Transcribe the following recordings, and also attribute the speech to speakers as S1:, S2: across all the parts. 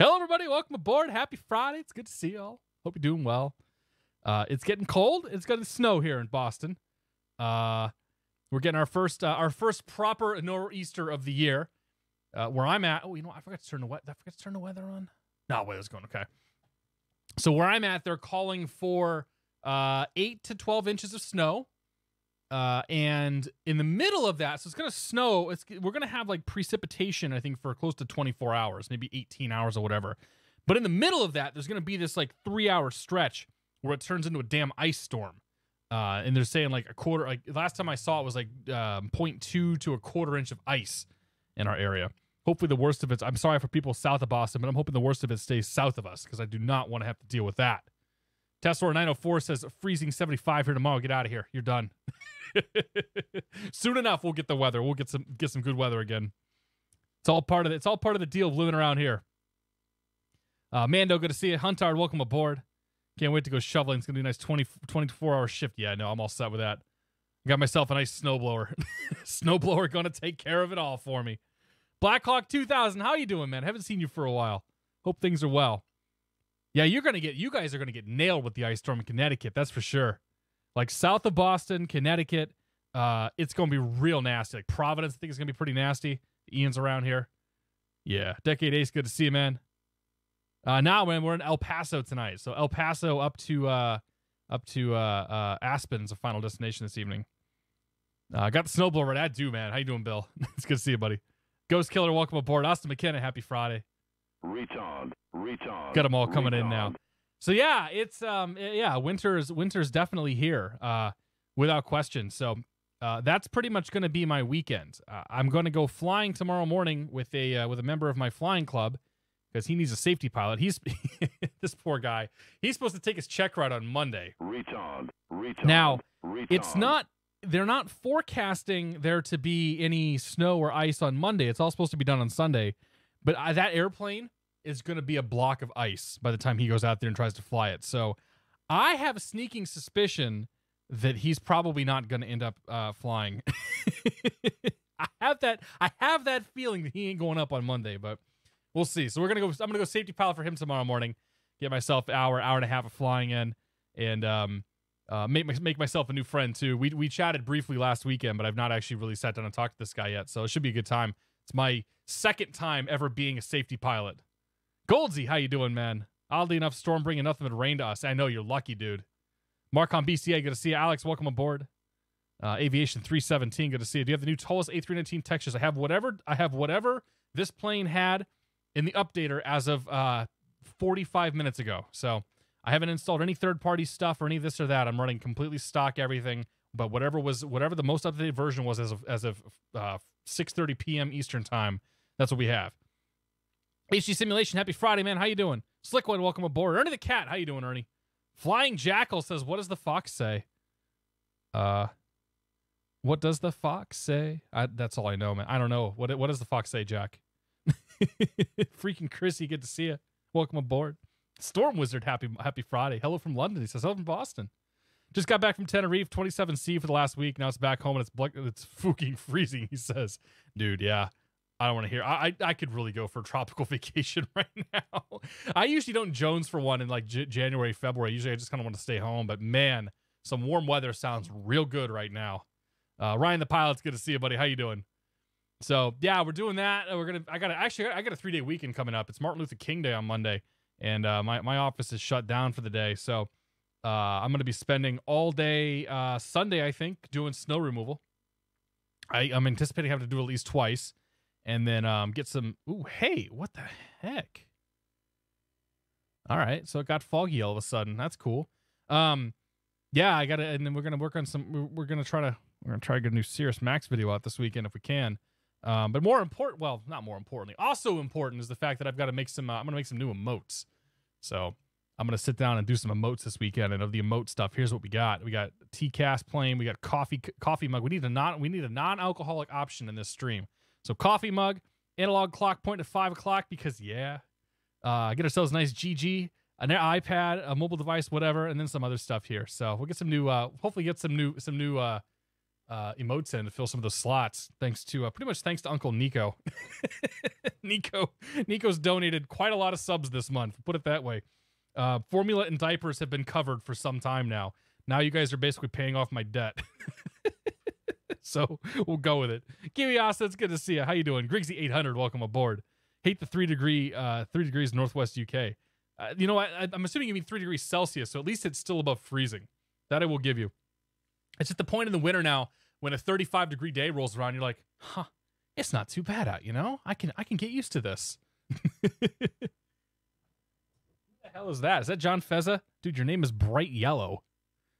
S1: Hello, everybody. Welcome aboard. Happy Friday. It's good to see y'all. Hope you're doing well. It's getting cold. It's going to snow here in Boston. We're getting our first proper nor'easter of the year. Where I'm at. Oh, I forgot to turn the weather on. No, weather's going okay. So where I'm at, they're calling for 8 to 12 inches of snow. And in the middle of that, so it's going to snow. We're going to have like precipitation, I think, for close to 24 hours, maybe 18 hours or whatever. But in the middle of that, there's going to be this like 3-hour stretch where it turns into a damn ice storm. And they're saying like a quarter, like last time I saw it was like 0.2 to a quarter inch of ice in our area. Hopefully the worst of it, I'm sorry for people south of Boston, but I'm hoping the worst of it stays south of us because I do not want to have to deal with that. Tesla 904 says freezing 75 here tomorrow. Get out of here. You're done. Soon enough, we'll get the weather. We'll get some good weather again. It's all part of the deal of living around here. Mando, good to see you. Huntard, welcome aboard. Can't wait to go shoveling. It's gonna be a nice 24-hour shift. Yeah, I know. I'm all set with that. Got myself a nice snowblower. Snowblower gonna take care of it all for me. Blackhawk 2000, how you doing, man? Haven't seen you for a while. Hope things are well. Yeah, you guys are gonna get nailed with the ice storm in Connecticut. That's for sure. Like south of Boston, Connecticut, it's gonna be real nasty. Like Providence, I think it's gonna be pretty nasty. Ian's around here. Yeah, Decade Ace, good to see you, man. Now, man, we're in El Paso tonight. So El Paso up to Aspen is a final destination this evening. Got the snowblower ready. I do, man. How you doing, Bill? It's good to see you, buddy. Ghost Killer, welcome aboard. Austin McKenna, happy Friday.
S2: Retard.
S1: Got them all coming in now. So yeah, it's winter's definitely here, without question. So that's pretty much going to be my weekend. I'm going to go flying tomorrow morning with a member of my flying club because he needs a safety pilot. He's this poor guy. He's supposed to take his check ride on Monday.
S2: Retard.
S1: Now it's not. They're not forecasting there to be any snow or ice on Monday. It's all supposed to be done on Sunday. But that airplane is going to be a block of ice by the time he goes out there and tries to fly it. So I have a sneaking suspicion that he's probably not going to end up flying. I have that feeling that he ain't going up on Monday, but we'll see. So I'm going to go safety pilot for him tomorrow morning, get myself hour and a half of flying in, and make myself a new friend too. We chatted briefly last weekend, but I've not actually really sat down and talked to this guy yet. So it should be a good time. It's my second time ever being a safety pilot. Goldsy, how you doing, man? Oddly enough, storm bringing nothing but rain to us. I know, you're lucky, dude. Mark on BCA, good to see you. Alex, welcome aboard. Aviation 317, good to see you. Do you have the new Toliss A319 textures? I have whatever this plane had in the updater as of 45 minutes ago. So I haven't installed any third-party stuff or any of this or that. I'm running completely stock everything. But whatever the most up-to-date version was as of 6:30 p.m. Eastern time, that's what we have. HD Simulation, happy Friday, man. How you doing? Slickwood, welcome aboard. Ernie the Cat, how you doing, Ernie? Flying Jackal says, what does the fox say? What does the fox say? That's all I know, man. I don't know. What does the fox say, Jack? Freaking Chrissy, good to see you. Welcome aboard. Storm Wizard, happy Friday. Hello from London. He says, hello from Boston. Just got back from Tenerife, 27C for the last week. Now it's back home and it's fucking freezing, he says. Dude, yeah. I don't want to hear. I could really go for a tropical vacation right now. I usually don't Jones for one in like January, February. Usually I just kind of want to stay home. But man, some warm weather sounds real good right now. Ryan the pilot's good to see you, buddy. How you doing? So yeah, we're doing that. I got a 3-day weekend coming up. It's Martin Luther King Day on Monday, and my office is shut down for the day. So I'm gonna be spending all day Sunday, I think, doing snow removal. I'm anticipating having to do it at least twice. And then get some. Ooh, hey, what the heck? All right, so it got foggy all of a sudden. That's cool. Yeah, I gotta, and then we're gonna work on some. We're gonna try to get a new Cirrus Max video out this weekend if we can. But more important, well, not more importantly, also important is the fact that I've got to make some. I'm gonna make some new emotes. So I'm gonna sit down and do some emotes this weekend. And of the emote stuff, here's what we got. We got TCAS playing. We got coffee mug. We need a non-alcoholic option in this stream. So coffee mug, analog clock point at 5 o'clock because get ourselves a nice GG, an iPad, a mobile device, whatever, and then some other stuff here. So we'll get some new, hopefully get some new emotes in to fill some of those slots. Thanks to pretty much thanks to Uncle Nico. Nico's donated quite a lot of subs this month. Put it that way. Formula and diapers have been covered for some time now. Now you guys are basically paying off my debt. So we'll go with it. Kiwiasa, it's good to see you. How you doing? Grigsy 800, welcome aboard. Hate the 3 degrees Northwest UK. You know what? I'm assuming you mean 3 degrees Celsius, so at least it's still above freezing. That I will give you. It's at the point in the winter now when a 35-degree day rolls around, you're like, huh, it's not too bad out, you know? I can get used to this. Who the hell is that? Is that John Fezza? Dude, your name is bright yellow.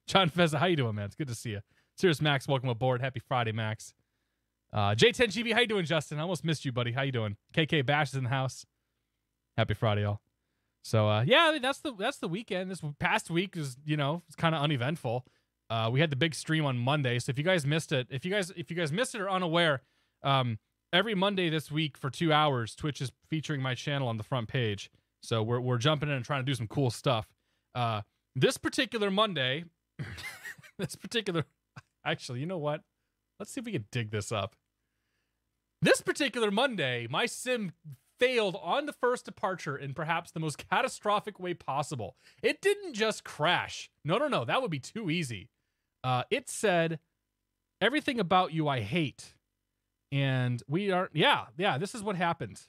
S1: John Fezza, how you doing, man? It's good to see you. Serious Max, welcome aboard. Happy Friday, Max. J10GB, how you doing, Justin? I almost missed you, buddy. How you doing? KK Bash is in the house. Happy Friday, y'all. So, yeah, I mean, that's the weekend. This past week is, it's kind of uneventful. We had the big stream on Monday, so if you guys missed it, if you guys missed it or unaware, every Monday this week for 2 hours, Twitch is featuring my channel on the front page. So we're jumping in and trying to do some cool stuff. This particular Monday, actually, you know what? Let's see if we can dig this up. This particular Monday, my sim failed on the first departure in perhaps the most catastrophic way possible. It didn't just crash. No, that would be too easy. It said, everything about you I hate. And we are, this is what happened.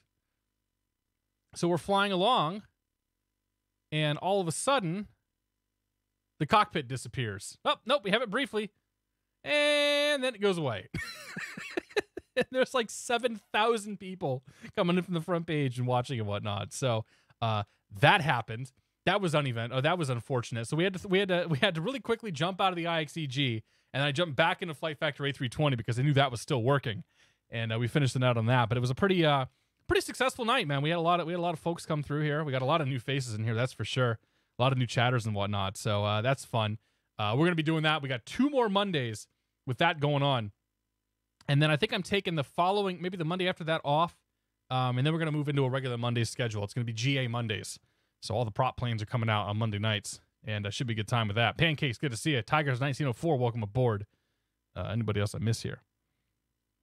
S1: So we're flying along, and all of a sudden, the cockpit disappears. Oh, nope, we have it briefly. And then it goes away. And there's like 7,000 people coming in from the front page and watching and whatnot. So that happened. That was that was unfortunate. So we had to really quickly jump out of the IXEG, and I jumped back into Flight Factor A320 because I knew that was still working, and we finished the night on that. But it was a pretty successful night, man. We had a lot of folks come through here. We got a lot of new faces in here, that's for sure. A lot of new chatters and whatnot. So that's fun. We're gonna be doing that. We got 2 more Mondays with that going on. And then I think I'm taking the following, maybe the Monday after that off. And then we're going to move into a regular Monday schedule. It's going to be GA Mondays. So all the prop planes are coming out on Monday nights. And should be a good time with that. Pancakes, good to see you. Tigers 1904, welcome aboard. Anybody else I miss here?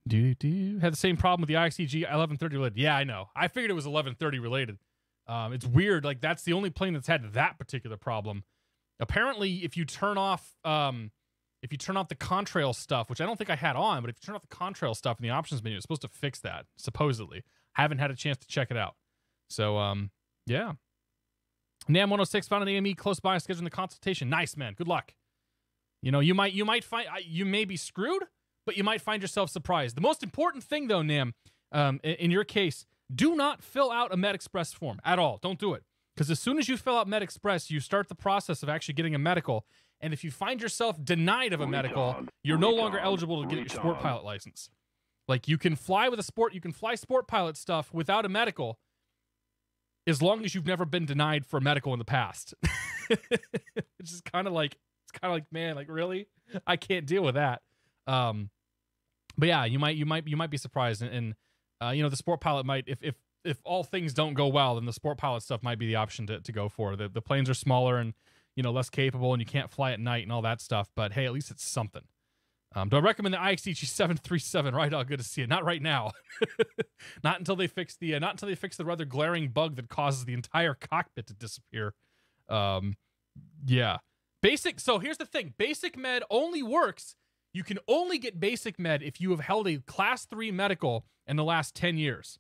S1: Had the same problem with the IXEG 1130 related. Yeah, I know. I figured it was 1130 related. It's weird. Like, that's the only plane that's had that particular problem. Apparently, if you turn off the contrail stuff, which I don't think I had on, but if you turn off the contrail stuff in the options menu, it's supposed to fix that, supposedly. Haven't had a chance to check it out. So, yeah. NAM 106 found an AME close by, scheduling the consultation. Nice, man. Good luck. You might find, you may be screwed, but you might find yourself surprised. The most important thing, though, NAM, in your case, do not fill out a MedExpress form at all. Don't do it. Because as soon as you fill out MedExpress, you start the process of actually getting a medical. And if you find yourself denied of a medical, you're no longer eligible to get your sport pilot license. Like, you can fly sport pilot stuff without a medical as long as you've never been denied for a medical in the past. It's just kind of like, man, like, really? I can't deal with that. But yeah, you might be surprised. And the sport pilot might, if all things don't go well, then the sport pilot stuff might be the option to go for. The planes are smaller and, less capable, and you can't fly at night and all that stuff. But hey, at least it's something. Do I recommend the IXEG 737? Right, oh, good to see it. Not right now. Not until they fix the rather glaring bug that causes the entire cockpit to disappear. Yeah. So here's the thing. Basic med only works. You can only get basic med if you have held a class 3 medical in the last 10 years.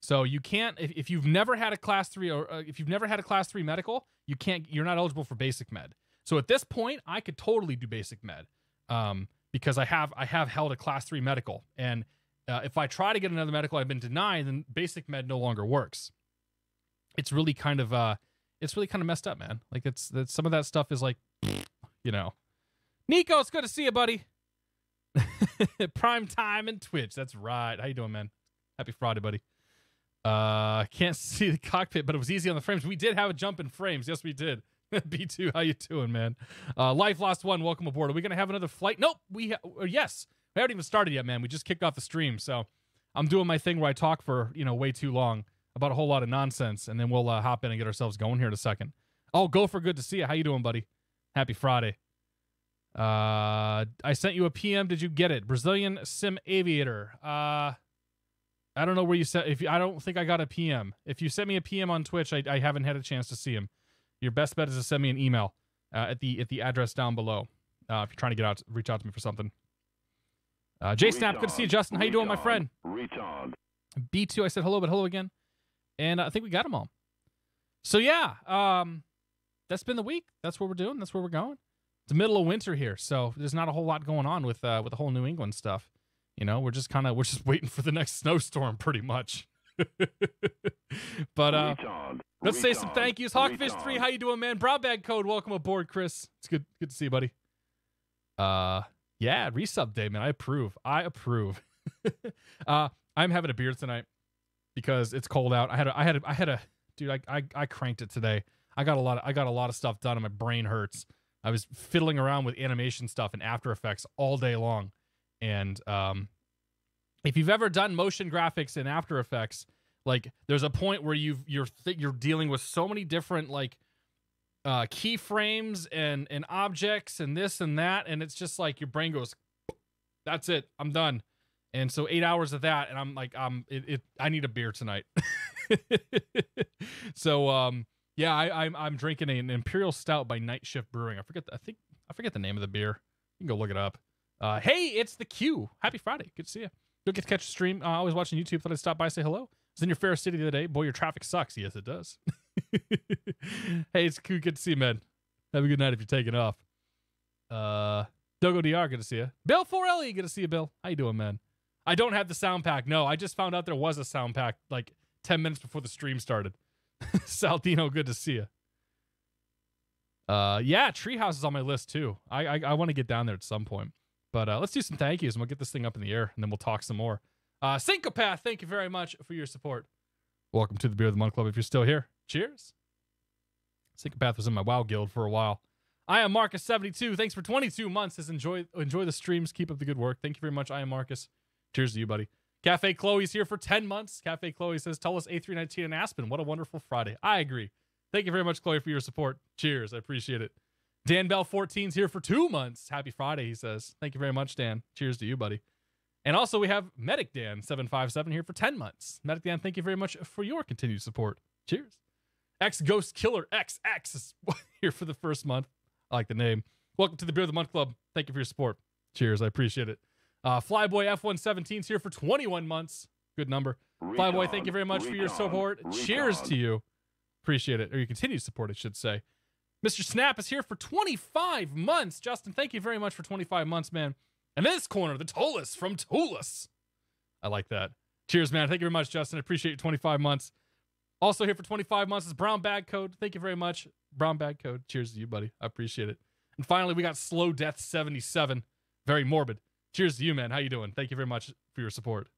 S1: So you can't, if you've never had a class 3 or if you've never had a class 3 medical, you're not eligible for basic med. So at this point, I could totally do basic med. Because I have held a class 3 medical, and if I try to get another medical I've been denied, then basic med no longer works. It's really kind of messed up, man. Like, it's some of that stuff is like, Nico, it's good to see you, buddy. Prime time and Twitch. That's right. How you doing, man? Happy Friday, buddy. Can't see the cockpit, but it was easy on the frames. We did have a jump in frames. Yes, we did. B2, how you doing, man? Life Lost One, welcome aboard. Are we going to have another flight? Nope. Yes. We haven't even started yet, man. We just kicked off the stream, so I'm doing my thing where I talk for, way too long about a whole lot of nonsense, and then we'll hop in and get ourselves going here in a second. Oh, Gopher, good to see you. How you doing, buddy? Happy Friday. I sent you a PM. Did you get it? Brazilian Sim Aviator. I don't know where you said. I don't think I got a PM. If you sent me a PM on Twitch, I haven't had a chance to see him. Your best bet is to send me an email at the address down below. If you're trying to reach out to me for something. J Snap, good to see you, Justin. How you doing, my friend? B2, I said hello, but hello again. And I think we got them all. So yeah, that's been the week. That's what we're doing. That's where we're going. It's the middle of winter here, so there's not a whole lot going on with the whole New England stuff. You know, we're just waiting for the next snowstorm, pretty much. But let's say some thank yous. Hawkfish3, how you doing, man? Brown bag code, welcome aboard, Chris. It's good to see you, buddy. Yeah, resub day, man. I approve. I'm having a beer tonight because it's cold out. I had a dude. I cranked it today. I got a lot of stuff done, and my brain hurts. I was fiddling around with animation stuff in After Effects all day long, and if you've ever done motion graphics in After Effects, like there's a point where you're dealing with so many different like keyframes and objects and this and that, and it's just like your brain goes, that's it, I'm done. And so 8 hours of that, and I'm like, I need a beer tonight. So yeah, I'm drinking an Imperial Stout by Night Shift Brewing. I forget the name of the beer. You can go look it up. Hey, it's the Q. Happy Friday. Good to see you. Don't get to catch the stream. Always watching YouTube. Thought I'd stop by, say hello. I was in your fair city the other day. Boy, your traffic sucks. Yes, it does. Hey, it's Q. Good to see you, man. Have a good night if you're taking off. Dogo DR, good to see you. Bill Forelli, good to see you, Bill. How you doing, man? I don't have the sound pack. No, I just found out there was a sound pack like 10 minutes before the stream started. Saldino, good to see you. Yeah, Treehouse is on my list too. I want to get down there at some point. But let's do some thank yous and we'll get this thing up in the air and then we'll talk some more. Syncopath, thank you very much for your support. Welcome to the Beer of the Month Club if you're still here. Cheers. Syncopath was in my WoW guild for a while. I am Marcus72. Thanks for 22 months. Says enjoy the streams. Keep up the good work. Thank you very much. I am Marcus. Cheers to you, buddy. Cafe Chloe's here for 10 months. Cafe Chloe says, Toliss A319 in Aspen. What a wonderful Friday. I agree. Thank you very much, Chloe, for your support. Cheers. I appreciate it. Dan Bell 14's here for 2 months. Happy Friday, he says. Thank you very much, Dan. Cheers to you, buddy. And also we have Medic Dan 757 here for 10 months. Medic Dan, thank you very much for your continued support. Cheers. X Ghost Killer XX is here for the first month. I like the name. Welcome to the Beer of the Month Club. Thank you for your support. Cheers. I appreciate it. Flyboy F117's here for 21 months. Good number. Flyboy, thank you very much for your support. Cheers to you. Appreciate it. Or your continued support, I should say. Mr. Snap is here for 25 months. Justin, thank you very much for 25 months, man. And in this corner, the Toliss from Toliss. I like that. Cheers, man. Thank you very much, Justin. I appreciate you 25 months. Also here for 25 months is Brown Bag Code. Thank you very much. Brown Bag Code. Cheers to you, buddy. I appreciate it. And finally, we got Slow Death 77. Very morbid. Cheers to you, man. How you doing? Thank you very much for your support.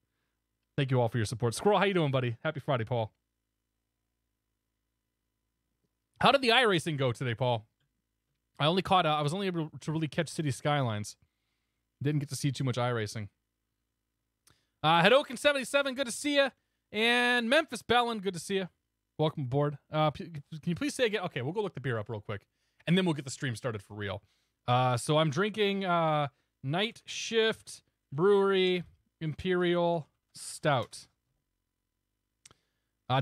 S1: Thank you all for your support. Squirrel, how you doing, buddy? Happy Friday, Paul. How did the iRacing go today, Paul? I was only able to really catch City Skylines. Didn't get to see too much iRacing. Hadoken77, good to see you. And Memphis Bellin, good to see you. Welcome aboard. Can you please say again? Okay, we'll go look the beer up real quick. And then we'll get the stream started for real. So I'm drinking Night Shift Brewery Imperial Stout.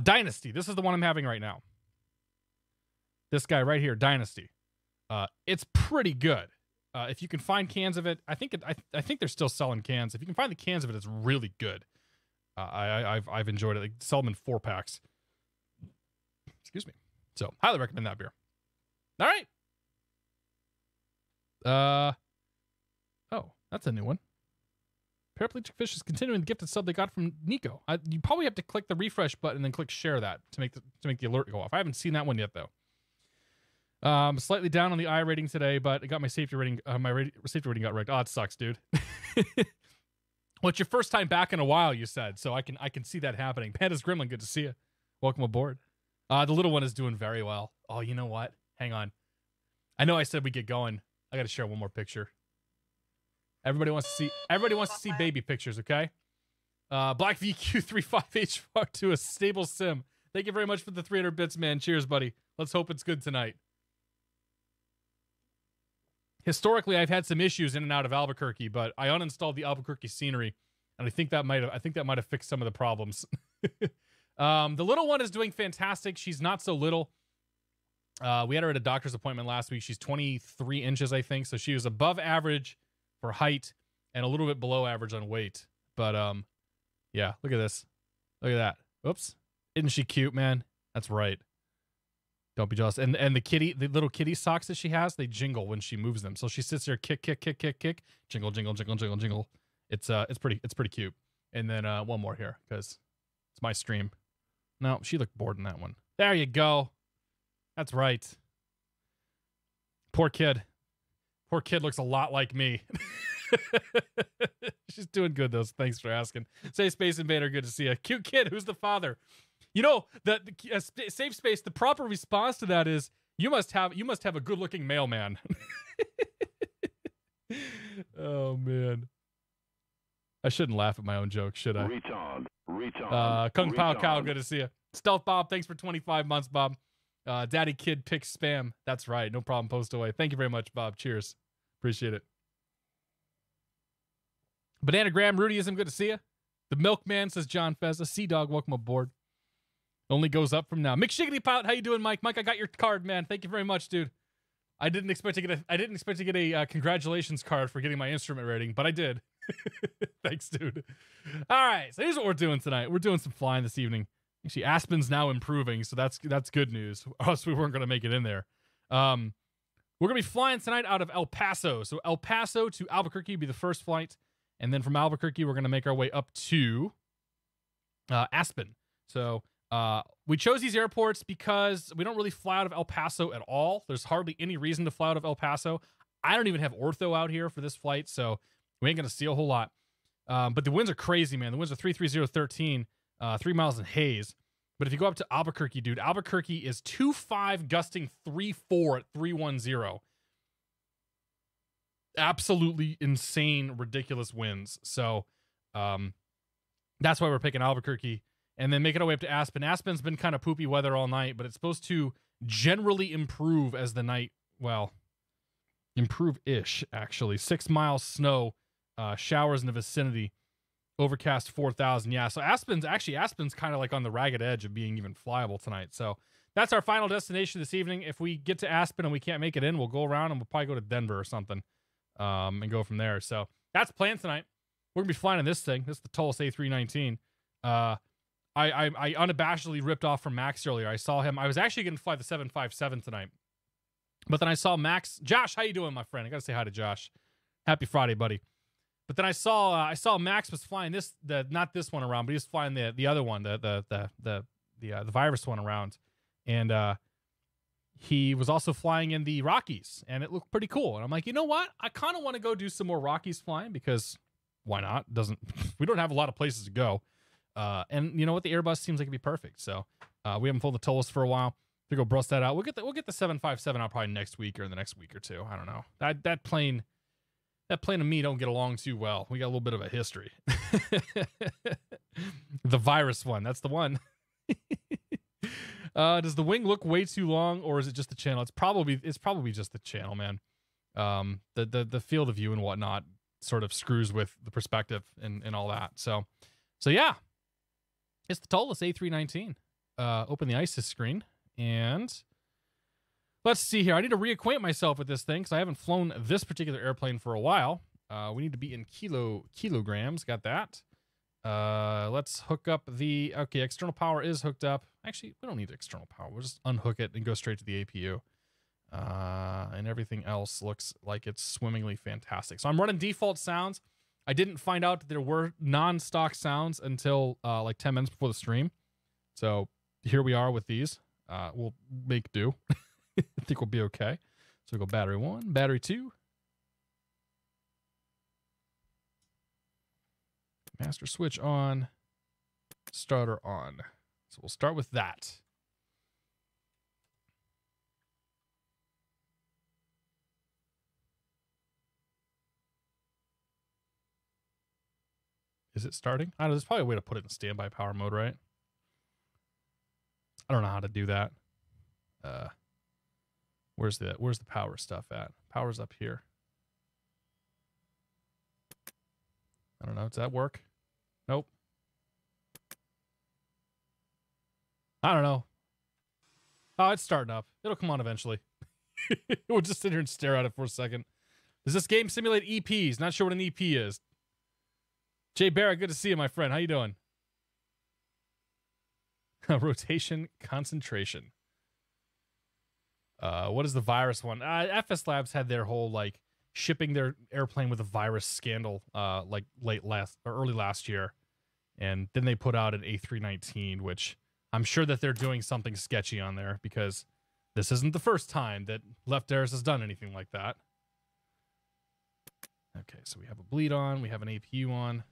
S1: Dynasty. This is the one I'm having right now. This guy right here, Dynasty. It's pretty good. If you can find cans of it, I think they're still selling cans. If you can find the cans of it, it's really good. I've enjoyed it. They sell them in 4-packs. Excuse me. So highly recommend that beer. All right. Oh, that's a new one. Paraplegic Fish is continuing the gifted sub they got from Nico. You probably have to click the refresh button and then click share that to make the alert go off. I haven't seen that one yet though. Slightly down on the I rating today, but I got my safety rating. My safety rating got wrecked. Oh, it sucks, dude. Well, it's your first time back in a while, you said, so I can see that happening. Panda's Gremlin, good to see you. Welcome aboard. The little one is doing very well. Oh, you know what? Hang on. I know I said we get going. I got to share one more picture. Everybody wants to see baby pictures, okay? Black VQ35H2 a stable sim. Thank you very much for the 300 bits, man. Cheers, buddy. Let's hope it's good tonight. historically I've had some issues in and out of Albuquerque, but I uninstalled the Albuquerque scenery, and I think that might have fixed some of the problems. The little one is doing fantastic. She's not so little. We had her at a doctor's appointment last week. She's 23 inches, I think, so she was above average for height and a little bit below average on weight. But yeah, look at this. Look at that. Oops. Isn't she cute, man? That's right. Don't be jealous. And the little kitty socks that she has, they jingle when she moves them. So she sits there, kick, kick, kick, kick, kick, jingle, jingle, jingle, jingle, jingle. It's pretty cute. And then one more here because it's my stream. No, she looked bored in that one. There you go. That's right. Poor kid. Poor kid looks a lot like me. She's doing good though. Thanks for asking. Say Space Invader, good to see you. Cute kid. Who's the father? You know, the safe space. The proper response to that is you must have a good looking mailman. Oh man, I shouldn't laugh at my own joke, should I?
S2: Reach on.
S1: Kung Pao Cow, good to see you. Stealth Bob, thanks for 25 months, Bob. Daddy Kid picks spam. That's right. No problem. Post away. Thank you very much, Bob. Cheers. Appreciate it. Bananagram Rudyism, good to see you. The Milkman, says John Fezza. Sea Dog, welcome aboard. Only goes up from now. McShiggity Pilot, how you doing, Mike? Mike, I got your card, man. Thank you very much, dude. I didn't expect to get a congratulations card for getting my instrument rating, but I did. Thanks, dude. All right, so here's what we're doing tonight. We're doing some flying this evening. Actually, Aspen's now improving, so that's good news. Or else we weren't going to make it in there. We're going to be flying tonight out of El Paso. So El Paso to Albuquerque will be the first flight. And then from Albuquerque, we're going to make our way up to Aspen. So we chose these airports because we don't really fly out of El Paso at all. There's hardly any reason to fly out of El Paso. I don't even have ortho out here for this flight, so we ain't going to see a whole lot. But the winds are crazy, man. The winds are 33013, 3 miles in haze. But if you go up to Albuquerque, dude, Albuquerque is 2.5 gusting 3.4 at 310. Absolutely insane, ridiculous winds. So that's why we're picking Albuquerque and then making our way up to Aspen. Aspen's been kind of poopy weather all night, but it's supposed to generally improve as the night, well, improve-ish, actually. 6 miles snow, showers in the vicinity, overcast 4,000. Yeah, so Aspen's kind of like on the ragged edge of being even flyable tonight. So that's our final destination this evening. If we get to Aspen and we can't make it in, we'll go around and we'll probably go to Denver or something. And go from there. So that's planned tonight. We're gonna be flying in this thing. This is the Toliss A319. I unabashedly ripped off from Max earlier. I saw him. I was actually gonna fly the 757 tonight, but then I saw Max. Josh, how you doing, my friend? I gotta say hi to Josh. Happy Friday, buddy. But then I saw Max was flying not this one around, but he was flying the other one, the virus one around, and he was also flying in the Rockies, and it looked pretty cool. And I'm like, you know what? I kind of want to go do some more Rockies flying because why not? We don't have a lot of places to go. And you know what? The Airbus seems like it'd be perfect. So we haven't flown the Toliss for a while. To go brust that out. We'll get the 757 out probably next week or in the next week or two. I don't know. That plane and me don't get along too well. We got a little bit of a history. The virus one. That's the one. Does the wing look way too long, or is it just the channel? It's probably just the channel, man. The field of view and whatnot sort of screws with the perspective and all that. So yeah, it's the Toliss A319. Open the ISIS screen and let's see here. I need to reacquaint myself with this thing because I haven't flown this particular airplane for a while. We need to be in kilograms. Got that. Let's hook up okay, external power is hooked up. Actually, we don't need external power. We'll just unhook it and go straight to the APU. And everything else looks like it's swimmingly fantastic. So I'm running default sounds. I didn't find out that there were non-stock sounds until like 10 minutes before the stream. So here we are with these. We'll make do. I think we'll be okay. So we'll go battery 1, battery 2. Master switch on, starter on. So we'll start with that. Is it starting? I don't know. There's probably a way to put it in standby power mode, right? I don't know how to do that. Where's the power stuff at? Power's up here. I don't know. Does that work? Nope. I don't know. Oh, it's starting up. It'll come on eventually. We'll just sit here and stare at it for a second. Does this game simulate EPs? Not sure what an EP is. Jay Barrett, good to see you, my friend. How you doing? Rotation concentration. What is the virus one? FS Labs had their whole like shipping their airplane with a virus scandal like early last year, and then they put out an A319, which I'm sure that they're doing something sketchy on there because this isn't the first time that Left Airs has done anything like that. Okay, so we have a bleed on, we have an APU on.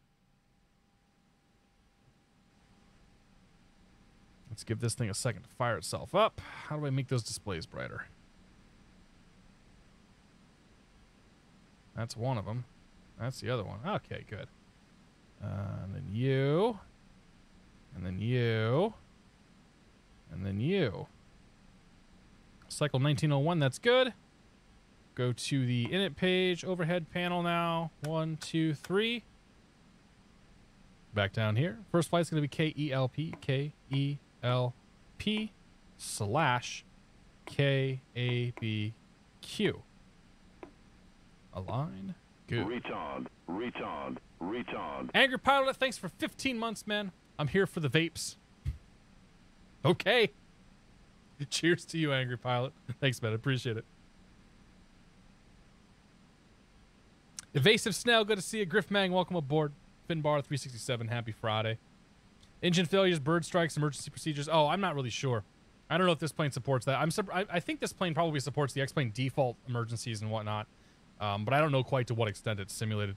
S1: Let's give this thing a second to fire itself up. How do I make those displays brighter? That's one of them. That's the other one. Okay, good. And then you. And then you. And then you. Cycle 1901, that's good. Go to the init page, overhead panel now. 1, 2, 3. Back down here. First flight's going to be KELP. KELP / KABQ. Align. Good.
S2: Retard.
S1: Angry Pilot, thanks for 15 months, man. I'm here for the vapes. Okay. Cheers to you, Angry Pilot. Thanks, man. I appreciate it. Evasive Snell, good to see you. Griff Mang, welcome aboard. Finbar 367, happy Friday. Engine failures, bird strikes, emergency procedures. Oh, I'm not really sure. I don't know if this plane supports that. I think this plane probably supports the X-plane default emergencies and whatnot, but I don't know quite to what extent it's simulated.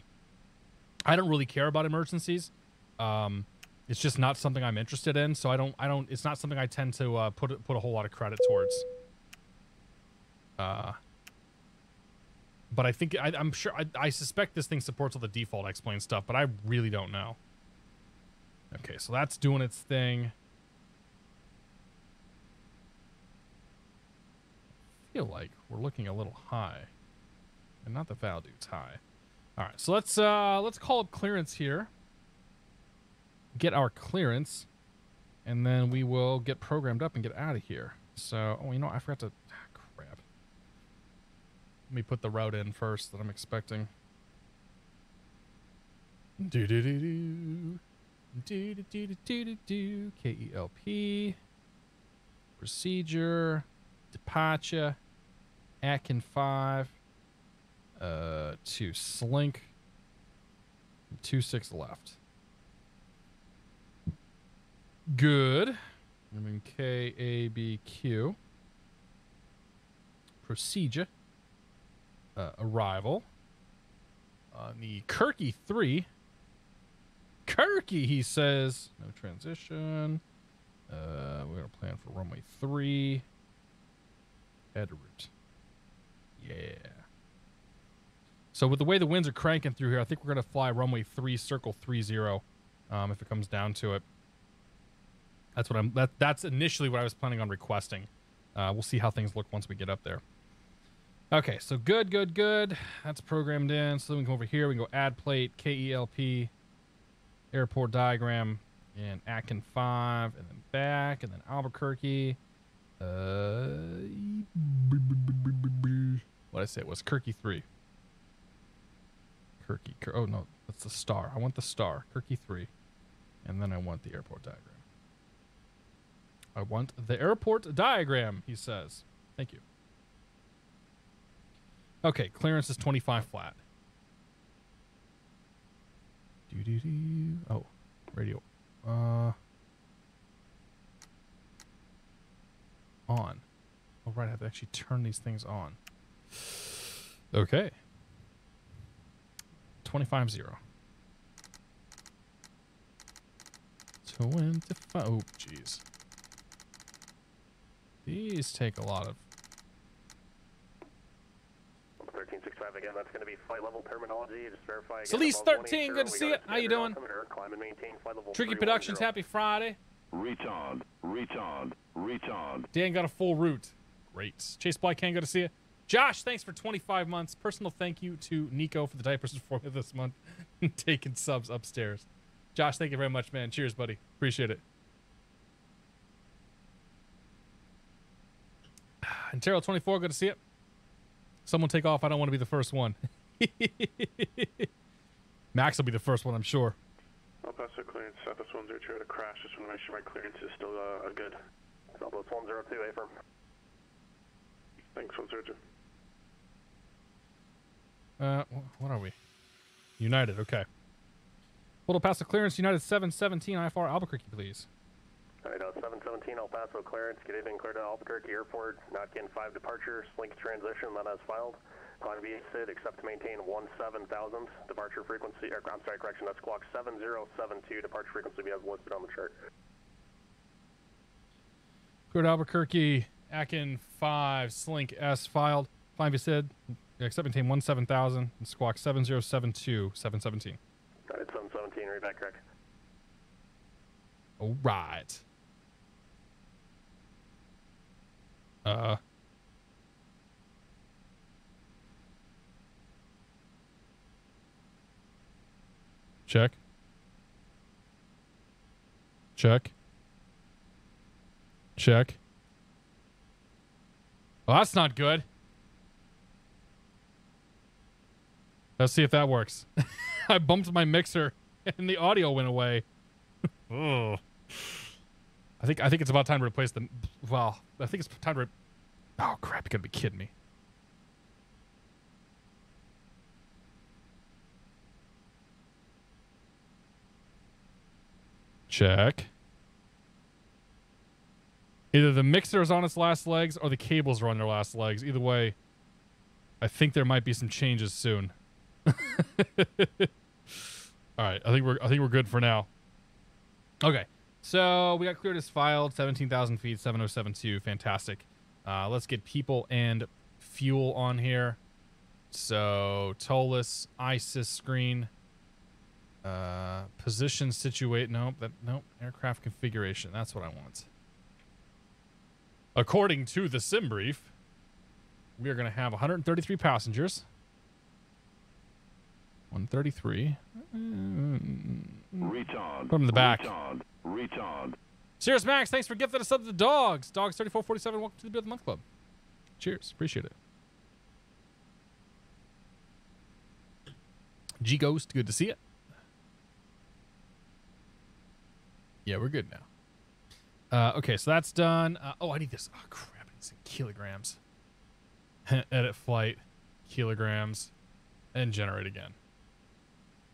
S1: I don't really care about emergencies. It's just not something I'm interested in, so I don't. It's not something I tend to put a whole lot of credit towards. But I think I'm sure. I suspect this thing supports all the default X-plane stuff, but I really don't know. Okay, so that's doing its thing. I feel like we're looking a little high, and not the valve dude's high. All right, so let's call up clearance here. Get our clearance, and then we will get programmed up and get out of here. So, oh, you know, I forgot to. Crap. Let me put the route in first that I'm expecting. KELP. Procedure. Departure. Atkin 5. 2 slink. 26 left. Good. And then KABQ. Procedure. Arrival. The Kirky 3. Kirky, he says. No transition. We're going to plan for runway 3. Head route. Yeah. So with the way the winds are cranking through here, I think we're going to fly runway 3, circle 30, if it comes down to it. That's what that's initially what I was planning on requesting. We'll see how things look once we get up there. Okay, so good. That's programmed in. So then we can go over here. We can go add plate, KELP, airport diagram, and Atkin 5, and then back, and then Albuquerque. What I say it was Kirky 3. Oh no, that's the star. I want the star. Kirky 3, and then I want the airport diagram. I want the airport diagram, he says. Thank you. Okay, clearance is 25 flat. Oh, radio. On. Oh, right, I have to actually turn these things on. Okay. 25-0. 25. Oh, jeez. These take a lot of.
S3: 1365 again. That's going to be flight level terminology. Just verify.
S1: Celeste 13, good to see you. How you doing? Tricky Productions, happy Friday.
S2: Retard.
S1: Dan got a full route. Great. Chase Black, good to see you. Josh, thanks for 25 months. Personal thank you to Nico for the diapers for me this month. Taking subs upstairs. Josh, thank you very much, man. Cheers, buddy. Appreciate it. Antero 24, good to see it. Someone take off. I don't want to be the first one. Max will be the first one, I'm sure.
S3: I'll pass the clearance. Southwest 102 to crash. Just want to make sure my clearance is still good. Southwest 102, affirm. Thanks, 102.
S1: What are we? United, okay. Total pass the clearance, United 717 IFR Albuquerque, please.
S3: Alright, 717 El Paso clearance. Get in clear to Albuquerque Airport. Not getting 5 departures. Link transition, that has filed. Plan V SID, except to maintain 17,000. Departure frequency, I'm sorry, correction, that's squawk 7072. Departure frequency we have listed on the chart.
S1: Clear to Albuquerque, Akin 5, Slink S filed. Plan V SID, except maintain 17,000. And squawk 7072, 717.
S3: Alright, 717, read back correct.
S1: All right. Check. Check. Check. Well, that's not good. Let's see if that works. I bumped my mixer and the audio went away. Oh. I think it's about time to replace the. Well, I think it's time to. Oh crap! You gotta be kidding me. Check. Either the mixer is on its last legs or the cables are on their last legs. Either way, I think there might be some changes soon. All right, I think we're good for now. Okay, so we got cleared as filed, 17,000 feet, 7072, fantastic. Let's get people and fuel on here. So Toliss, ISIS screen, position situate. Nope, aircraft configuration. That's what I want. According to the sim brief, we are going to have 133 passengers. 133.
S2: Retard.
S1: Put him in the back.
S2: Retard.
S1: Cheers, Max. Thanks for gifting us up to the dogs. Dogs 3447. Welcome to the Beer of the Month Club. Cheers. Appreciate it. G Ghost. Good to see it. Yeah, we're good now. Okay, so that's done. Oh, I need this. Oh, crap. I need some kilograms. Edit flight. Kilograms. And generate again.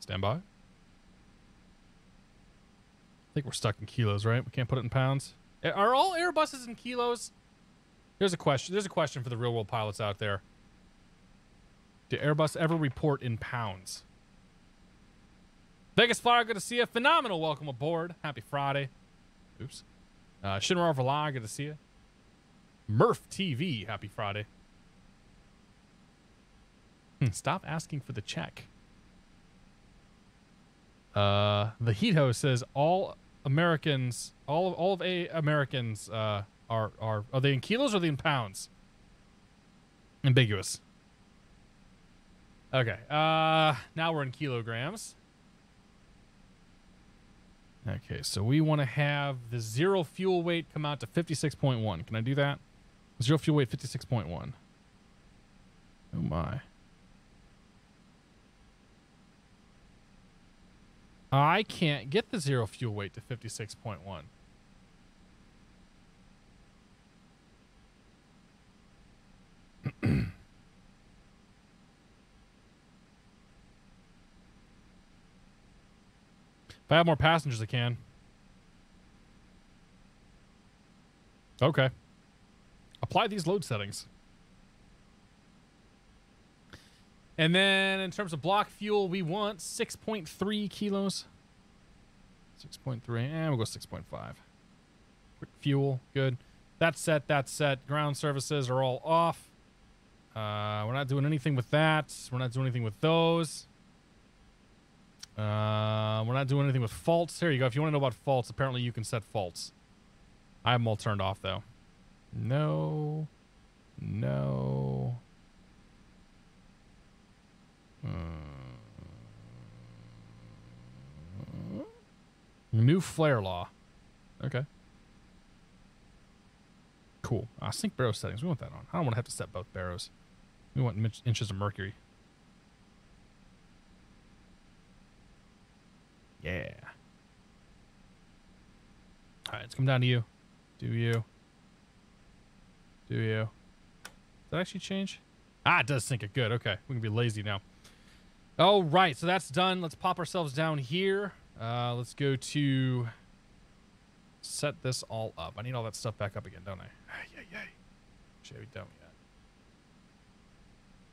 S1: Stand by. I think we're stuck in kilos, right? We can't put it in pounds. Are all Airbuses in kilos? There's a question. There's a question for the real world pilots out there. Do Airbus ever report in pounds? Vegas Flyer, good to see you. Phenomenal. Welcome aboard. Happy Friday. Oops. Shinra Verla, good to see you. Murph TV, happy Friday. Stop asking for the check. The Hito says all Americans, all of Americans are they in kilos or are they in pounds? Ambiguous. Okay. Now we're in kilograms. Okay, so we want to have the zero fuel weight come out to 56.1. Can I do that? Zero fuel weight 56.1. Oh my. I can't get the zero fuel weight to 56.1. If I have more passengers, I can. Okay. Apply these load settings. And then in terms of block fuel, we want 6.3 kilos. 6.3, and we'll go 6.5. Quick fuel, good. That's set, that's set. Ground services are all off. We're not doing anything with that. We're not doing anything with those. We're not doing anything with faults. Here you go. If you want to know about faults, apparently you can set faults. I have them all turned off, though. No. No. New flare law. Okay. Cool. Sync barrow settings. We want that on. I don't want to have to set both barrows. We want inches of mercury. Yeah. All right, let's come down to you. Do you? Do you? Did that actually change? Ah, it does sync it. Good. Okay. We can be lazy now. All right. So that's done. Let's pop ourselves down here. Let's go to set this all up. I need all that stuff back up again, don't I? Yay. Should we don't yet.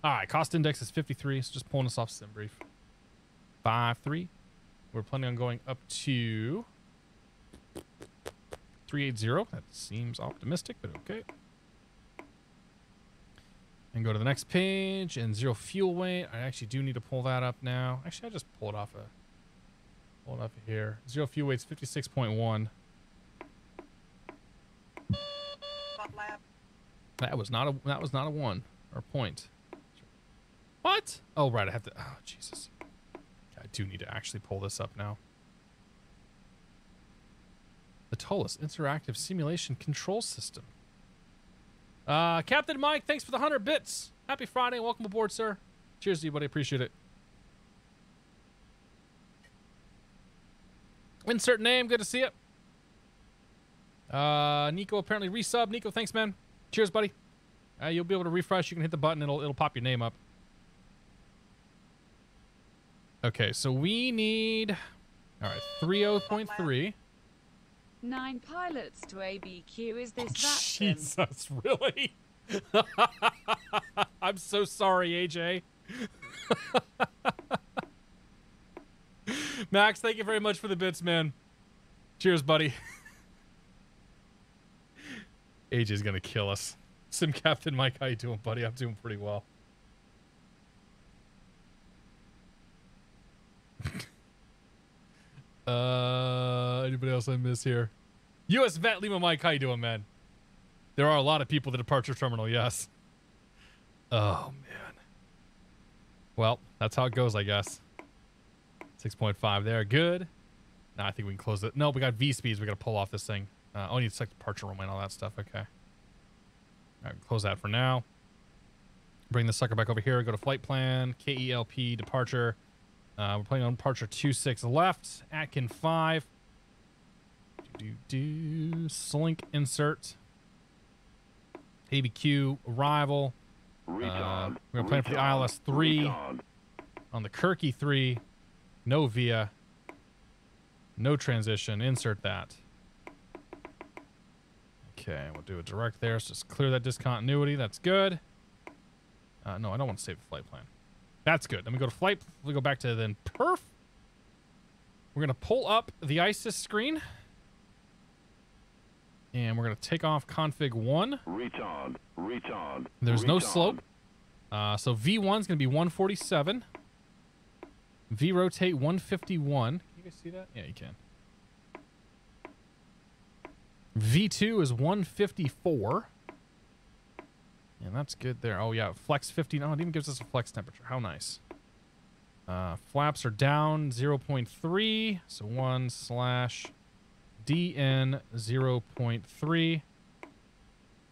S1: All right. Cost index is 53. So just pulling us off sim brief. 5.3. We're planning on going up to 380. That seems optimistic, but okay. And go to the next page and 0 fuel weight. I actually do need to pull that up now. Actually, I just pull it off of here. 0 fuel weight's 56.1. That was not a 1 or point. What? Oh right, I have to. Oh Jesus. I do need to actually pull this up now. The Toliss Interactive Simulation Control System. Captain Mike, thanks for the 100 bits. Happy Friday. Welcome aboard, sir. Cheers to you, buddy. Appreciate it. Insert name. Good to see it. Nico apparently resub. Nico, thanks, man. Cheers, buddy. You'll be able to refresh. You can hit the button. It'll pop your name up. Okay, so we need... All right, 30.3.
S4: 9 pilots to ABQ. Is this that?
S1: Jesus, really? I'm so sorry, AJ. Max, thank you very much for the bits, man. Cheers, buddy. AJ's gonna kill us. Sim Captain Mike, how you doing, buddy? I'm doing pretty well. Anybody else I miss here? US Vet Lima Mike, how you doing, man? There are a lot of people at the departure terminal, yes. Oh, man. Well, that's how it goes, I guess. 6.5 there, good. Now I think we can close it. No, we got V speeds. We got to pull off this thing. Oh, I need to select departure room and all that stuff. Okay. All right, close that for now. Bring the sucker back over here. Go to flight plan, KELP, departure. We're playing on departure 26 left, Atkin 5. Slink insert. ABQ arrival. We're going to plan for the ILS 3 on the Kirky 3. No via. No transition. Insert that. Okay, we'll do a direct there. So just clear that discontinuity. That's good. No, I don't want to save the flight plan. That's good. Then we go to flight. We go back to then perf. We're going to pull up the ISIS screen. And we're going to take off config 1.
S2: Retard.
S1: There's no slope. So V1 is going to be 147. V rotate 151. Can you guys see that? Yeah, you can. V2 is 154. And that's good there. Oh, yeah. Flex 50. Oh, it even gives us a flex temperature. How nice. Flaps are down 0.3. So 1/DN 0.3.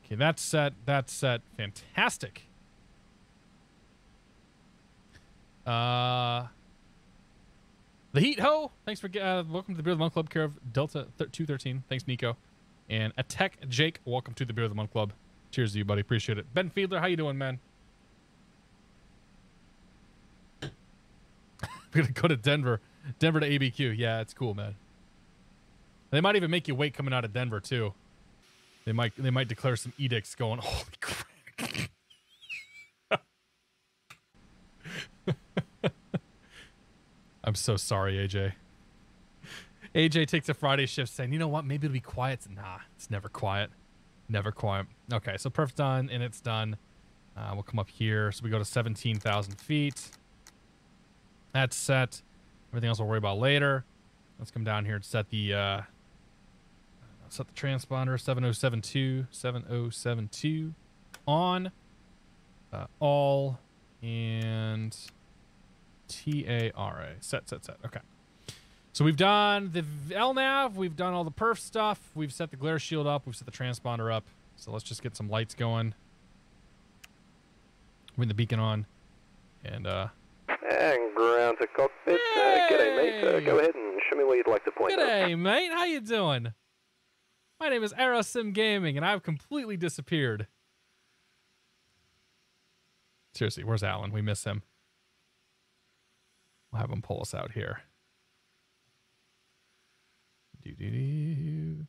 S1: Okay, that's set. That's set. Fantastic. The Heat Ho. Thanks for welcome to the Beer of the Month Club. Care of Delta 213. Thanks, Nico. And Attack Jake. Welcome to the Beer of the Month Club. Cheers to you, buddy. Appreciate it. Ben Fiedler, how you doing, man? We're gonna go to Denver. Denver to ABQ. Yeah, it's cool, man. They might even make you wait coming out of Denver too. They might declare some edicts going, holy crap. I'm so sorry, AJ. AJ takes a Friday shift saying, you know what, maybe it'll be quiet. Nah, it's never quiet. Never quiet. Okay, so perf's done and it's done. We'll come up here. So we go to 17,000 feet. That's set. Everything else we'll worry about later. Let's come down here and set the transponder 7072 on all and TARA. Set. Okay. So we've done the LNAV, we've done all the perf stuff, we've set the glare shield up, we've set the transponder up. So let's just get some lights going. Bring the beacon on. And
S5: ground to cockpit. G'day, mate. Go ahead and show me where you'd like to point.
S1: G'day, mate. How you doing? My name is Aerosim Gaming, and I've completely disappeared. Seriously, where's Alan? We miss him. We'll have him pull us out here. Do-do-do.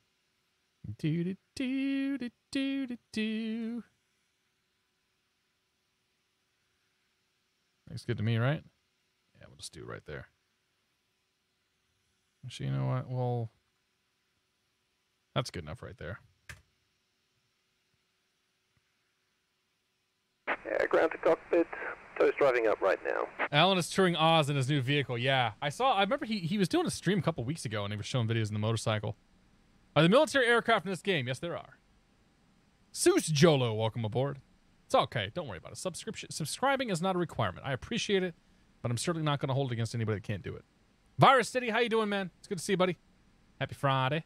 S1: Do-do-do-do-do-do-do. Looks good to me, right? Yeah, we'll just do it right there. Actually, you know what? Well, that's good enough right there.
S5: Ground to cockpit. Toast driving up right now.
S1: Alan is touring Oz in his new vehicle. Yeah, I remember he was doing a stream a couple weeks ago and he was showing videos in the motorcycle. Are there military aircraft in this game? Yes, there are. Seuss Jolo, welcome aboard. It's okay. Don't worry about it. Subscribing is not a requirement. I appreciate it, but I'm certainly not going to hold it against anybody that can't do it. Virus City, how you doing, man? It's good to see you, buddy. Happy Friday.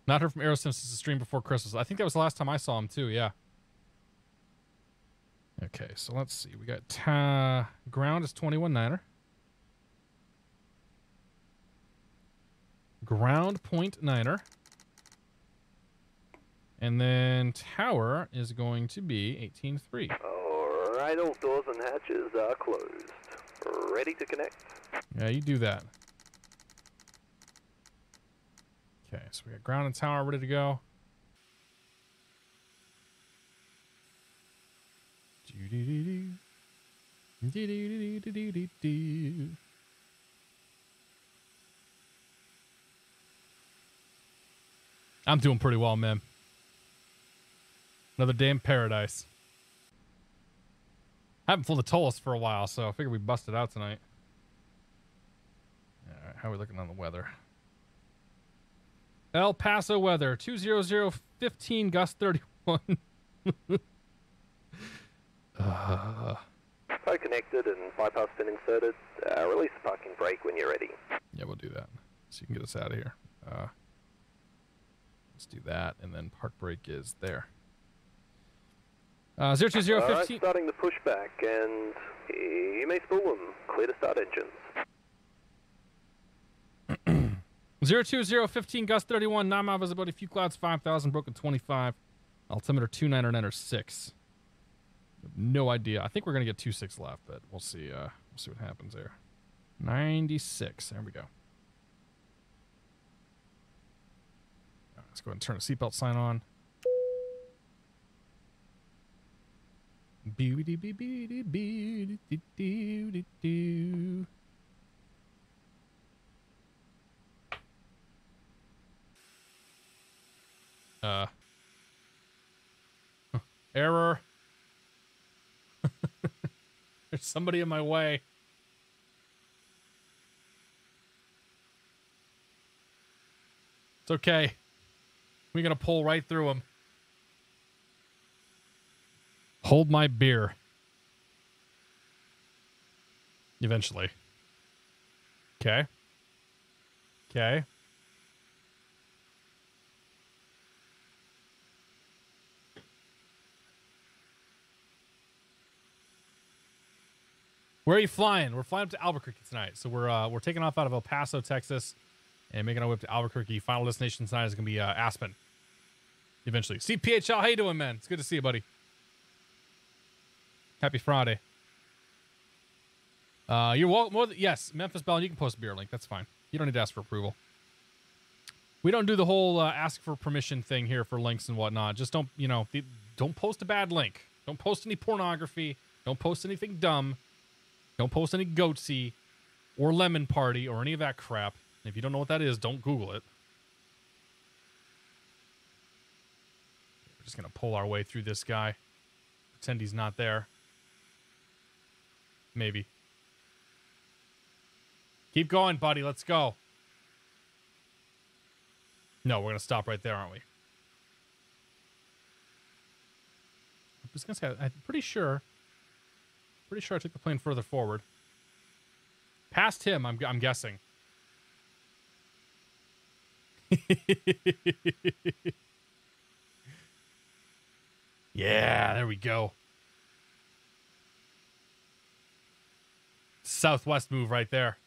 S1: Not heard from Aerosim since the stream before Christmas. I think that was the last time I saw him, too. Yeah. Okay, so let's see. We got ground is 21-9er. Ground point 9er. And then tower is going to be 18-3.
S5: All right, all doors and hatches are closed. Ready to connect.
S1: Yeah, you do that. Okay, so we got ground and tower ready to go. I'm doing pretty well, man. Another day in paradise. I haven't flown the Toliss for a while, so I figured we busted out tonight. All right, how are we looking on the weather? El Paso weather, 20015, gust 31.
S5: Car connected and bypass pin inserted. Release the parking brake when you're ready.
S1: Yeah, we'll do that. So you can get us out of here. Let's do that, and then park brake is there. 02015.
S5: All right, starting the pushback, and you may spool them. Clear to start engines.
S1: 02015, gust 31, 9 mile visibility, few clouds 5,000, broken 25, altimeter 29 or 6. No idea. I think we're gonna get 26 left, but we'll see. We'll see what happens there. 96. There we go. All right, let's go ahead and turn the seatbelt sign on. Error. There's somebody in my way. It's okay. We're gonna pull right through him. Hold my beer. Eventually. Okay. Okay. Where are you flying? We're flying up to Albuquerque tonight. So we're taking off out of El Paso, Texas, and making our way up to Albuquerque. Final destination tonight is going to be Aspen. Eventually. CPHL, how you doing, man? It's good to see you, buddy. Happy Friday. You're welcome. Yes, Memphis Bell, you can post a beer link. That's fine. You don't need to ask for approval. We don't do the whole ask for permission thing here for links and whatnot. Just don't, don't post a bad link. Don't post any pornography. Don't post anything dumb. Don't post any goatsy or lemon party or any of that crap. If you don't know what that is, don't Google it. We're just going to pull our way through this guy. Pretend he's not there. Maybe. Keep going, buddy. Let's go. No, we're going to stop right there, aren't we? I was going to say, I'm pretty sure Pretty sure I took the plane further forward. Past him, I'm guessing. Yeah, there we go. Southwest move right there.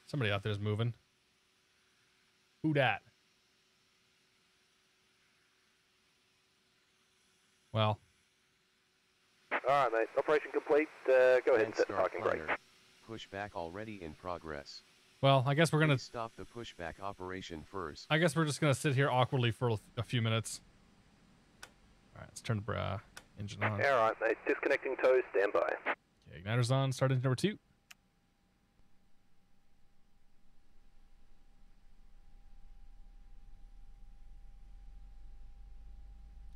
S1: Somebody out there's moving. Who dat? Well.
S5: All right, mate. Operation complete. Go ahead and set the
S6: Start
S5: parking brake.
S6: planner. Pushback already in progress.
S1: Well, I guess we're gonna
S6: Please stop the pushback operation first.
S1: I guess we're just gonna sit here awkwardly for a few minutes. All right, let's turn the engine on.
S5: All right, mate. Disconnecting toes. Stand by.
S1: Okay, igniter's on. Start engine number 2.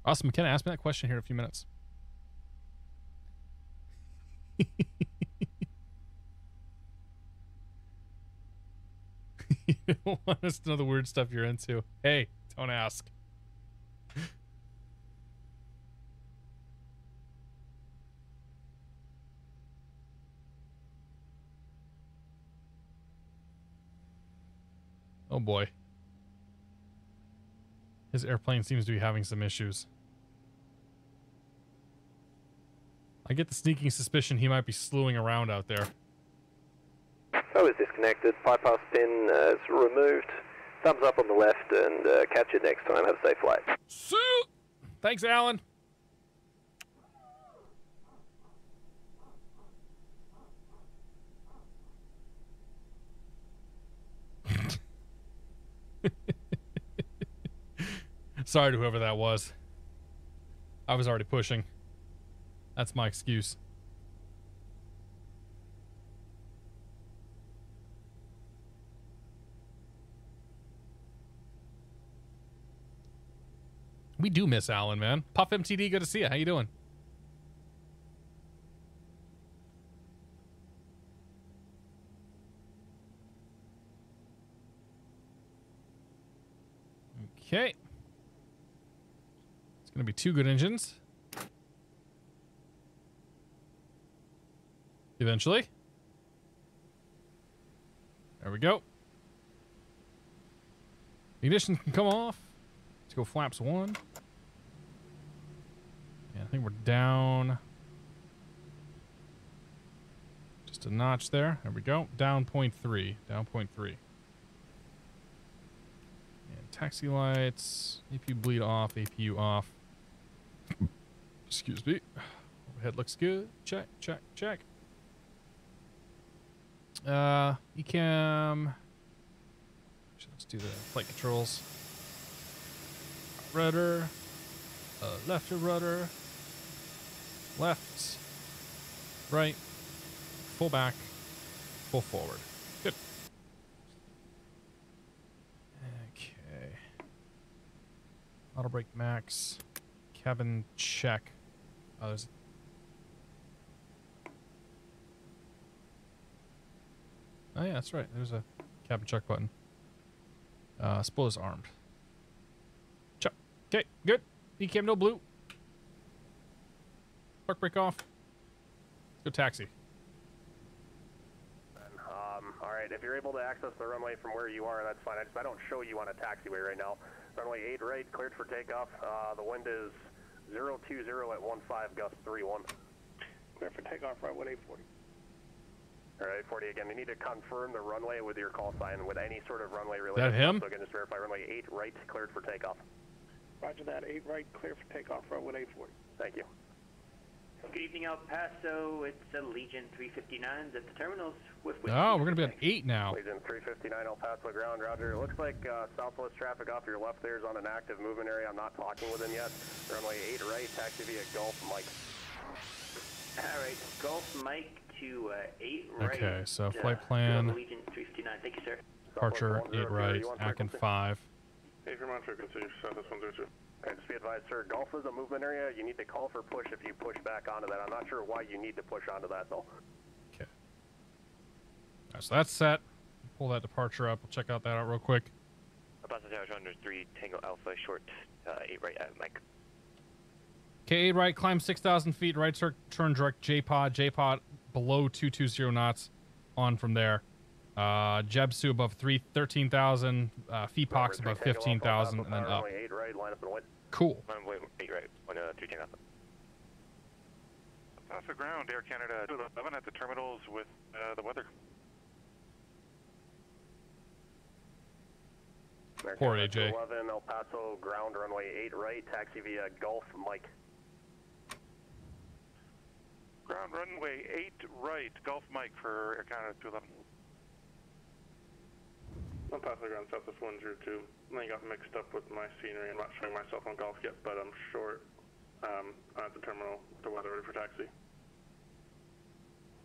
S1: Awesome. McKenna, ask me that question here in a few minutes. You don't want us to know the weird stuff you're into. Hey, don't ask. Oh boy. His airplane seems to be having some issues. I get the sneaking suspicion he might be slewing around out there.
S5: Oh, is disconnected. Bypass pin is removed. Thumbs up on the left and catch you next time. Have a safe flight.
S1: Thanks, Alan. Sorry to whoever that was. I was already pushing. That's my excuse. We do miss Alan, man. Puff MTD, good to see you. How you doing? Okay. It's going to be 2 good engines. Eventually. There we go. Ignition can come off. Let's go flaps 1. Yeah, I think we're down just a notch there. There we go. Down 0.3. Down 0.3. And taxi lights. APU bleed off. APU off. Excuse me. Overhead looks good. Check, check, check. Ecam. Let's do the flight controls. Rudder. Left to rudder. Left. Right. Full back. Full forward. Good. Okay. Auto brake max. Cabin check. Oh, there's... Oh yeah, that's right. There's a cabin check button. Spoiler's armed. Check. Okay, good. Ecam no blue. Park brake off. Let's go taxi.
S3: All right, if you're able to access the runway from where you are, that's fine. I don't show you on a taxiway right now. Runway 8 right, cleared for takeoff. The wind is 020 at 15, gust 31.
S7: Clear for takeoff, right, 840.
S3: All right, 40 again. You need to confirm the runway with your call sign with any sort of runway related.
S1: That him?
S3: So again, just verify runway 8 right, cleared for takeoff.
S7: Roger that, 8 right, clear for takeoff, right, 840.
S3: Thank you.
S8: Good evening, El Paso. It's Legion 359s at the terminals.
S1: Oh, we're going to be on 8 now.
S3: Legion 359 El Paso ground, roger. It looks like southwest traffic off your left there is on an active movement area. I'm not talking with him yet. Runway 8 right, taxi via Gulf Mike.
S8: All right, Gulf Mike to 8 right.
S1: Okay, so flight plan.
S8: Legion 359. Thank you, sir.
S1: Departure 8 right, Akin 5.
S7: Hey, Vermont frequency, Southwest 102.
S3: Okay, just be advised, sir, Gulf is a movement area. You need to call for push if you push back onto that. I'm not sure why you need to push onto that, though.
S1: Okay. All right, so that's set. Pull that departure up. We'll check out that out real quick.
S9: Passenger under 3 Tango Alpha short 8 right at Mike.
S1: K8 right, climb 6,000 feet, right turn direct J-pod, J-pod below 220 knots, on from there. Jebsu above 13,000, FEPOX above 15,000, and then up. Cool.
S3: Runway 8 right, 210 up.
S9: Off the ground, Air Canada 211 at the terminals with the weather.
S1: Poor AJ.
S3: 11 El Paso ground runway 8 right, taxi via Gulf Mike.
S9: Ground runway 8 right, Gulf Mike for Air Canada 211.
S10: El Paso ground Southwest 102. I got mixed up with my scenery. I'm not showing myself on Gulf yet, but I'm short at the terminal. The weather ready for taxi.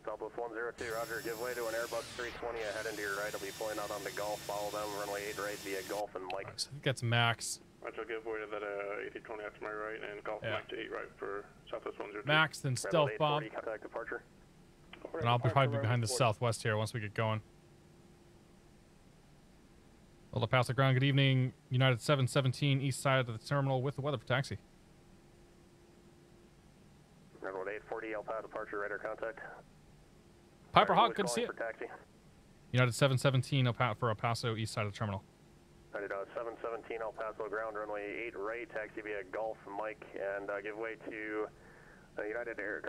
S3: Southwest 102, roger. Give way to an Airbus 320 ahead into your right. I'll be pulling out on the Gulf. Follow them, runway 8 right via Gulf and Mike.
S1: I think that's Max.
S10: Right, so give way to that A320 after my right and Gulf Mike to 8 right for Southwest 102.
S1: Max, then stealth bomb.
S3: Contact departure.
S1: And I'll probably be behind the southwest here once we get going. El Paso ground, good evening. United 717 east side of the terminal with the weather for taxi.
S3: Redwood 840 El Paso departure, radar contact.
S1: Piper Hawk, good to see you.
S3: Taxi.
S1: United 717 for El Paso east side of the terminal.
S3: United 717 El Paso ground, runway 8 right, taxi via Gulf Mike, and give way to United Air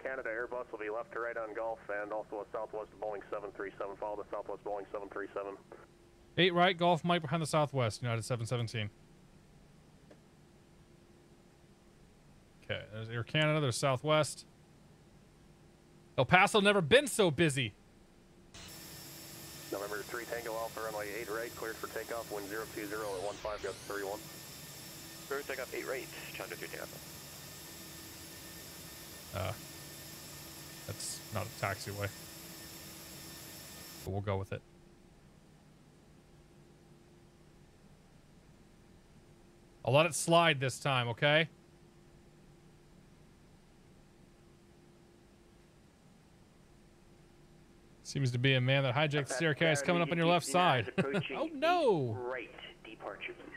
S3: Canada Airbus will be left to right on Gulf, and also a Southwest Boeing 737. Follow the Southwest Boeing 737.
S1: 8 right, Gulf Mike behind the southwest, United 717. Okay, there's Air Canada, there's Southwest. El Paso never been so busy.
S3: November 3 Tango Alpha, runway 8 right, cleared for takeoff, wind 020 at 15, gust 31.
S11: Clear takeoff 8 right, Chandra 3 Alpha.
S1: That's not a taxiway. But we'll go with it. I'll let it slide this time, okay? Seems to be a man that hijacked the staircase coming up on your left side. Oh, no!
S8: Right, departure, please.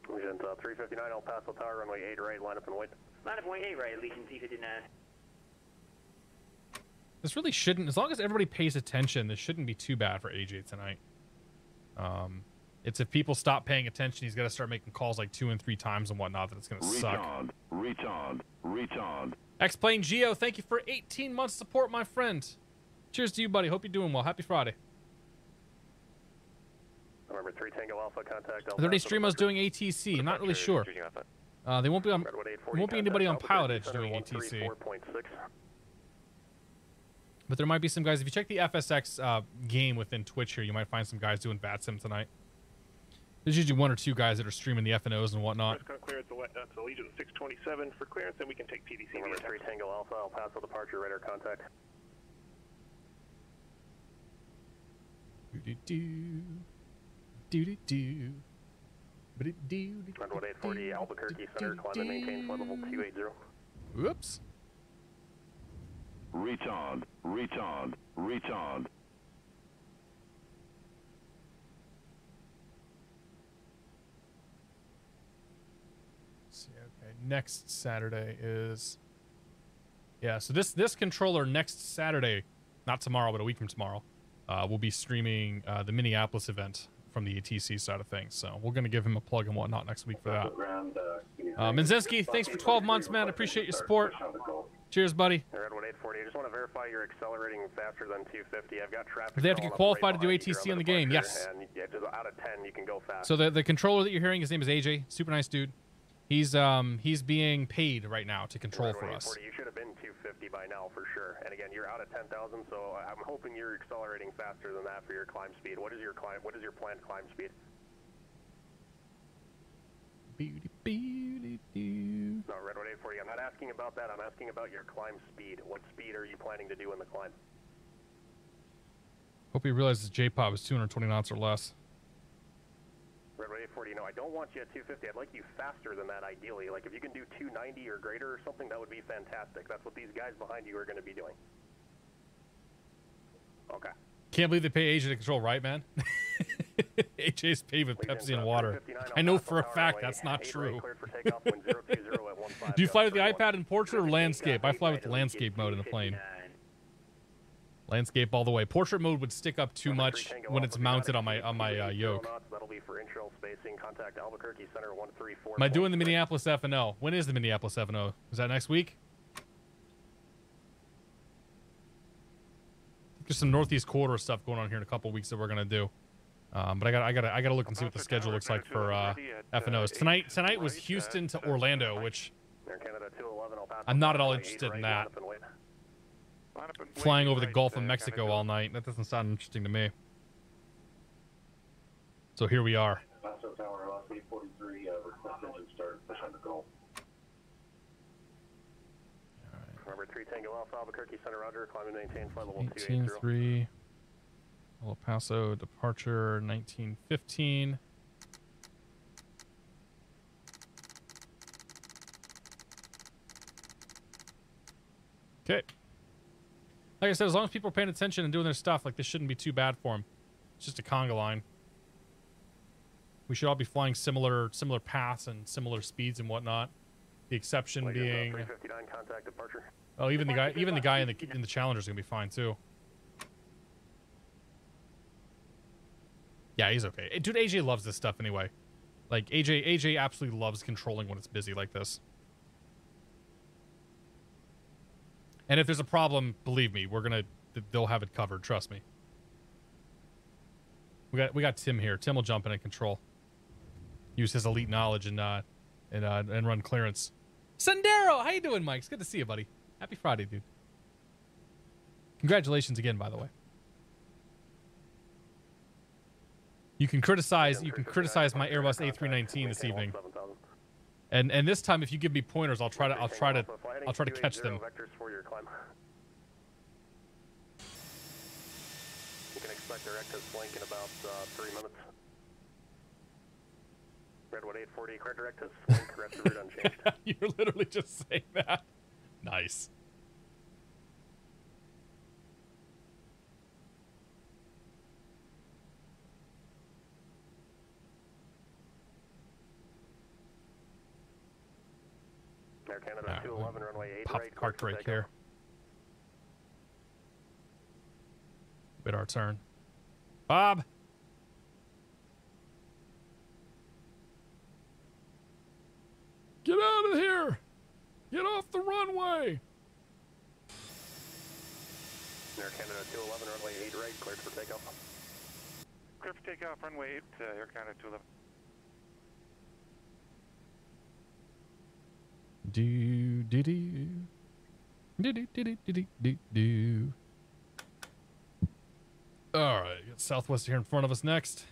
S3: Regent 359 El Paso Tower, runway 8 right, line up and wait.
S8: Line up and wait 8 right, Legion 359.
S1: This really shouldn't, as long as everybody pays attention, this shouldn't be too bad for AJ tonight. It's if people stop paying attention, he's got to start making calls like 2 and 3 times and whatnot, that it's going to suck.
S2: Retard.
S1: X-Plane Geo, thank you for 18 months support, my friend. Cheers to you, buddy. Hope you're doing well. Happy Friday.
S3: Remember 3 Tango Alpha contact.
S1: Are there any streamers doing ATC? I'm not really sure. They won't be on. There won't be anybody on PilotEdge doing ATC. But there might be some guys. If you check the FSX game within Twitch here, you might find some guys doing VATSIM tonight. There's usually 1 or 2 guys that are streaming the FNOs and whatnot.
S10: Clear at the Legion 627 for clearance, and we can take PDC.
S3: Remember 3 Tango Alpha, El Paso departure, radar contact. Redwood 840 Albuquerque Center, climb and maintain flight level 280.
S1: Whoops.
S2: Retard.
S1: See, okay. Next Saturday is, yeah. So this controller next Saturday, not tomorrow, but a week from tomorrow, we'll be streaming the Minneapolis event from the ATC side of things. So we're gonna give him a plug and whatnot next week for that. Minzinski, thanks for 12 months, man. I appreciate your support. Cheers, buddy.
S3: Redwood 840, I just want to verify you're accelerating faster than 250. I've got traffic.
S1: They have to get qualified to do ATC on the game. Yes.
S3: And yeah, just out of 10, you can go fast.
S1: So the controller that you're hearing, his name is AJ. Super nice dude. He's being paid right now to control for us.
S3: You should have been 250 by now for sure. And again, you're out of 10,000, so I'm hoping you're accelerating faster than that for your climb speed. What is your planned climb speed? No, Redwood 840, I'm not asking about that. I'm asking about your climb speed. What speed are you planning to do in the climb?
S1: Hope he realizes J-Pop is 220 knots or less.
S3: Redwood 840, no, I don't want you at 250. I'd like you faster than that, ideally. Like, if you can do 290 or greater or something, that would be fantastic. That's what these guys behind you are going to be doing. Okay.
S1: Can't believe they pay AJ to control, right, man? AJ's paid with Pepsi and water. I know for a fact that's not true.
S3: Cleared for takeoff, wind 020 at
S1: Do you fly with the iPad in portrait or landscape? I fly with the landscape mode in the plane. Landscape all the way. Portrait mode would stick up too much when it's mounted on my yoke.
S3: That'll be for internal spacing. Contact Albuquerque Center 134.
S1: Am I doing the Minneapolis F&O? When is the Minneapolis F&O? Is that next week? There's some Northeast Corridor stuff going on here in a couple weeks that we're gonna do. But I gotta look and see what the schedule looks like for F&Os. Tonight was Houston to Orlando, which I'm not at all interested in that. Flying over the Gulf of Mexico all night. That doesn't sound interesting to me. So here we are.
S3: Remember 3 Tango Alpha, Albuquerque Center, Roger. Climb and maintain flight level
S1: 18-3. El Paso departure 1915. Okay. Like I said, as long as people are paying attention and doing their stuff, like, this shouldn't be too bad for them. It's just a conga line. We should all be flying similar paths and similar speeds and whatnot. The exception being,
S3: 359 contact departure.
S1: oh, even the guy in the Challenger is gonna be fine too. Yeah, he's okay. Dude, AJ loves this stuff anyway. Like, AJ absolutely loves controlling when it's busy like this. And if there's a problem, believe me, they'll have it covered. Trust me. We got Tim here. Tim will jump in and control. Use his elite knowledge and run clearance. Sendero, how you doing, Mike? It's good to see you, buddy. Happy Friday, dude. Congratulations again, by the way. You can criticize my Airbus A319 this evening. And this time, if you give me pointers, I'll try to catch them.
S3: You can expect directives flank in about 3 minutes. Redwood 840, clear directives flank, rest of route unchanged.
S1: You're literally just saying that. Nice.
S3: Air Canada 211, runway 8 right.
S1: Parked right here. Bit our turn. Bob! Get out of here! Get off the runway!
S3: Air Canada 211, runway 8 right, cleared for takeoff.
S9: Clear for takeoff, runway 8, Air Canada 211.
S1: Do do do do do do do do do do. All right, got Southwest here in front of us next.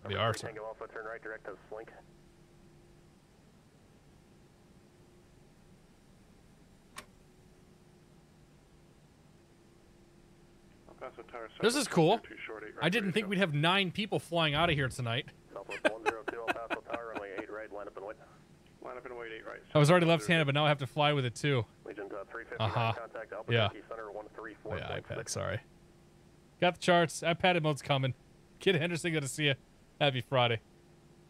S1: That'll be our turn.
S3: Tango Alpha, turn right, directives link.
S1: This is cool. I didn't think we'd have 9 people flying out of here tonight.
S3: Southwest 102, El Paso Tower, runway 8 right, line up and wait.
S10: Line up and wait 8 right.
S1: I was already left-handed, but now I have to fly with it too.
S3: Legion 359, contact Albuquerque Center 134.
S1: Oh, yeah, iPad, sorry. Got the charts. iPad emote's coming. Kid Henderson, good to see you. Happy Friday.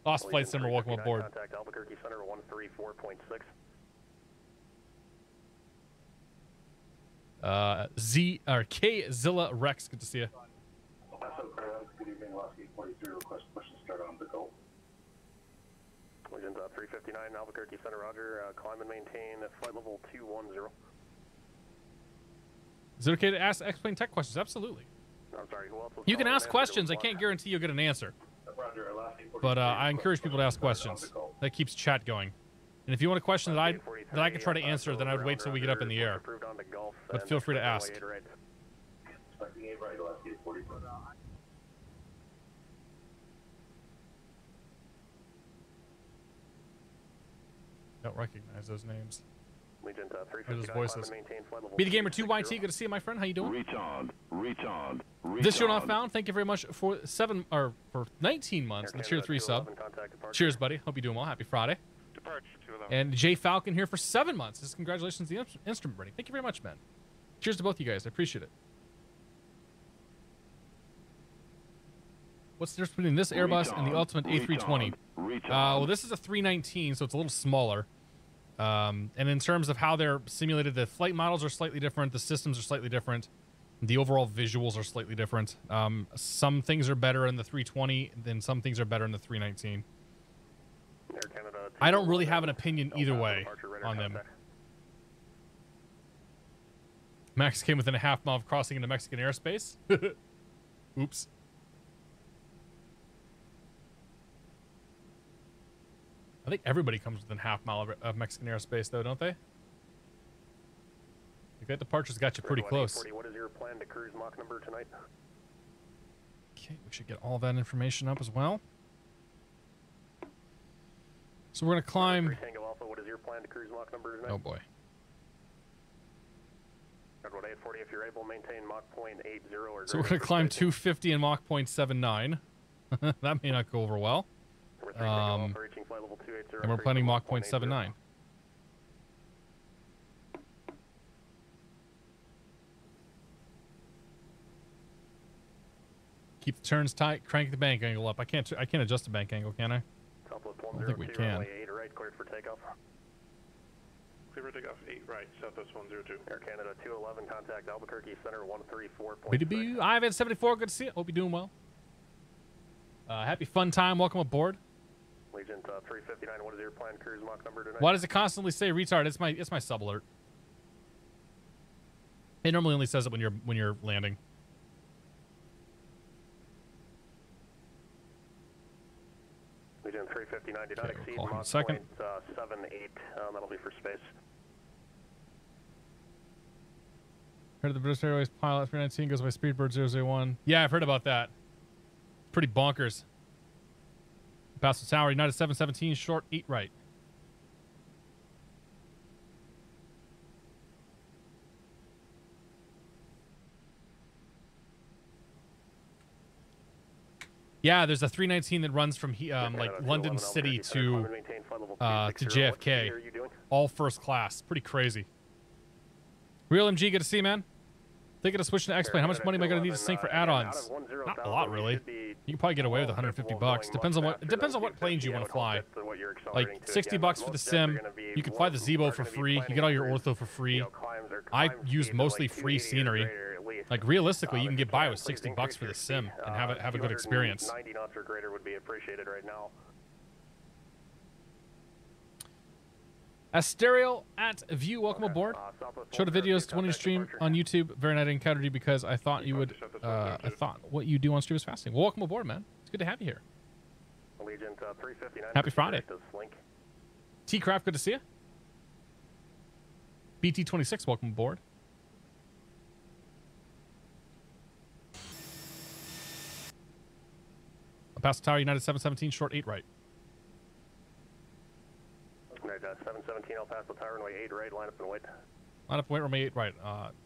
S1: Lost Flight Simmer, welcome aboard.
S3: Contact Albuquerque Center 134.6.
S1: K Zilla Rex, good to see you.
S12: Good evening, Lost 843, request push and start on the Gulf.
S3: Legion 359, Albuquerque Center, roger. Climb and maintain at flight level 210.
S1: Is it okay to explain tech questions? Absolutely.
S3: I'm sorry, who else was
S1: you can ask questions. I can't guarantee you'll get an answer. But I encourage people to ask questions. That keeps chat going. And if you want a question that I can try to answer, then I would wait till we get up in the air. But feel free to ask. Don't recognize those names. Those voices. Be the Gamer 2YT, good to see you, my friend. How you doing?
S2: Retard.
S1: This show not found. Thank you very much for 19 months. The Tier 3 sub. Cheers, buddy. Hope you're doing well. Happy Friday. And Jay Falcon here for 7 months. This is congratulations to the instrument rating. Thank you very much, man. Cheers to both you guys. I appreciate it. What's the difference between this Airbus and the Ultimate A320? Well, this is a 319, so it's a little smaller. And in terms of how they're simulated, the flight models are slightly different. The systems are slightly different. The overall visuals are slightly different. Some things are better in the 320 than some things are better in the 319. I don't really have an opinion either way on them. Max came within a half mile of crossing into Mexican airspace. Oops. I think everybody comes within half mile of Mexican airspace, though, don't they? That departure's got you pretty close.
S3: What is your plan to cruise Mach number tonight?
S1: Okay, we should get all that information up as well. So we're gonna climb.
S3: Tango Alpha, what is your plan to cruise Mach number tonight?
S1: Oh boy.
S3: Redwood 840, if you're able, maintain Mach 0.80 or.
S1: So we're gonna climb 250 and Mach 0.79. That may not go over well. And we're planning Mach 0.79. Keep the turns tight. Crank the bank angle up. I can't adjust the bank angle, can I? I don't think we can.
S3: Cleared for takeoff.
S10: Clear for takeoff 8 right, Southwest 102.
S3: Air Canada 211, contact Albuquerque Center 134.6.
S1: BDB, Ivan 74, good to see you. Hope you're doing well. Happy fun time. Welcome aboard.
S3: Legion 359, what is your planned cruise Mach number tonight?
S1: Why does it constantly say retard? It's my sub alert. It normally only says it when you're landing.
S3: Legion 359, do not exceed
S1: Mach
S3: Mach 0.78. That'll be for space.
S1: Heard of the British Airways pilot 319 goes by Speedbird 001. Yeah, I've heard about that. Pretty bonkers. Pascal Tower, United 717, short 8 right. Yeah, there's a 319 that runs from like London City to JFK, all first class. Pretty crazy. Real MG, good to see you, man. Thinking of switching to X-Plane. How much money am I going to need to sink for add-ons? Not a lot, really. You can probably get away with 150 bucks. Depends on what planes you want to fly. Like 60 bucks for the sim. You can fly the Zebo for free. You get all your ortho for free. I use mostly free scenery. Like realistically, you can get by with 60 bucks for the sim and have a good experience.
S3: 90 knots or greater would be appreciated right now.
S1: Asterio at View, welcome aboard. Show the videos to one of your stream on YouTube. Very night I encountered you because I thought you would. I thought what you do on stream is fascinating. Well, welcome aboard, man. It's good to have you here.
S3: Allegiant 359.
S1: Happy Friday. T-Craft, good to see you. BT26, welcome aboard. Paso Tower, United 717, short 8 right.
S3: United 717, El Paso Tower, runway 8 right, line up and wait.
S1: Line up and wait, runway 8 right,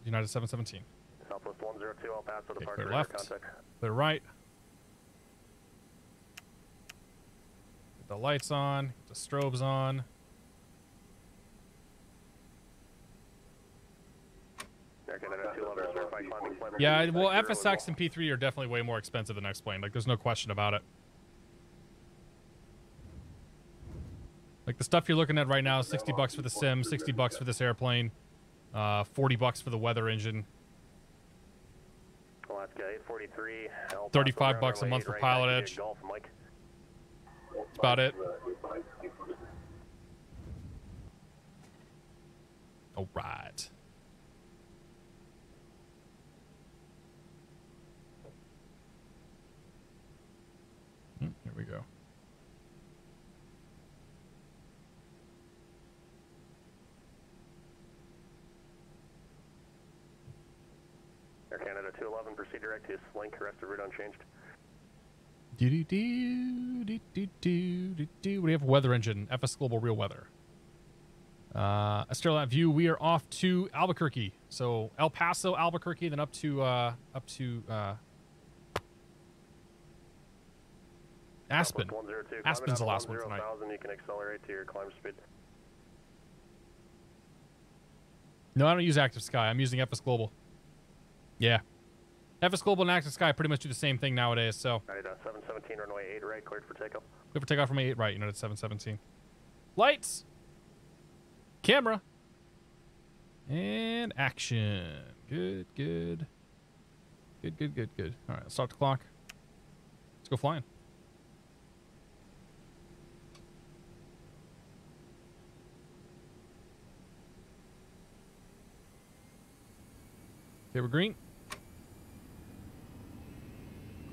S1: United 717.
S3: Southwest 102, El Paso,
S1: Okay,
S3: departure,
S1: clear left,
S3: contact.
S1: clear right. Get the lights on, get the strobes on. Yeah, well, FSX and P3 are definitely way more expensive than X-Plane. Like, there's no question about it. Like, the stuff you're looking at right now is 60 bucks for the sim, 60 bucks for this airplane, 40 bucks for the weather engine.
S3: Alaska 843.
S1: 35 bucks a month for PilotEdge. That's about it. All right. Here we go.
S3: Air Canada 211, proceed direct to Slink, rest of route unchanged.
S1: What do we have? Weather engine, FS Global Real Weather. Astrolab View, we are off to Albuquerque. So El Paso, Albuquerque, then up to Aspen. Aspen's the last one tonight.
S3: You can accelerate to your climb speed.
S1: No, I don't use Active Sky. I'm using FS Global. Yeah. FS Global and Active Sky pretty much do the same thing nowadays, so.
S3: Alright, 717, runway 8 right, cleared for takeoff.
S1: Cleared for takeoff from 8 right, United 717. Lights! Camera. And action. Good, good. Good, good, good, good. All right, let's start the clock. Let's go flying. Okay, we're green.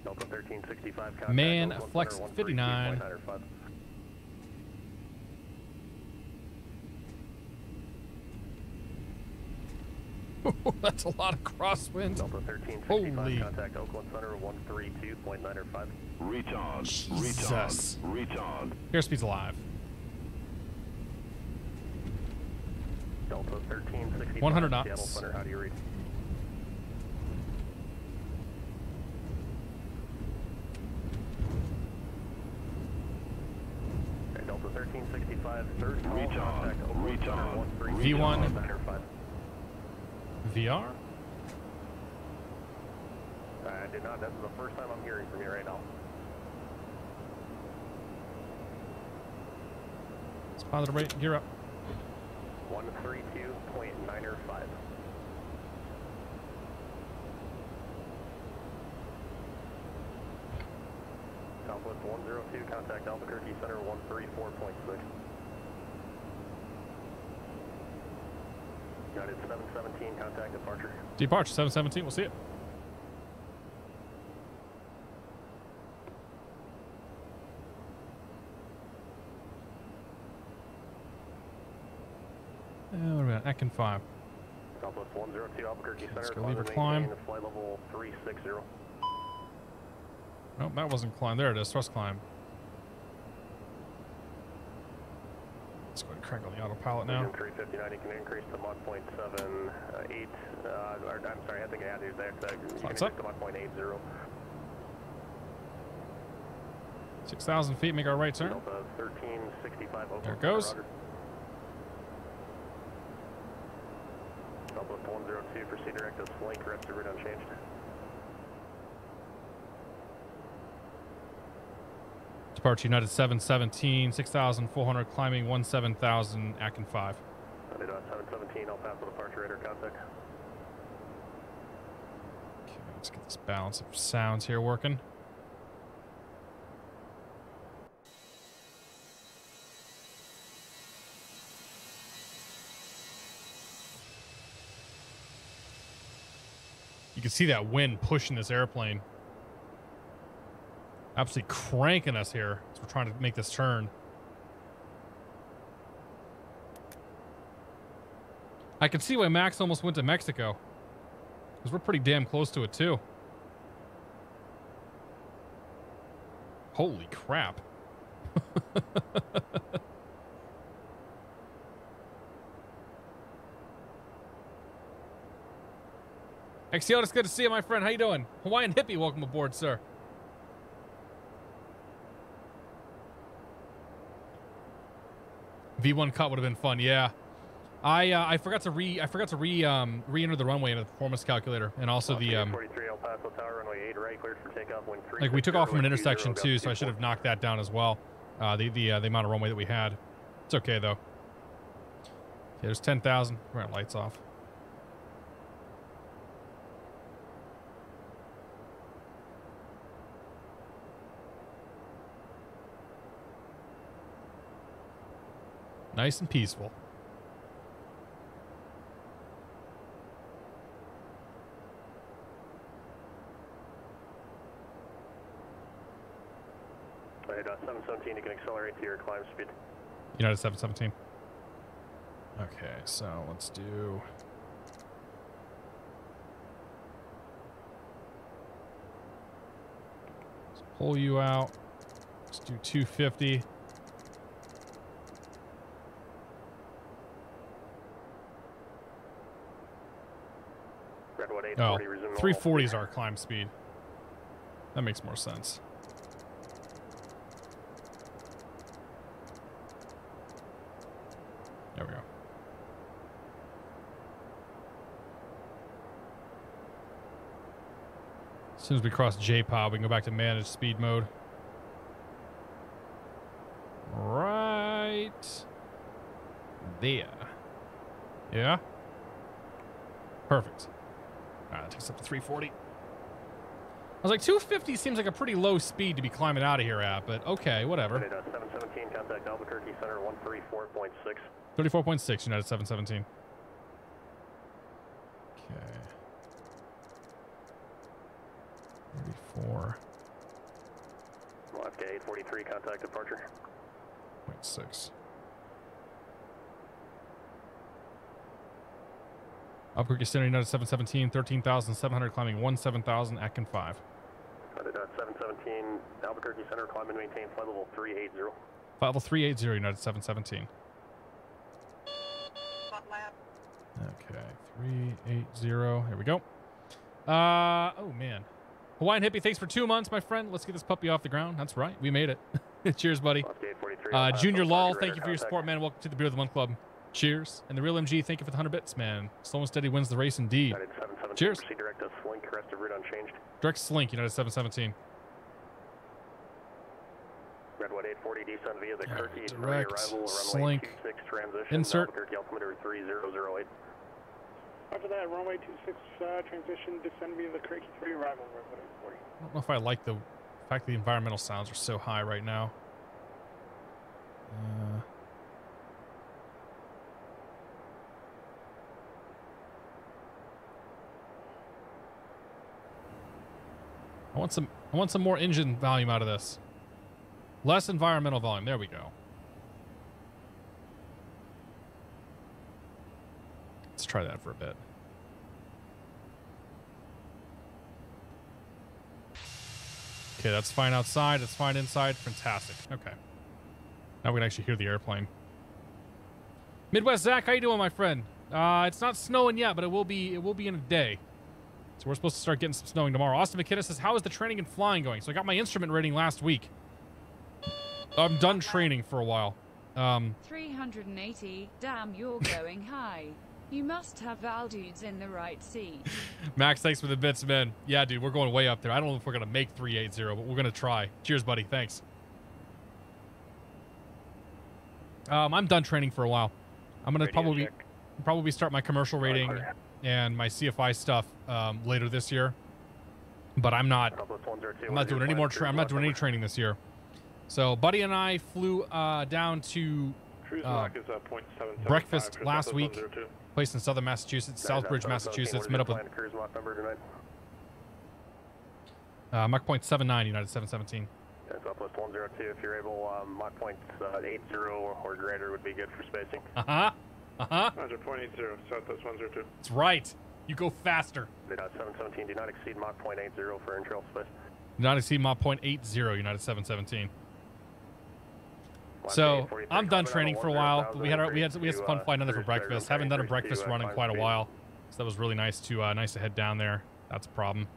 S3: Delta 1365 contact.
S1: Man, flex 59. That's a lot of crosswind.
S3: Delta 1365
S1: Holy.
S3: contact Oakland Center 132.905.
S2: Recon.
S1: Jesus.
S2: Recon.
S1: Airspeed's alive.
S3: Delta 1365
S1: 100 knots.
S3: Seattle Center, how do you read? Okay, Delta 1365 third call contact Oakland Center
S1: V1.
S3: 132.905.
S1: VR?
S3: I did not. That's the first time I'm hearing from you right now.
S1: It's positive rate. Gear up.
S3: 132.905. Southwest 102, contact Albuquerque Center 134.6. United 717, contact departure.
S1: Departure 717. We'll see it. What are we at? Ekin 5.
S3: Southwest 102, Albuquerque
S1: Let's
S3: Center.
S1: go leave her climb.
S3: Flight level 360.
S1: Nope, that wasn't climb. There it is. Thrust climb. Let's go ahead and crank on the autopilot now.
S3: 359, you can increase to Mach 0.78. I'm sorry, I think I had to use that. You can increase to Mach 0.80.
S1: 6,000 feet, make our right turn.
S3: Delta 1365.
S1: There it goes.
S3: Delta 102, proceed direct as flank, rest of route unchanged.
S1: Departure United 717, 6,400, climbing 17,000, Akin 5.
S3: 717, El Paso departure, radar contact.
S1: Okay, let's get this balance of sounds here working. You can see that wind pushing this airplane. Absolutely cranking us here as we're trying to make this turn. I can see why Max almost went to Mexico, because we're pretty damn close to it too. Holy crap. XTO, it's good to see you, my friend. How you doing? Hawaiian Hippie, welcome aboard, sir. V1 cut would have been fun, yeah. I forgot to re-enter the runway in the performance calculator, and also the
S3: 43 El Paso Tower, runway 8 right, cleared for takeoff, wind 3.
S1: like we took off from an intersection too, so I should have knocked that down as well. The amount of runway that we had. It's okay though. Okay, there's 10,000. We're at lights off. Nice and peaceful.
S3: Right, 717, you can accelerate to your climb speed.
S1: United 717. Okay, so let's do... Let's pull you out. Let's do 250.
S3: Redwood 840,
S1: Oh,
S3: resume normal.
S1: 340 is our climb speed. That makes more sense. There we go. As soon as we cross J-Pod, we can go back to managed speed mode. Right there. Yeah. Perfect. All right, that takes us up to 340. I was like, 250 seems like a pretty low speed to be climbing out of here at, but okay, whatever.
S3: 717, contact Albuquerque Center 134.6.
S1: 34.6, United 717. Okay. 34.
S3: Left gate 843, contact departure.
S1: 0.6. Albuquerque Center, United 717, 13,700, climbing 17,000, Atkin 5.
S3: 717, Albuquerque Center, climb and maintain flight level 380.
S1: Flight level 380, United 717. Okay, 380. Here we go. Oh man. Hawaiian Hippie, thanks for 2 months, my friend. Let's get this puppy off the ground. That's right. We made it. Cheers, buddy. Junior Lal, thank you for your support, man. Welcome to the Beer of the Month Club. Cheers. And the Real MG, thank you for the 100 bits, man. Slow and steady wins the race indeed. Cheers.
S3: Direct to Slink, rest of route unchanged.
S1: Direct Slink, United 717.
S3: Redwood 840, descend via the Kirky.
S1: Direct
S3: arrival,
S1: Slink.
S3: runway 26 transition.
S1: Insert.
S3: Albuquerque altimeter 3008.
S7: After that, runway 26 transition, descend via the Kirky 3 arrival, Redwood 840.
S1: I don't know if I like the fact that the environmental sounds are so high right now. I want some more engine volume out of this. Less environmental volume. There we go. Let's try that for a bit. Okay, that's fine outside. It's fine inside. Fantastic. Okay. Now we can actually hear the airplane. Midwest Zach, how you doing, my friend? It's not snowing yet, but it will be in a day. So we're supposed to start getting some snowing tomorrow. Austin McKinnon says, how is the training and flying going? So I got my instrument rating last week. I'm done training for a while.
S4: 380. Damn, you're going high. You must have Aldudes in the right seat.
S1: Max, thanks for the bits, man. Yeah, dude, we're going way up there. I don't know if we're going to make 380, but we're going to try. Cheers, buddy. Thanks. I'm done training for a while. I'm going to probably start my commercial rating and my CFI stuff later this year. But I'm not doing any more I'm not doing any training this year. So Buddy and I flew down to breakfast last week. Place in southern Massachusetts, Southbridge, Massachusetts. Met up with Mach point 79, United 717.
S3: Yeah, Southwest 102. If you're able, Mach points 80 or greater would be good for spacing.
S10: Roger, point 80, Southwest 102.
S1: That's right. You go faster.
S3: 717, do not exceed Mach point 80 for intrail space.
S1: Do not exceed Mach point 80, United 717. So I'm done training for a while. We had some fun flying down there for breakfast. Haven't done a breakfast run in quite a while, so that was really nice to head down there. That's a problem.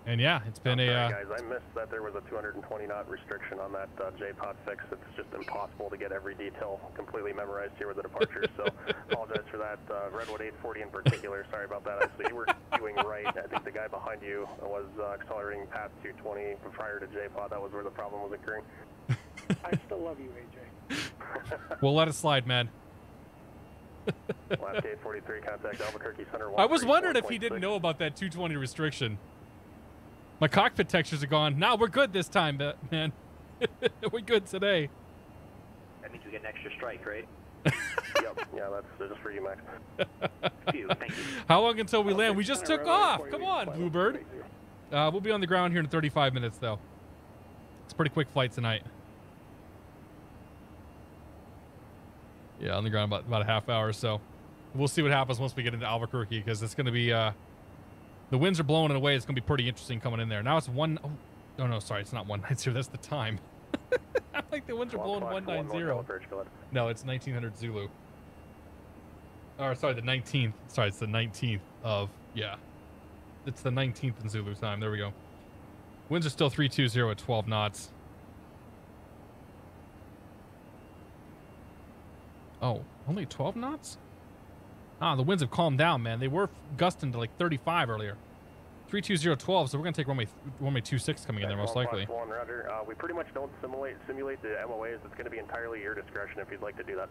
S1: And yeah, it's been
S3: guys, I missed that there was a 220 knot restriction on that J-pod fix. It's just impossible to get every detail completely memorized here with the departure. So apologize for that. Redwood 840 in particular. Sorry about that. So you were doing right. I think the guy behind you was accelerating past 220 prior to J-pod. That was where the problem was occurring.
S7: I still love you, AJ.
S1: We'll let it slide, man.
S3: Last gate 43, contact Albuquerque Center.
S1: I was wondering if he didn't know about that 220 restriction. My cockpit textures are gone. Now we're good this time, man. We're good today.
S11: That means we get an extra strike, right?
S3: Yep. Yeah, that's just for you, Max.
S11: Thank you.
S1: How long until we land? We just took off. Come on, Bluebird. We'll be on the ground here in 35 minutes, though. It's a pretty quick flight tonight. Yeah, on the ground about a half hour or so. We'll see what happens once we get into Albuquerque, because it's going to be... the winds are blowing it away. It's going to be pretty interesting coming in there. Now it's oh no, sorry, it's not 190. That's the time. I'm like, the winds are blowing 190. No, it's 1900 Zulu. Or sorry, the 19th. Sorry, it's the 19th of, yeah. It's the 19th in Zulu time. There we go. Winds are still 320 at 12 knots. Oh, only 12 knots? Ah, the winds have calmed down, man. They were gusting to like 35 earlier. 32012, so we're going to take runway 26 coming in there, most likely.
S3: We pretty much don't simulate the MOAs. It's going to be entirely your discretion if you'd like to do that.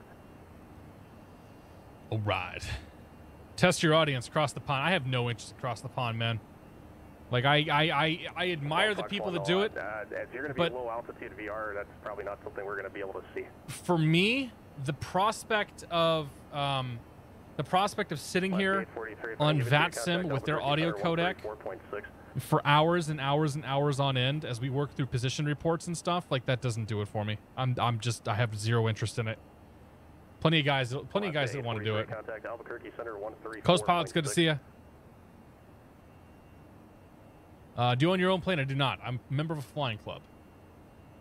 S1: All right. Test your audience across the pond. I have no interest across the pond, man. Like, I admire the people that do it.
S3: If you're going to be low altitude VR, that's probably not something we're going to be able to see.
S1: For me, the prospect of sitting here on VATSIM with their audio codec for hours and hours and hours on end as we work through position reports and stuff, like, that doesn't do it for me. I have zero interest in it. Plenty of guys that want to do it. Coast Pilot's good to see you. Do you own your own plane? I do not. I'm a member of a flying club.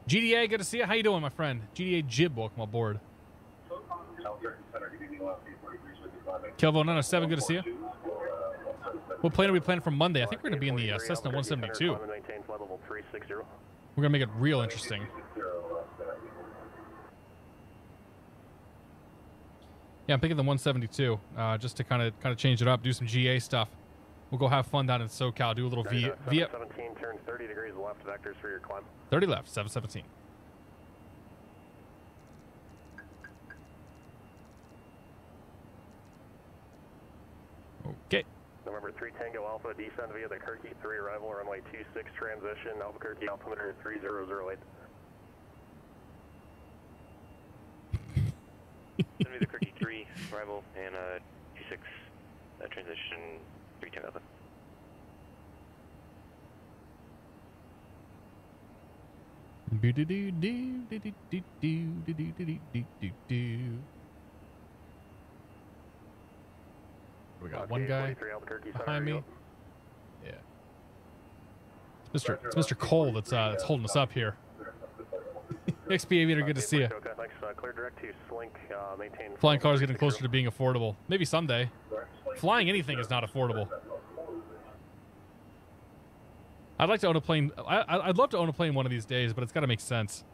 S1: GDA, good to see you. How you doing, my friend? GDA Jib, welcome aboard. Kelvo 907, good to see you. What plane are we planning for Monday? I think we're going to be in the Cessna 172. We're going to make it real interesting. Yeah, I'm picking the 172 just to kind of change it up, do some GA stuff. We'll go have fun down in SoCal, do a little V.
S3: 717 turns 30 degrees left vectors for your climb.
S1: 30 left, 717. Okay.
S3: November 3 Tango Alpha, descend via the Kirky 3 arrival, runway 26 transition, Albuquerque altimeter 3008.
S11: Send me the Kirky 3 arrival and 26 transition 310 Alpha.
S1: We got one guy behind me. Yeah. It's Mr. Cole that's holding us up here. XP Aviator, good to see you. Flying cars getting closer to being affordable. Maybe someday. Flying anything is not affordable. I'd like to own a plane. I'd love to own a plane one of these days, but it's got to make sense.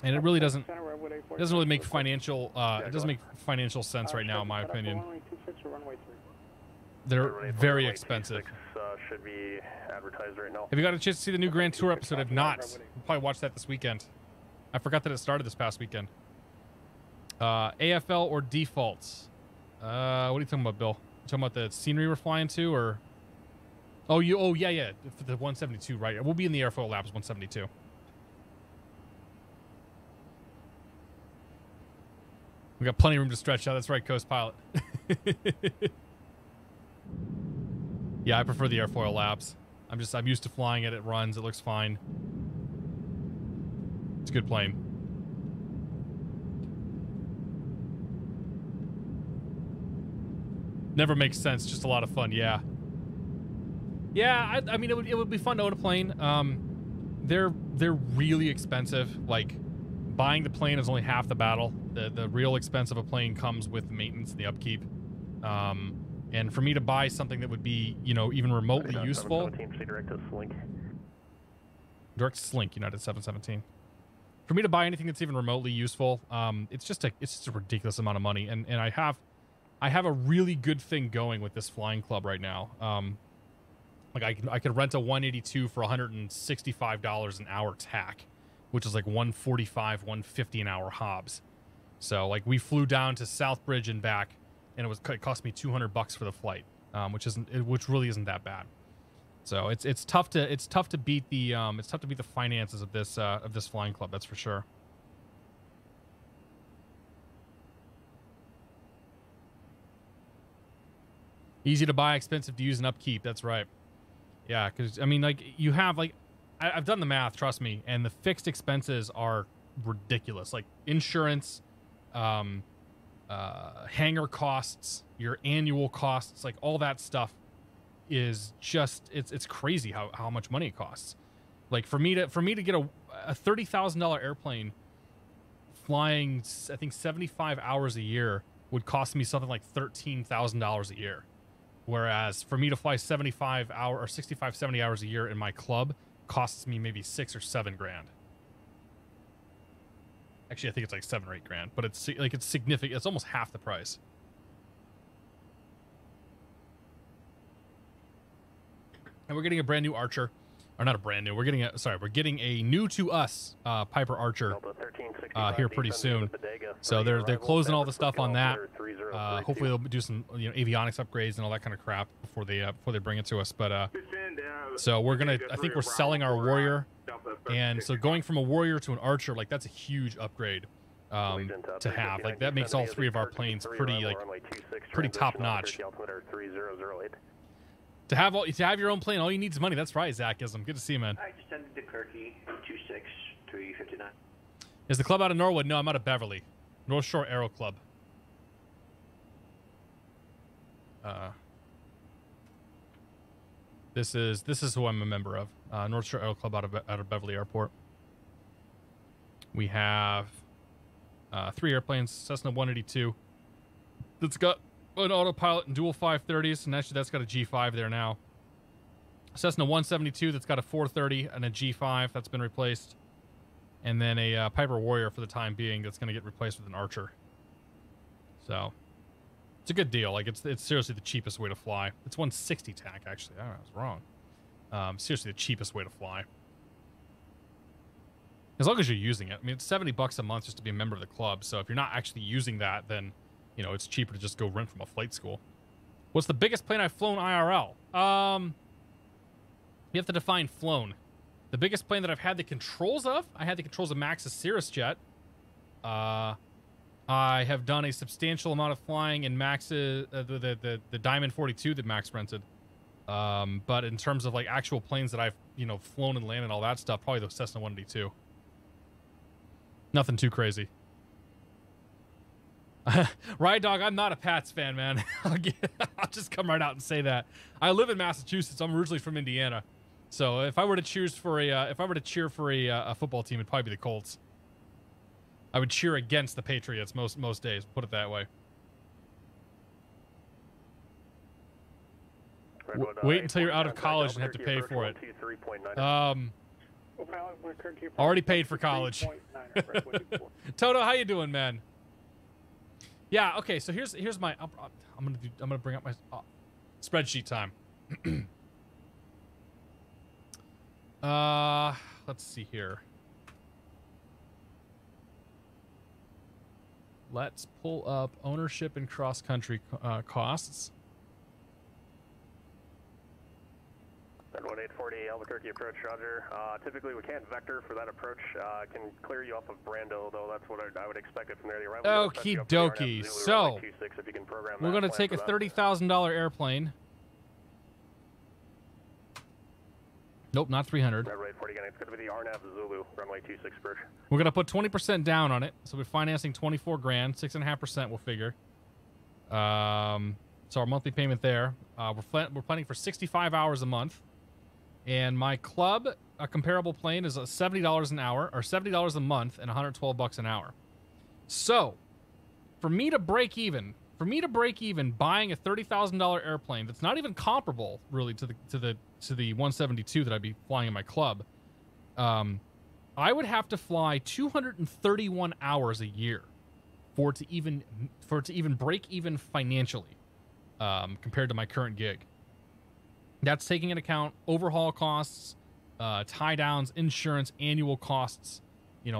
S1: And it really doesn't. It doesn't really make financial. It doesn't make financial sense right now, in my opinion. They're very expensive.
S3: Should be advertised right now.
S1: Have you got a chance to see the new Grand Tour episode? I've not. I'll probably watch that this weekend. I forgot that it started this past weekend. AFL or defaults? What are you talking about, Bill? You talking about the scenery we're flying to, or? Oh, yeah. The 172, right? We'll be in the Airfoil Labs 172. We got plenty of room to stretch out. That's right, Coast Pilot. Yeah, I prefer the Airfoil Labs. I'm used to flying it. It runs. It looks fine. It's a good plane. Never makes sense. Just a lot of fun. Yeah. Yeah, I mean, it would be fun to own a plane. They're really expensive. Like, buying the plane is only half the battle. The real expense of a plane comes with the maintenance and the upkeep. And for me to buy something that would be, even remotely useful.
S3: Direct to Slink.
S1: Direct Slink, United 717. For me to buy anything that's even remotely useful, it's just a ridiculous amount of money. And I have a really good thing going with this flying club right now. Like I could rent a 182 for $165 an hour TAC, which is like $145, $150 an hour Hobbs. So like we flew down to Southbridge and back, and it cost me $200 for the flight, which really isn't that bad. So it's tough to beat the finances of this flying club, that's for sure. Easy to buy, expensive to use and upkeep. That's right. Yeah, because I mean, like you have like I've done the math, trust me, and the fixed expenses are ridiculous. Like insurance, hangar costs, your annual costs, like all that stuff is just it's crazy how much money it costs. Like for me to get a $30,000 airplane flying, I think 75 hours a year would cost me something like $13,000 a year. Whereas for me to fly 70 hours a year in my club costs me maybe $6 or $7 grand. Actually, I think it's like $7 or $8 grand, but it's significant. It's almost half the price. And we're getting a brand new Archer, or not a brand new. We're getting a new to us Piper Archer here pretty soon. So they're closing all the stuff on that. Hopefully they'll do some avionics upgrades and all that kind of crap before they bring it to us. But so we're gonna, I think we're selling our Warrior, and so going from a Warrior to an Archer, like that's a huge upgrade to have. Like that makes all three of our planes pretty top notch. To have your own plane, all you need is money. That's right, Zachism. Good to see you, man.
S8: I just ended Albuquerque 26359.
S1: Is the club out of Norwood? No, I'm out of Beverly. North Shore Aero Club. This is who I'm a member of. North Shore Aero Club out of Beverly Airport. We have 3 airplanes. Cessna 182. That's got an autopilot and dual 530s, and actually that's got a G5 there now. Cessna 172 that's got a 430 and a G5 that's been replaced, and then a Piper Warrior for the time being that's going to get replaced with an Archer. So it's a good deal. Like it's seriously the cheapest way to fly. It's 160 TAC actually. I was wrong. Seriously the cheapest way to fly. As long as you're using it. I mean, it's $70 a month just to be a member of the club. So if you're not actually using that, then it's cheaper to just go rent from a flight school. What's the biggest plane I've flown IRL? You have to define flown. The biggest plane that I've had the controls of, I had the controls of Max's Cirrus jet. I have done a substantial amount of flying in Max's the Diamond 42 that Max rented. But in terms of like actual planes that I've flown and landed and all that stuff, probably the Cessna 182. Nothing too crazy. Ride Dog, I'm not a Pats fan, man. I'll just come right out and say that. I live in Massachusetts. I'm originally from Indiana, so if I were to cheer for a football team, it'd probably be the Colts. I would cheer against the Patriots most days. Put it that way. Wait until you're out of college and have to pay for it. Already paid for college. Toto, how you doing, man? Yeah, okay, so here's my I'm gonna bring up my spreadsheet time. Let's see here. Let's pull up ownership and cross-country costs.
S3: 1840 Albuquerque approach, Roger. Typically, we can't vector for that approach. Can clear you off of Brando, though. That's what I would expect it from there.
S1: Okie dokie. So, we're going to take a $30,000 airplane. Nope, not 300.
S3: It's going to be the Arnav Zulu, runway 26 approach.
S1: We're going to put 20% down on it. So we're financing 24 grand, 6.5% we'll figure. So our monthly payment there. We're planning for 65 hours a month. And my club, a comparable plane, is $70 an hour, or $70 a month, and $112 an hour. So, for me to break even buying a $30,000 airplane that's not even comparable really to the 172 that I'd be flying in my club, I would have to fly 231 hours a year for it to even break even financially, compared to my current gig. That's taking into account overhaul costs, tie downs, insurance, annual costs,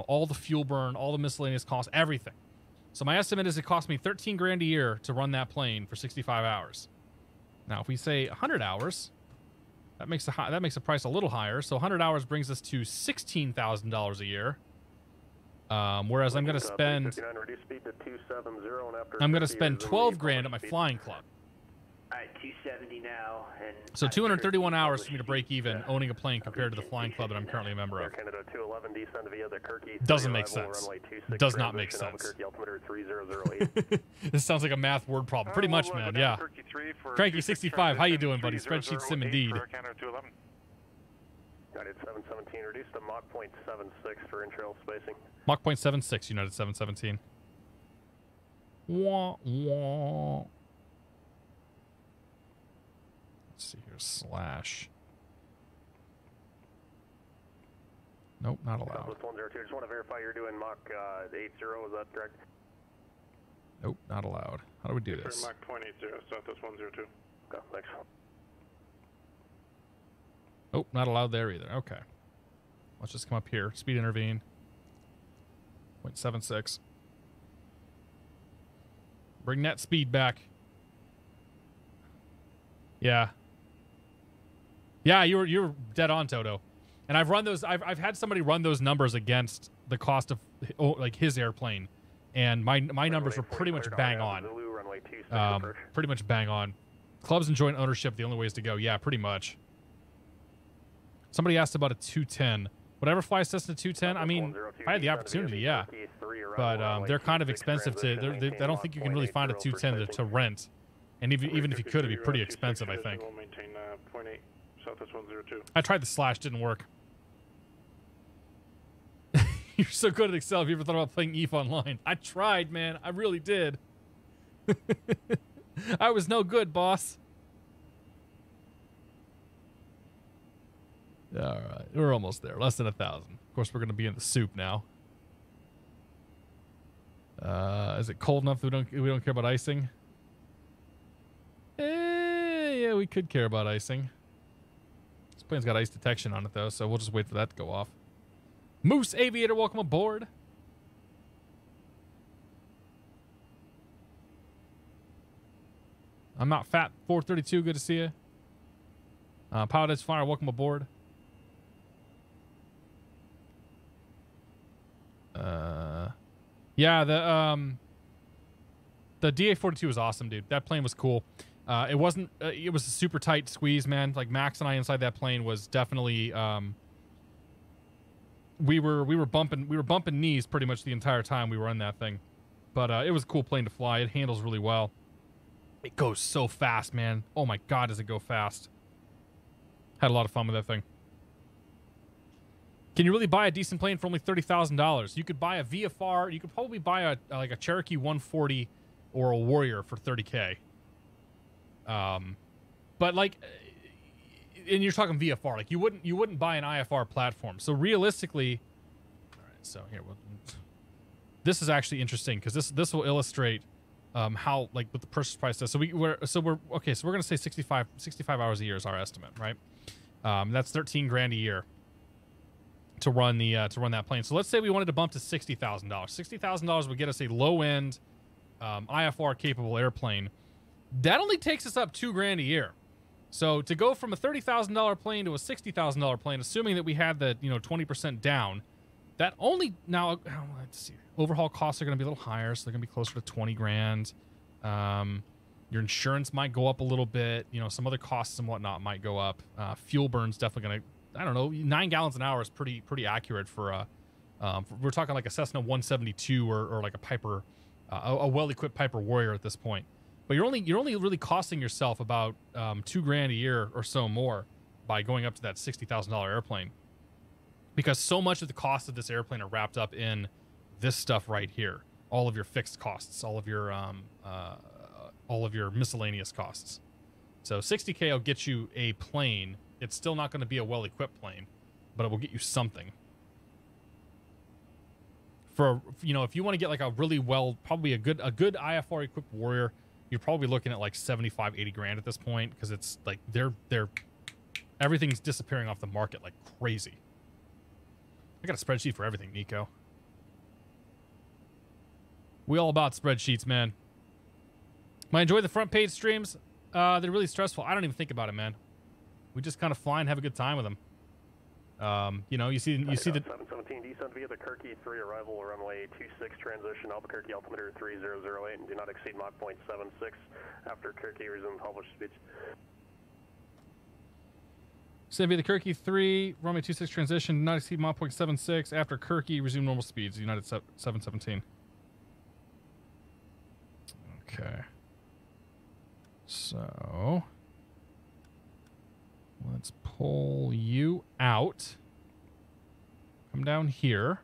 S1: all the fuel burn, all the miscellaneous costs, everything. So my estimate is it cost me 13 grand a year to run that plane for 65 hours. Now, if we say 100 hours, that makes the price a little higher. So 100 hours brings us to $16,000 a year. Whereas I'm going to spend 12 grand at my flying club.
S8: All right, 270 now. And
S1: so 231 hours for me to break even owning a plane compared to the flying club that I'm currently a member of. Doesn't make sense. Does not make sense. This sounds like a math word problem. Pretty much, man. Yeah. Cranky65, how you doing, buddy? Spreadsheet sim indeed.
S3: United 717, reduced to Mach 0.76 for intrail spacing.
S1: Mach 0.76, United 717. Wah, wah. Let's see here, slash. Nope, not allowed.
S3: 102, just want to verify you're doing Mach 80, is that correct?
S1: Nope, not allowed. How do we do this?
S10: Mach 0.80, Southwest 102.
S3: Okay, thanks.
S1: Oh, not allowed there either. Okay. Let's just come up here. Speed intervene. 0.76. Bring that speed back. Yeah. Yeah, you're dead on, Toto. And I've run those. I've had somebody run those numbers against the cost of like his airplane, and my numbers were pretty much bang on. Pretty much bang on. Clubs and joint ownership, the only ways to go. Yeah, pretty much. Somebody asked about a 210. Whatever flies Cessna 210. I mean, if I had the opportunity, yeah. But they're kind of expensive to. I don't think you can really find a 210 to rent. And even if you could, it'd be pretty expensive, I think. I tried the slash, didn't work. You're so good at Excel. Have you ever thought about playing EVE online? I tried, man. I really did. I was no good, boss. All right, we're almost there. Less than 1,000. Of course, we're going to be in the soup now. Is it cold enough that we don't care about icing? Yeah, we could care about icing. This plane's got ice detection on it, though, so we'll just wait for that to go off. Moose Aviator, welcome aboard. I'm not fat. 432, good to see you. PilotEdge Fire, welcome aboard. Yeah, the DA-42 was awesome, dude. That plane was cool. It wasn't. It was a super tight squeeze, man. Like Max and I inside that plane was definitely. We were bumping knees pretty much the entire time we were in that thing, but it was a cool plane to fly. It handles really well. It goes so fast, man. Oh my God, does it go fast? Had a lot of fun with that thing. Can you really buy a decent plane for only $30,000? You could buy a VFR. You could probably buy like a Cherokee 140 or a Warrior for $30K. But like, and you're talking VFR. Like you wouldn't buy an IFR platform. So realistically, all right. So here, this is actually interesting because this will illustrate how like what the purchase price does. So we're okay. So we're gonna say 65 hours a year is our estimate, right? That's 13 grand a year to run that plane. So let's say we wanted to bump to $60,000. $60,000 would get us a low end IFR capable airplane. That only takes us up $2 grand a year. So to go from a $30,000 plane to a $60,000 plane, assuming that we had the 20% down, that only now let's see, overhaul costs are going to be a little higher, so they're going to be closer to 20 grand. Your insurance might go up a little bit. Some other costs and whatnot might go up. Fuel burn's definitely going to, I don't know, 9 gallons an hour is pretty accurate for we're talking like a Cessna 172 or like a Piper, a well-equipped Piper Warrior at this point. But you're only really costing yourself about $2 grand a year or so more by going up to that $60,000 airplane, because so much of the cost of this airplane are wrapped up in this stuff right here. All of your fixed costs, all of your miscellaneous costs. So $60K will get you a plane. It's still not going to be a well-equipped plane, but it will get you something. For if you want to get like a really probably a good IFR equipped Warrior, you're probably looking at like 75, 80 grand at this point, because it's like everything's disappearing off the market like crazy. I got a spreadsheet for everything, Nico. We all about spreadsheets, man. I enjoy the front page streams. They're really stressful. I don't even think about it, man. We just kind of fly and have a good time with them. You see the
S3: 717 descent via the Kirky 3 arrival runway 26 transition Albuquerque altimeter 3008 and do not exceed Mach 0.76 after Kirky resume published speeds.
S1: Descent via the Kirky 3 runway 26 transition, do not exceed Mach 0.76 after Kirky resume normal speeds. United 717. Okay. So let's pull you out. Come down here.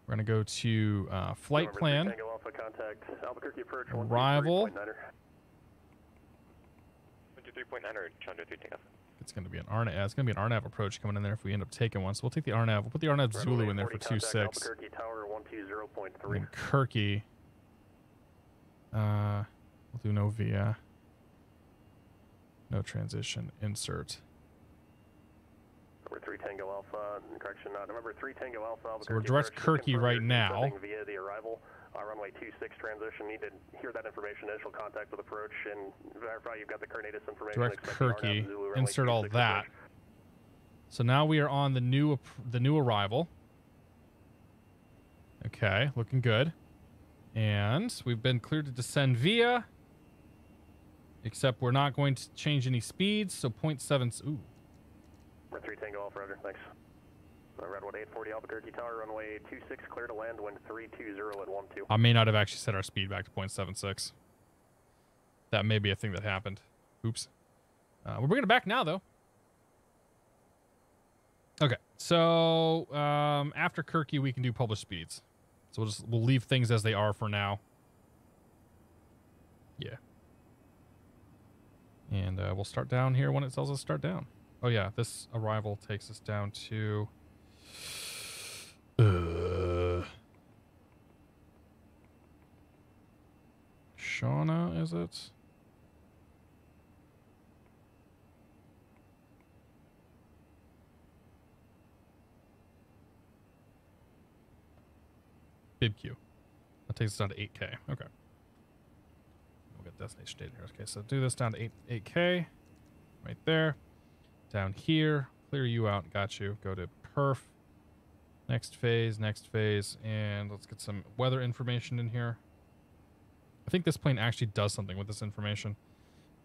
S1: We're going to go to flight plan. Arrival.
S11: 23.9 or Chandra 3 takeoff.
S1: It's going to be an RNAV. It's going to be an RNAV approach coming in there if we end up taking one. So we'll take the RNAV. We'll put the RNAV Zulu in there for 2.6.
S3: Albuquerque Tower 120.3.
S1: And Kirky. We'll do no via. No transition. Insert.
S3: Number 3 Tango Alpha, correction, number 3 Tango Alpha.
S1: So we're direct Kirky right now.
S3: Via the arrival Runway 26 transition. Need to hear that information. Initial contact with approach and verify you've got the Carnatus information.
S1: Direct Kirky. Insert all that. So now we are on the new arrival. Okay, looking good. And we've been cleared to descend via. Except we're not going to change any speeds, so 0.7. Ooh.
S3: 3 Tango Alpha, Roger. Thanks. Redwood 840 Albuquerque Tower, runway 26, clear to land, wind 320 at 12.
S1: I may not have actually set our speed back to 0.76. That may be a thing that happened. Oops. We're bringing it back now, though. Okay, so after Kirky, we can do published speeds. So we'll leave things as they are for now. Yeah. And we'll start down here when it tells us to start down. Oh, yeah, this arrival takes us down to... Shauna, is it? KABQ. That takes us down to 8K. Okay. We'll get destination data here. Okay, so do this down to 8K. Right there. Down here. Clear you out. Got you. Go to perf. Next phase, and let's get some weather information in here. I think this plane actually does something with this information.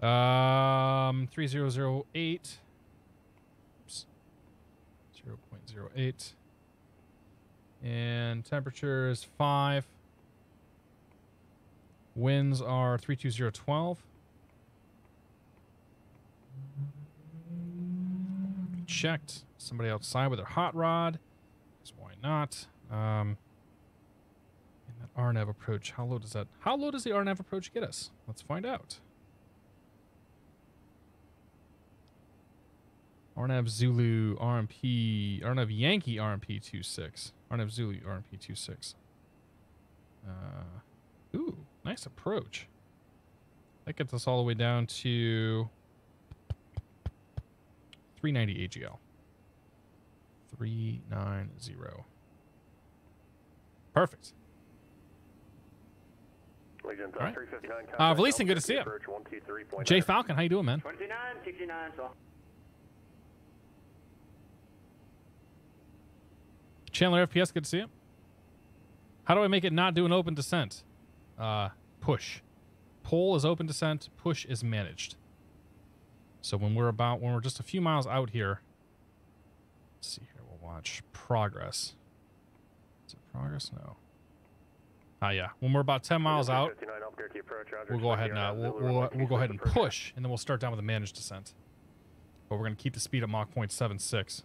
S1: 3008. Oops. 0.08. And temperature is 5. Winds are 32012. Checked. Somebody outside with their hot rod. Why not? And that RNAV approach, how low does the RNAV approach get us? Let's find out. RNAV Zulu RMP, RNAV Yankee RMP 26. RNAV Zulu RMP 26. Ooh, nice approach. That gets us all the way down to 390 AGL. 390. Perfect.
S3: Legion,
S1: all right.
S3: 359.
S1: Releasing, good to see you. Jay Falcon, how you doing, man?
S8: 2969, so.
S1: Chandler FPS, good to see you. How do I make it not do an open descent? Push. Pull is open descent. Push is managed. So when we're just a few miles out here, let's see here. We'll watch progress. Is it progress? No. Yeah. When we're about 10 miles out, we'll go ahead and we'll go ahead and push, and then we'll start down with a managed descent. But we're going to keep the speed at Mach 0.76.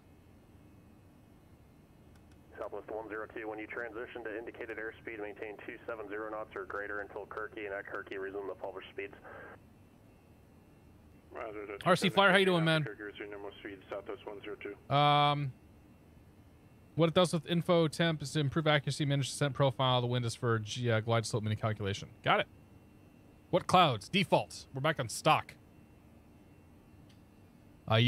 S3: Southwest 102, when you transition to indicated airspeed, maintain 270 knots or greater until Kirky, and at Kirky, resume the published speeds.
S1: RC Flyer, how you doing, man? What it does with info temp is to improve accuracy, manage descent profile. The wind is for glide slope mini calculation. Got it. What clouds? Default. We're back on stock. I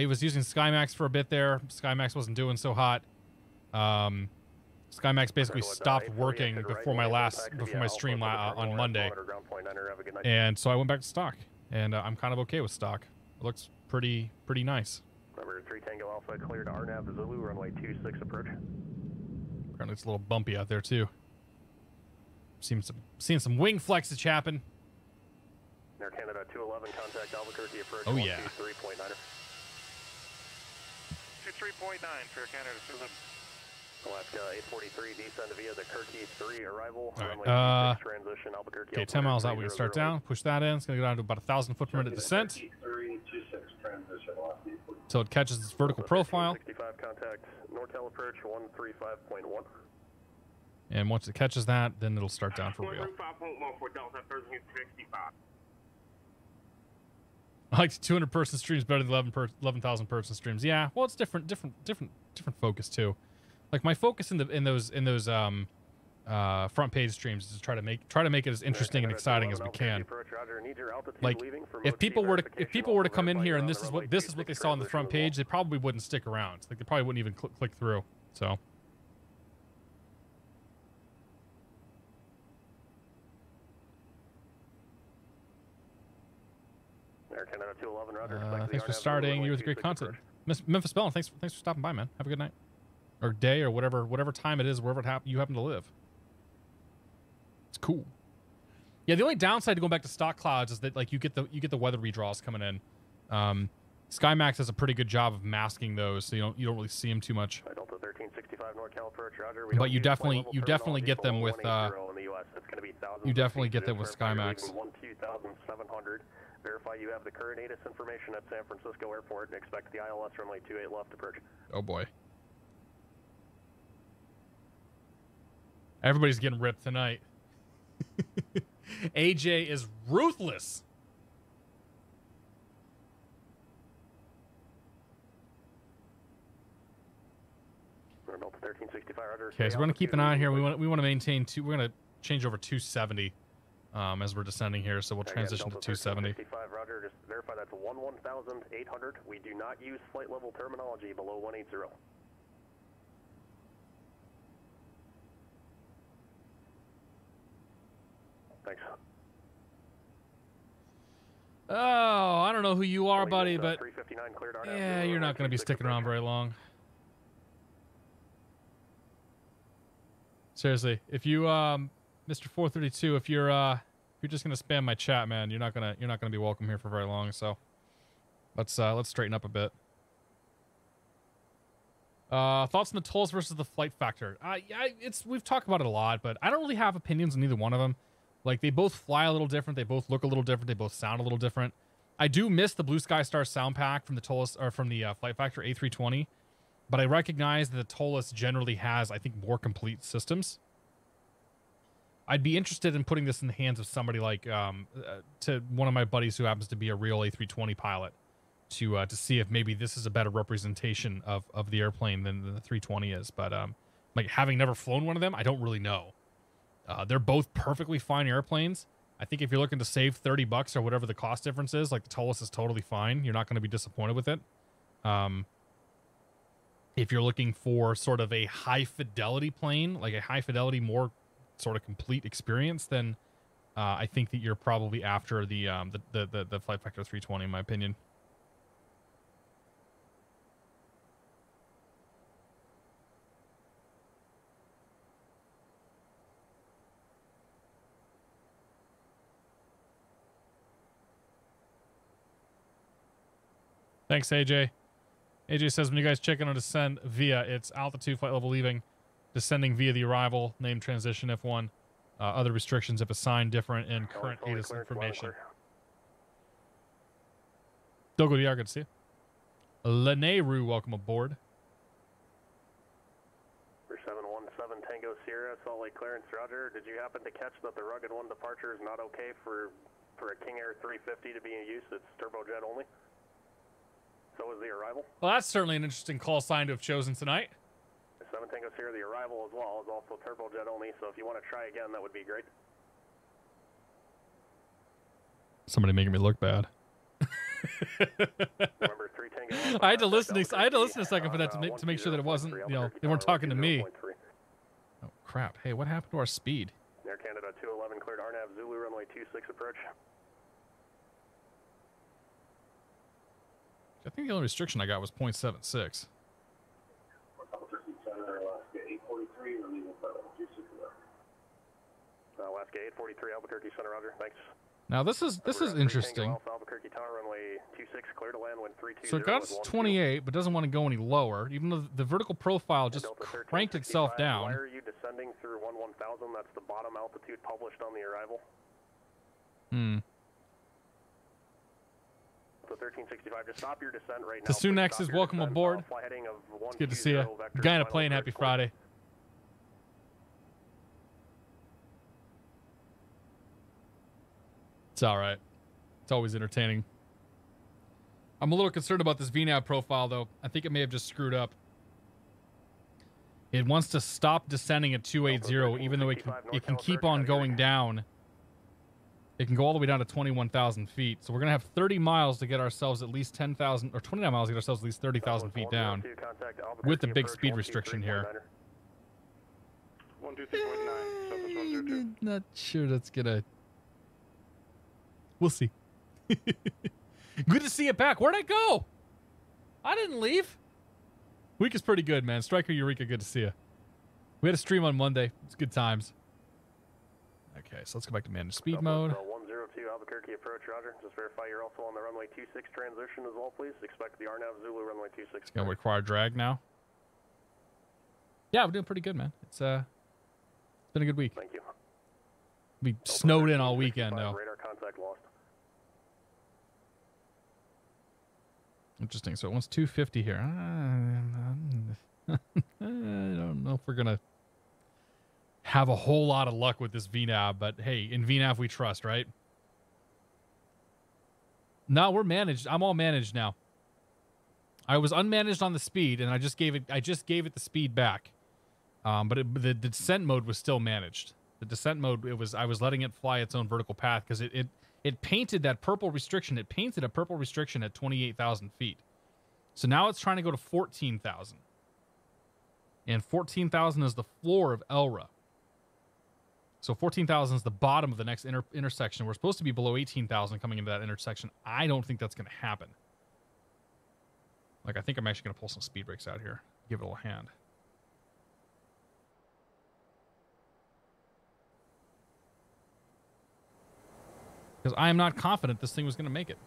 S1: was using SkyMax for a bit there. SkyMax wasn't doing so hot. SkyMax basically stopped working before my stream on Monday, and so I went back to stock, and I'm kind of okay with stock. It looks pretty nice.
S3: Number 3 Tango Alpha, cleared RNAV Zulu, runway 26 approach.
S1: Apparently it's a little bumpy out there too. Seeing some wing flexes happen.
S3: Air Canada 211, contact Albuquerque approach.
S1: Oh yeah.
S3: 23.9.
S9: 23.9 for Air Canada 211.
S3: Alaska 843, descend via the Kirky 3 arrival.
S1: All right.
S3: Transition Albuquerque.
S1: Okay, 10 miles out, we can start down. Push that in. It's going to go down to about 1,000 foot per minute descent. So it catches its vertical profile.
S3: 65 contact NorCal approach 135.1.
S1: And once it catches that, then it'll start down for real. I like 200 person streams better than 11,000 person streams. Yeah, well, it's different focus too. Like my focus in those front page streams is to try to make it as interesting and exciting as we can. Like if people were to come in here and this is what they saw on the front page, they probably wouldn't stick around. Like they probably wouldn't even click through. So
S3: 211, roger.
S1: Thanks for starting. You was great content. Memphis Bellin, thanks for stopping by, man. Have a good night. Or day or whatever time it is, wherever you happen to live. It's cool. Yeah, the only downside to going back to stock clouds is that like you get the weather redraws coming in. SkyMax does a pretty good job of masking those, so you don't really see them too much.
S3: Delta 1365 NorCal approach, roger.
S1: But you definitely get them with you definitely get them with SkyMax.
S3: 12,700. Verify you have the current ATIS information at San Francisco Airport and expect the ILS runway 28 left approach.
S1: Oh boy. Everybody's getting ripped tonight. AJ is ruthless. Okay, so we're gonna keep an eye on here. We want to maintain two. We're gonna change over 270 as we're descending here, so we'll transition to 270.
S3: Roger, just verify that's 11,800. We do not use flight level terminology below 180. Thanks.
S1: Oh, I don't know who you are, buddy, but yeah, you're not going to be sticking around very long. Seriously, if you, Mr. 432, if you're just going to spam my chat, man, you're not going to be welcome here for very long. So let's straighten up a bit. Thoughts on the Toliss versus the flight factor? We've talked about it a lot, but I don't really have opinions on either one of them. Like, they both fly a little different. They both look a little different. They both sound a little different. I do miss the Blue Sky Star sound pack from the Toliss, or from the Flight Factor A320, but I recognize that the Toliss generally has, I think, more complete systems. I'd be interested in putting this in the hands of somebody like, to one of my buddies who happens to be a real A320 pilot, to see if maybe this is a better representation of the airplane than the 320 is. But like, having never flown one of them, I don't really know. They're both perfectly fine airplanes. I think if you're looking to save $30 or whatever the cost difference is, like, the Toliss is totally fine. You're not going to be disappointed with it. If you're looking for sort of a high fidelity plane, like a high fidelity, more sort of complete experience, then I think that you're probably after the Flight Factor 320, in my opinion. Thanks, AJ. AJ says, when you guys check in on descend via, it's altitude, flight level leaving, descending via the arrival, name transition F1, other restrictions if assigned different, and current ATIS information. Dogo DR, good to see you. Leneru, welcome aboard.
S3: 717 Tango Sierra, Salt Lake clearance, roger. Did you happen to catch that the Rugged 1 departure is not okay for a King Air 350 to be in use? It's turbojet only. So is the arrival.
S1: Well, that's certainly an interesting call sign to have chosen tonight.
S3: 7 Tango Sierra, the arrival as well is also turbojet only, so if you want to try again, that would be great.
S1: Somebody making me look bad.
S3: Remember, 3 Tango
S1: I had to listen a second for that to make sure that it wasn't, you know, they weren't talking to me. Oh crap! Hey, what happened to our speed?
S3: Air Canada 211 cleared RNAV Zulu runway 26 approach.
S1: I think the only restriction I got was 0.76.
S3: Alaska 843, Albuquerque Center, roger. Thanks.
S1: Now this is interesting.
S3: Albuquerque Tower, runway 26, clear to land, wind 320.
S1: So it got us 28, but doesn't want to go any lower, even though the vertical profile just cranked itself down.
S3: Why are you descending through 1000? That's the bottom altitude published on the arrival. So 1365, just stop your descent right now.
S1: Tasunex is welcome aboard. It's good to see you. Guy in a plane, happy Friday. It's all right. It's always entertaining. I'm a little concerned about this VNAV profile, though. I think it may have just screwed up. It wants to stop descending at 280, even though it can keep on going down. It can go all the way down to 21,000 feet. So we're going to have 30 miles to get ourselves at least 10,000, or 29 miles to get ourselves at least 30,000 feet down with the big speed restriction here.
S10: 123.9,
S1: Not sure that's going to... We'll see. Good to see you back. Where'd I go? I didn't leave. Week is pretty good, man. Striker Eureka, good to see you. We had a stream on Monday. It's good times. Okay, so let's go back to managed speed mode.
S3: 102 Albuquerque approach, roger. Just verify you're also on the runway 26 transition as well, please. Expect the RNAV Zulu runway 26.
S1: It's going to require drag now. Yeah, we're doing pretty good, man. It's been a good week.
S3: Thank you.
S1: We snowed in all weekend, though.
S3: Radar contact lost.
S1: Interesting. So it wants 250 here. I don't know if we're going to have a whole lot of luck with this VNAV, but hey, in VNAV we trust, right? No, we're managed. I'm all managed now. I was unmanaged on the speed, and I just gave it the speed back. But the descent mode was still managed. The descent mode, I was letting it fly its own vertical path because it painted that purple restriction. It painted a purple restriction at 28,000 feet. So now it's trying to go to 14,000. And 14,000 is the floor of ELRA. So 14,000 is the bottom of the next intersection. We're supposed to be below 18,000 coming into that intersection. I don't think that's going to happen. Like, I think I'm actually going to pull some speed brakes out here. Give it a little hand. Because I am not confident this thing was going to make it.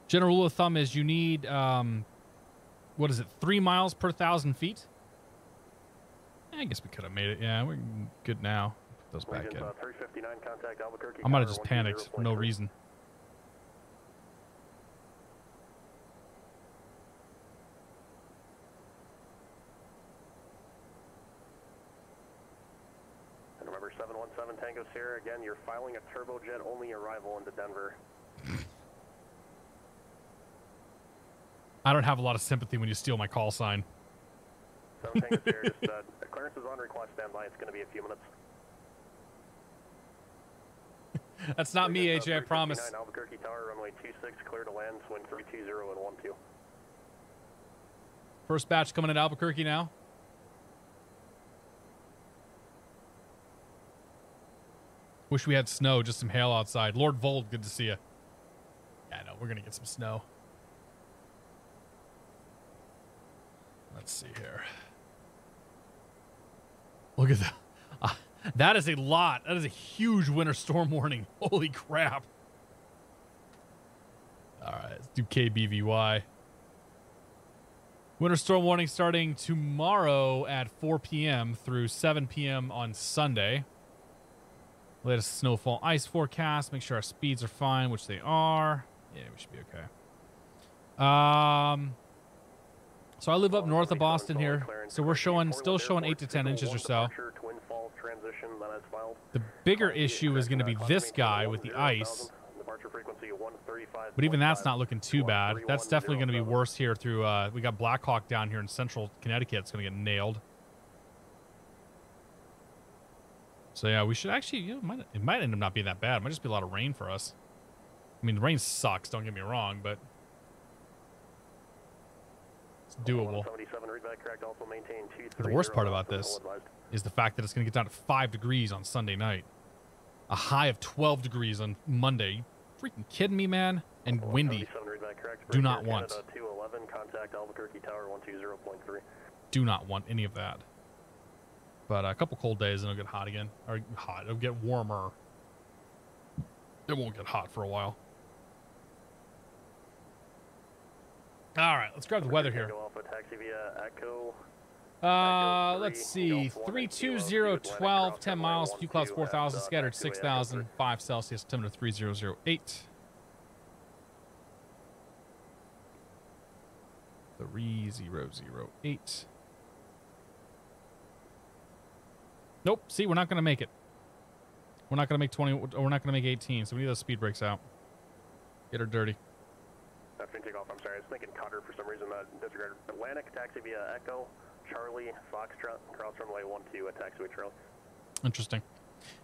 S1: General rule of thumb is you need, what is it, 3 miles per 1,000 feet? I guess we could have made it. Yeah, we're good now. Put those back in.
S3: 359, contact Albuquerque.
S1: I might have just panicked for no reason.
S3: And remember, 717 Tango Sierra, again, you're filing a turbojet only arrival into Denver.
S1: I don't have a lot of sympathy when you steal my call sign.
S3: 7 Tango Sierra, just clearance is on request, standby. It's going to be a few minutes.
S1: That's not me, AJ, I promise.
S3: Albuquerque Tower, runway 26, clear to land, wind 320 and 12.
S1: First batch coming at Albuquerque now. Wish we had snow, just some hail outside. Lord Vold, good to see you. Yeah, I know, we're going to get some snow. Let's see here. Look at that. That is a lot. That is a huge winter storm warning. Holy crap. All right, let's do KBVY. Winter storm warning starting tomorrow at 4 p.m. through 7 p.m. on Sunday. Latest snowfall ice forecast. Make sure our speeds are fine, which they are. Yeah, we should be okay. So I live up north of Boston here, so we're still showing 8 to 10 inches or so. The bigger issue is going to be this guy with the ice, but even that's not looking too bad. That's definitely going to be worse here through, we got Black Hawk down here in central Connecticut. It's going to get nailed. So yeah, we should actually, you know, it might end up not being that bad. It might just be a lot of rain for us. I mean, the rain sucks, don't get me wrong, but it's doable. The worst part about this is the fact that it's going to get down to 5 degrees on Sunday night. A high of 12 degrees on Monday. You freaking kidding me, man? And windy. Do not want.
S3: 211, contact Albuquerque Tower 120.3.
S1: Do not want any of that. But a couple cold days and it'll get hot again. Or hot. It'll get warmer. It won't get hot for a while. All right, let's grab the weather here. Let's see. 32012, 10 miles, few clouds 4,000, scattered 6,000, 5 Celsius, temperature 3008. 3008. Nope. See, we're not going to make it. We're not going to make 20. We're not going to make 18. So we need those speed brakes out. Get her dirty.
S3: After takeoff, I'm sorry. I was thinking Cutter for some reason. Disregarded. Atlantic, taxi via Echo, Charlie, Foxtrot, cross runway 12 at taxiway Charlie.
S1: Interesting.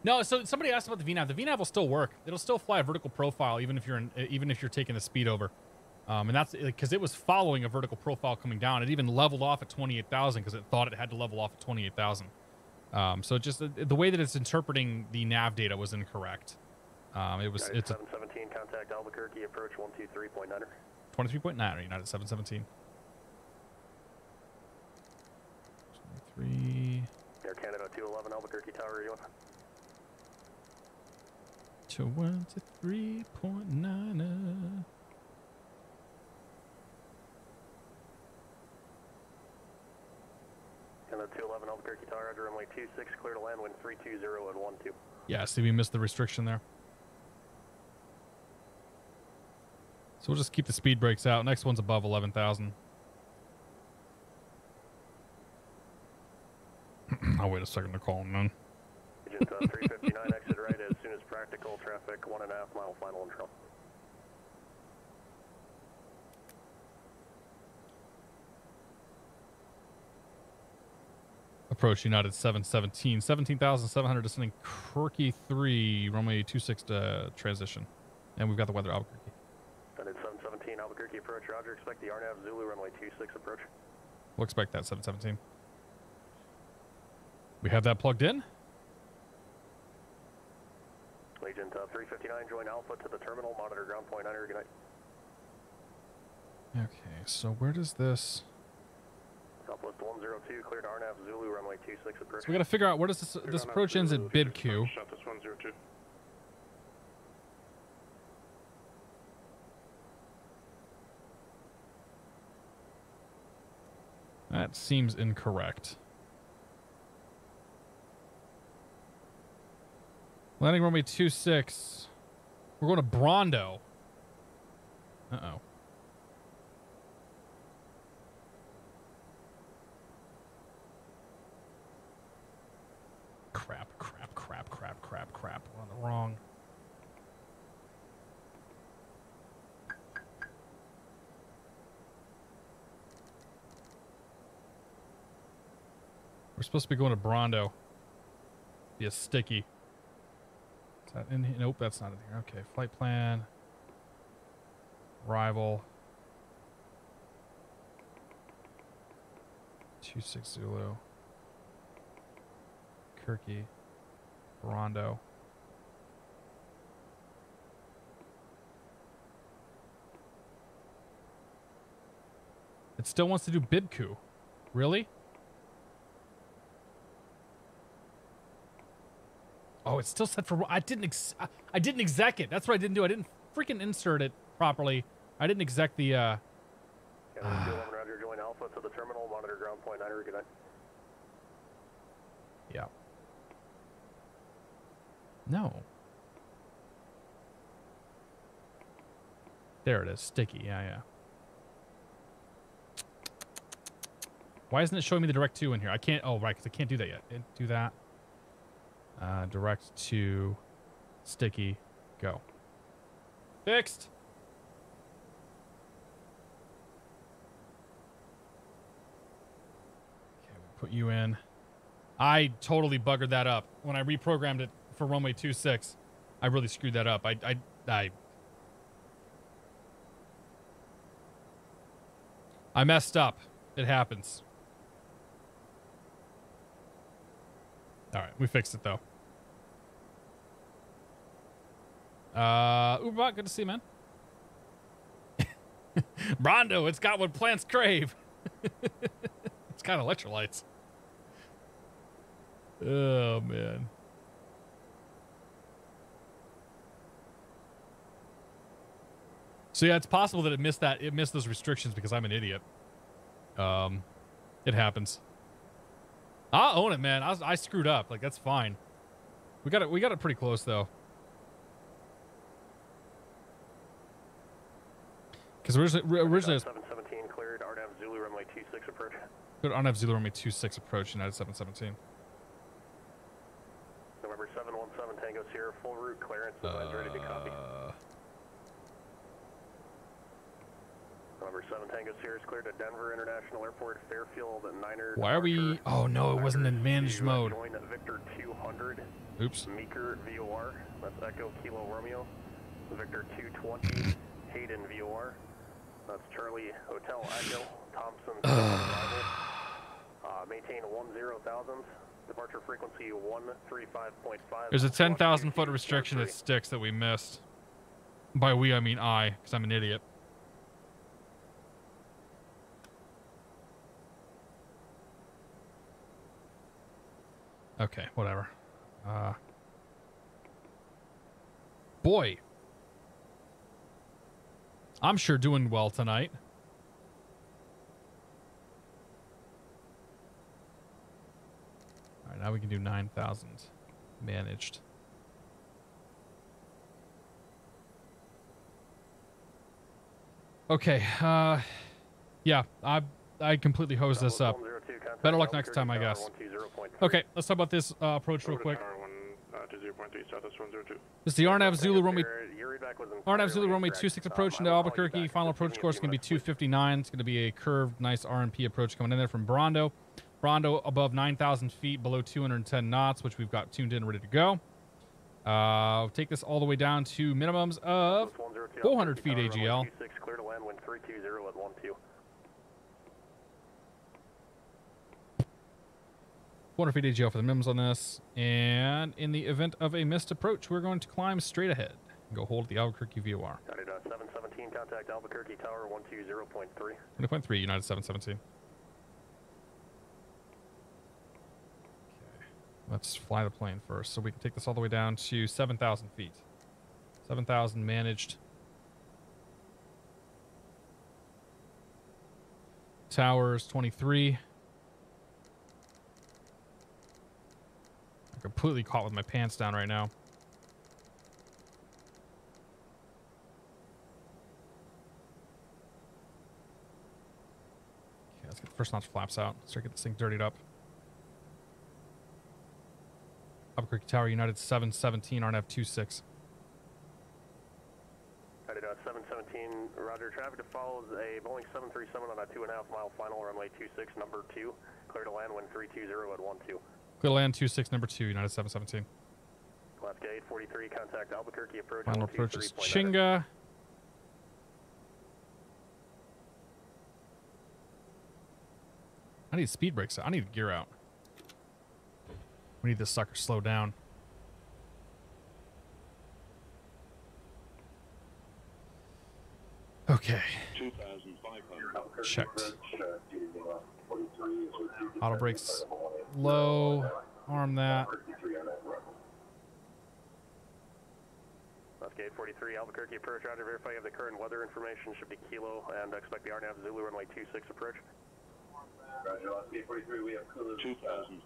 S1: No, so somebody asked about the VNAV. The VNAV will still work. It'll still fly a vertical profile even if you're taking the speed over. And that's because it was following a vertical profile coming down. It even leveled off at 28,000 because it thought it had to level off at 28,000. So just the way that it's interpreting the nav data was incorrect. It's a
S3: 717 contact Albuquerque approach 123.9.
S1: 23.9 United 717. 23.
S3: Air Canada 211 Albuquerque Tower, you
S1: on? 23.9.
S3: Canada 211 Albuquerque Tower, Roger, runway 26, clear to land, wind 320 at 12.
S1: Yeah, see, we missed the restriction there. So we'll just keep the speed brakes out. Next one's above 11,000. I'll wait a second to call him then.
S3: Agent 359, exit right as soon as practical. Traffic 1.5 mile final control.
S1: Approach United 717. 17,700 descending Quirky 3, runway 26 to transition. And we've got the weather Albuquerque.
S3: United 717 Albuquerque approach, Roger. Expect the RNAV Zulu runway 26 approach.
S1: We'll expect that 717. We have that plugged in.
S3: Agent 359, join Alpha to the terminal. Monitor ground point 9. Good night.
S1: Okay, so where does this...
S3: Southwest 102, cleared RNAV Zulu runway 26 approach.
S1: So we got to figure out where does this approach ends at BIDQ.
S10: Southwest 102.
S1: That seems incorrect. Landing runway 26. We're going to Brondo. Uh-oh. Crap. We're on the wrong. We're supposed to be going to Brondo. Be a sticky. Is that in here? Nope, that's not in here. Okay, flight plan. Arrival. 26 Zulu. Kirky. Brondo. It still wants to do BIDQ. Really? Oh, it's still set for... I didn't exec it. That's what I didn't do. I didn't freaking insert it properly. I didn't exec the...
S3: Roger, join Alpha to the terminal. Monitor ground point 9. Good night.
S1: Yeah. No. There it is. Sticky. Yeah. Why isn't it showing me the direct to in here? I can't... Oh, right, because I can't do that yet. Didn't do that. Direct to sticky. Go. Fixed. Okay, we'll put you in. I totally buggered that up. When I reprogrammed it for runway 26, I really screwed that up. I messed up. It happens. All right, we fixed it though. Uberbot, good to see you, man. Brondo, it's got what plants crave. It's got electrolytes. Oh man. So yeah, it's possible that it missed those restrictions because I'm an idiot. It happens. I'll own it, man. I screwed up. Like, that's fine. We got it pretty close though. Because originally
S3: 717 cleared RNAV Zulu runway 26 approach.
S1: Good RNAV Zulu runway 26 approach United 717.
S3: November 717 Tango Sierra full route clearance. Designs ready to copy. November 7 Tango Sierra is cleared at Denver International Airport, Fairfield, and Niner.
S1: Why are we... Oh, no, it wasn't in managed mode.
S3: Join Victor 200.
S1: Oops.
S3: Meeker VOR. That's Echo Kilo Romeo. Victor 220. Hayden VOR. That's Charlie Hotel Echo. Thompson. Arrival. Maintain 10,000. departure frequency 135.5.
S1: There's a 10,000 foot restriction at Sticks that we missed. By we, I mean I, because I'm an idiot. Okay, whatever. Boy. I'm sure doing well tonight. All right, now we can do 9,000 managed. Okay, yeah, I completely hosed this up. Better luck next time, I guess. Okay, let's talk about this approach real quick. This is the Arnav Zulu runway 26 approach into Albuquerque. Final approach course is going to be 259. It's going to be a curved, nice RMP approach coming in there from Brondo. Brondo above 9,000 feet, below 210 knots, which we've got tuned in, ready to go. Take this all the way down to minimums of 400 feet AGL.
S3: Clear to land, wind 320 at 12.
S1: 400 feet AGL for the minimums on this. And in the event of a missed approach, we're going to climb straight ahead and go hold the Albuquerque VOR.
S3: 717, contact Albuquerque Tower 120.3.
S1: 20.3, United 717. Okay, let's fly the plane first so we can take this all the way down to 7,000 feet. 7,000 managed. Towers 23. I'm completely caught with my pants down right now. Okay, let's get the first notch flaps out. Start getting this thing dirtied up. Albuquerque Tower, United 717, RNAV 26.
S3: 717, roger. Traffic that follows a Boeing 737 on a 2.5 mile final, runway 26, number 2. Clear to land, wind 320 at 12.
S1: Clear to land 26, number 2, United 717.
S3: Alaska 843, contact Albuquerque approach.
S1: Final approach is Chinga. I need speed brakes. I need gear out. We need this sucker slowed down. Okay. Checked. Auto brakes low. Arm that.
S3: Alaska 843, Albuquerque approach. Roger, verify you have the current weather information. Should be Kilo, and expect the RNAV Zulu runway 26 approach.
S12: Roger, Alaska 843, we have Kilo 2,000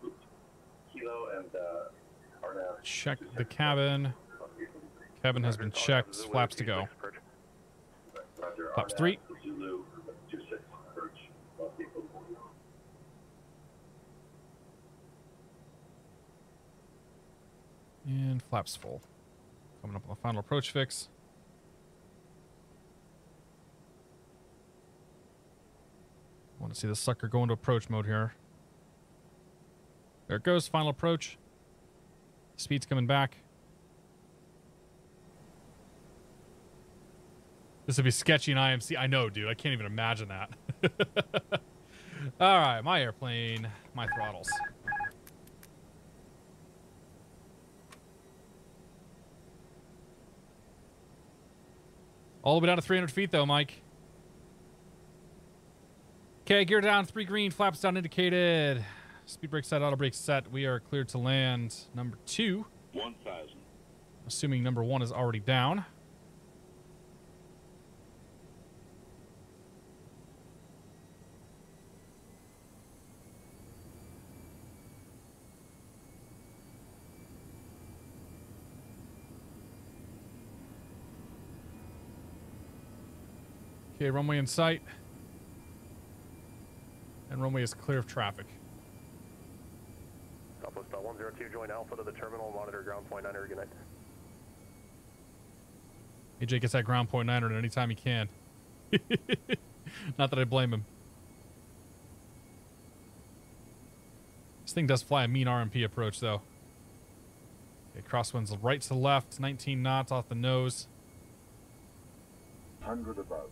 S12: Kilo and RNAV.
S1: Check the cabin. Cabin has been checked. Flaps to go. Flaps 3. And flaps full. Coming up on the final approach fix. I want to see this sucker go into approach mode here. There it goes, final approach. Speed's coming back. This would be sketchy in IMC. I know, dude. I can't even imagine that. All right, my airplane, my throttles. All the way down to 300 feet, though, Mike. Okay, gear down, 3 green, flaps down indicated. Speed brake set, auto brake set. We are cleared to land number 2.
S2: 1,000.
S1: Assuming number 1 is already down. Okay, runway in sight. And runway is clear of traffic.
S3: Southwest 102, join Alpha to the terminal, monitor ground point 9, good night.
S1: AJ gets that ground point 9 at any time he can. Not that I blame him. This thing does fly a mean RMP approach, though. Okay, crosswinds right to the left, 19 knots off the nose.
S2: 100 above.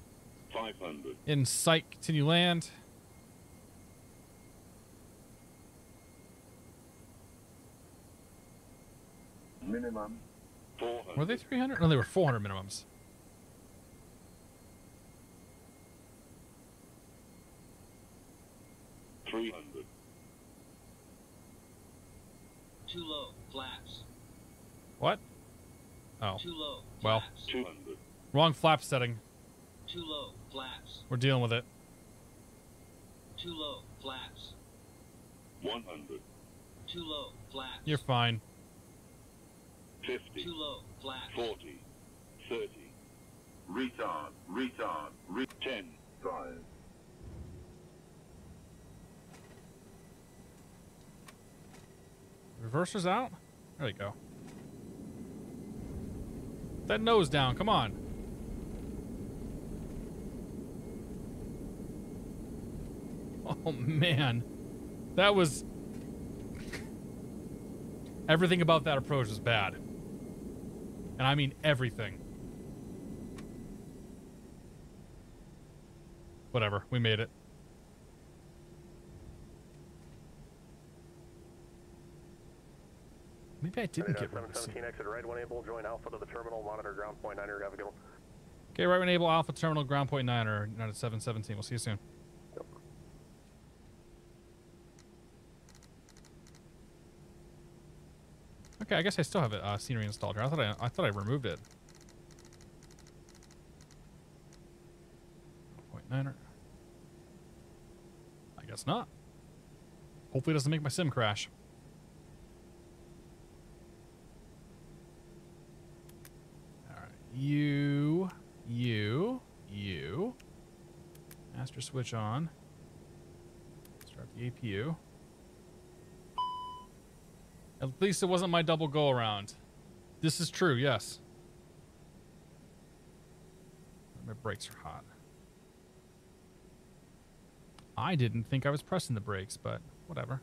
S2: 500.
S1: In sight, continue land.
S12: minimum.
S2: 400.
S1: Were they 300? No, they were 400 minimums.
S2: $300.
S13: Too low, flaps.
S1: What? Oh.
S13: Too low,
S1: Well,
S13: flaps.
S2: 200.
S1: wrong flap setting.
S13: Too low, flaps.
S1: We're dealing with it.
S13: Too low, flaps.
S2: 100.
S13: Too low, flaps.
S1: You're fine.
S2: 50.
S13: Too low, flaps.
S2: 40. 30. Retard. 10. 5.
S1: Reverser's out? There you go. That nose down, come on. Oh man. That was... Everything about that approach was bad. And I mean everything. Whatever, we made it. Maybe I didn't get rid of
S3: 717 exit right when able, join Alpha to the terminal, monitor ground point 9er, have a good one.
S1: Okay, right when able, Alpha Terminal, ground point 9er, United 717. We'll see you soon.
S3: Yep.
S1: Okay, I guess I still have it, scenery installed here. I thought I removed it. Point 9er. I guess not. Hopefully it doesn't make my sim crash. You. Master switch on. Start the APU. At least it wasn't my double go around. This is true, yes. My brakes are hot. I didn't think I was pressing the brakes, but whatever.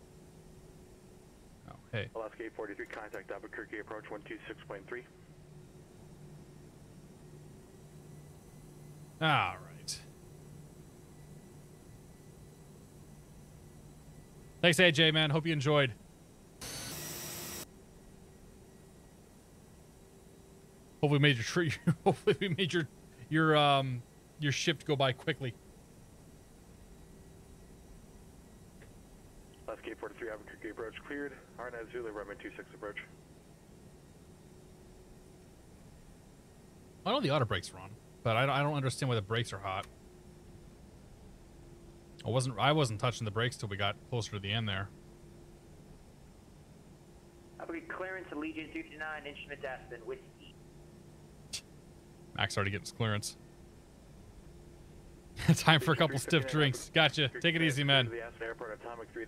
S1: Oh, hey.
S3: Alaska 843, contact Albuquerque, approach 126.3.
S1: All right. Thanks, AJ, man. Hope you enjoyed. Hopefully we made hopefully we made your shift go by quickly.
S3: Alaska 843, Albuquerque approach cleared. RNS Zulu, runway 26 approach.
S1: I know the auto brakes are on, but I don't understand why the brakes are hot. I wasn't touching the brakes till we got closer to the end there.
S8: Albuquerque clearance, Allegiant 359, instrument Aspen, whiskey.
S1: Max already getting his clearance. Time for a couple stiff drinks. Gotcha. Take it easy, man.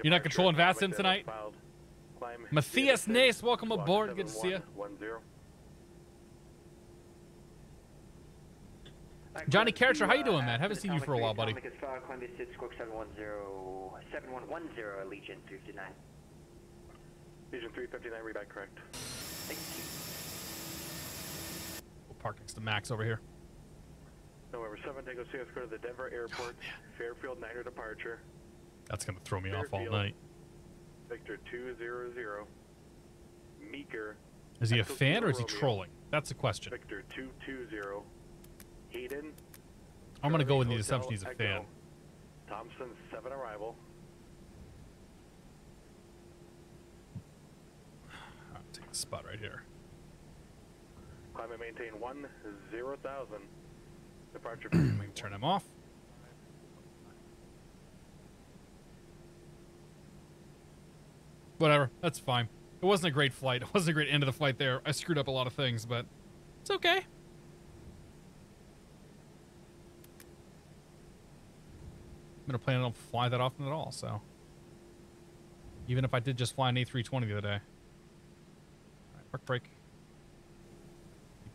S1: You're not controlling VATSIM tonight? Matthias Nace, welcome aboard. Good to see you. Johnny Karcher, how you doing, man? Haven't seen you for a while, buddy.
S8: Columbia 6, Squawk 7110, Allegiant 359.
S3: Legion 359, read back correct.
S8: Thank you.
S1: We'll park next to Max over here.
S3: November 7, Tango CS, go to the Denver Airport, Fairfield 9er departure.
S1: That's going to throw me off all night.
S3: Victor 200, Meeker.
S1: Is he a fan or is he trolling? That's the question.
S3: Victor 220, Hayden.
S1: I'm going to go with the assumption he's a fan.
S3: Thompson 7 arrival.
S1: I'll take the spot right here.
S3: Climb and maintain 10,000. Departure.
S1: Turn him off. Whatever, that's fine. It wasn't a great flight. It wasn't a great end of the flight there. I screwed up a lot of things, but it's okay. I'm gonna plan on fly that often at all, so. Even if I did just fly an A320 the other day. Alright, park brake.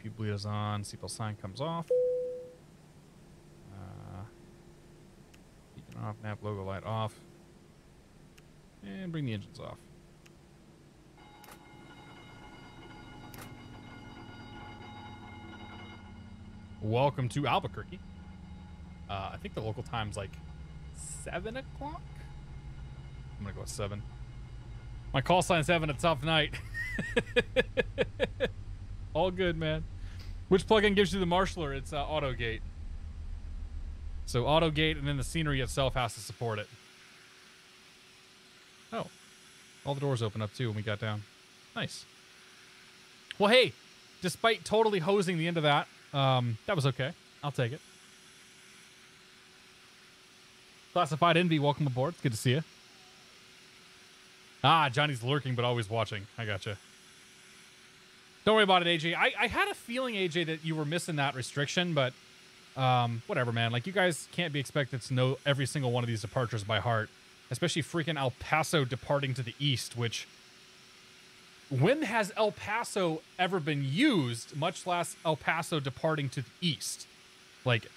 S1: APU bleed is on, seatbelt sign comes off. Beacon off, nav logo light off. And bring the engines off. Welcome to Albuquerque. I think the local time's like 7 o'clock. I'm gonna go with 7. My call sign's having a tough night. All good, man. Which plugin gives you the marshaller? It's AutoGate. So AutoGate, and then the scenery itself has to support it. Oh. All the doors open up, too, when we got down. Nice. Well, hey, despite totally hosing the end of that, that was okay. I'll take it. Classified Envy, welcome aboard. It's good to see you. Ah, Johnny's lurking, but always watching. I gotcha. Don't worry about it, AJ. I had a feeling, AJ, that you were missing that restriction, but whatever, man. Like, you guys can't be expected to know every single one of these departures by heart, especially freaking El Paso departing to the east, which... When has El Paso ever been used, much less El Paso departing to the east? Like,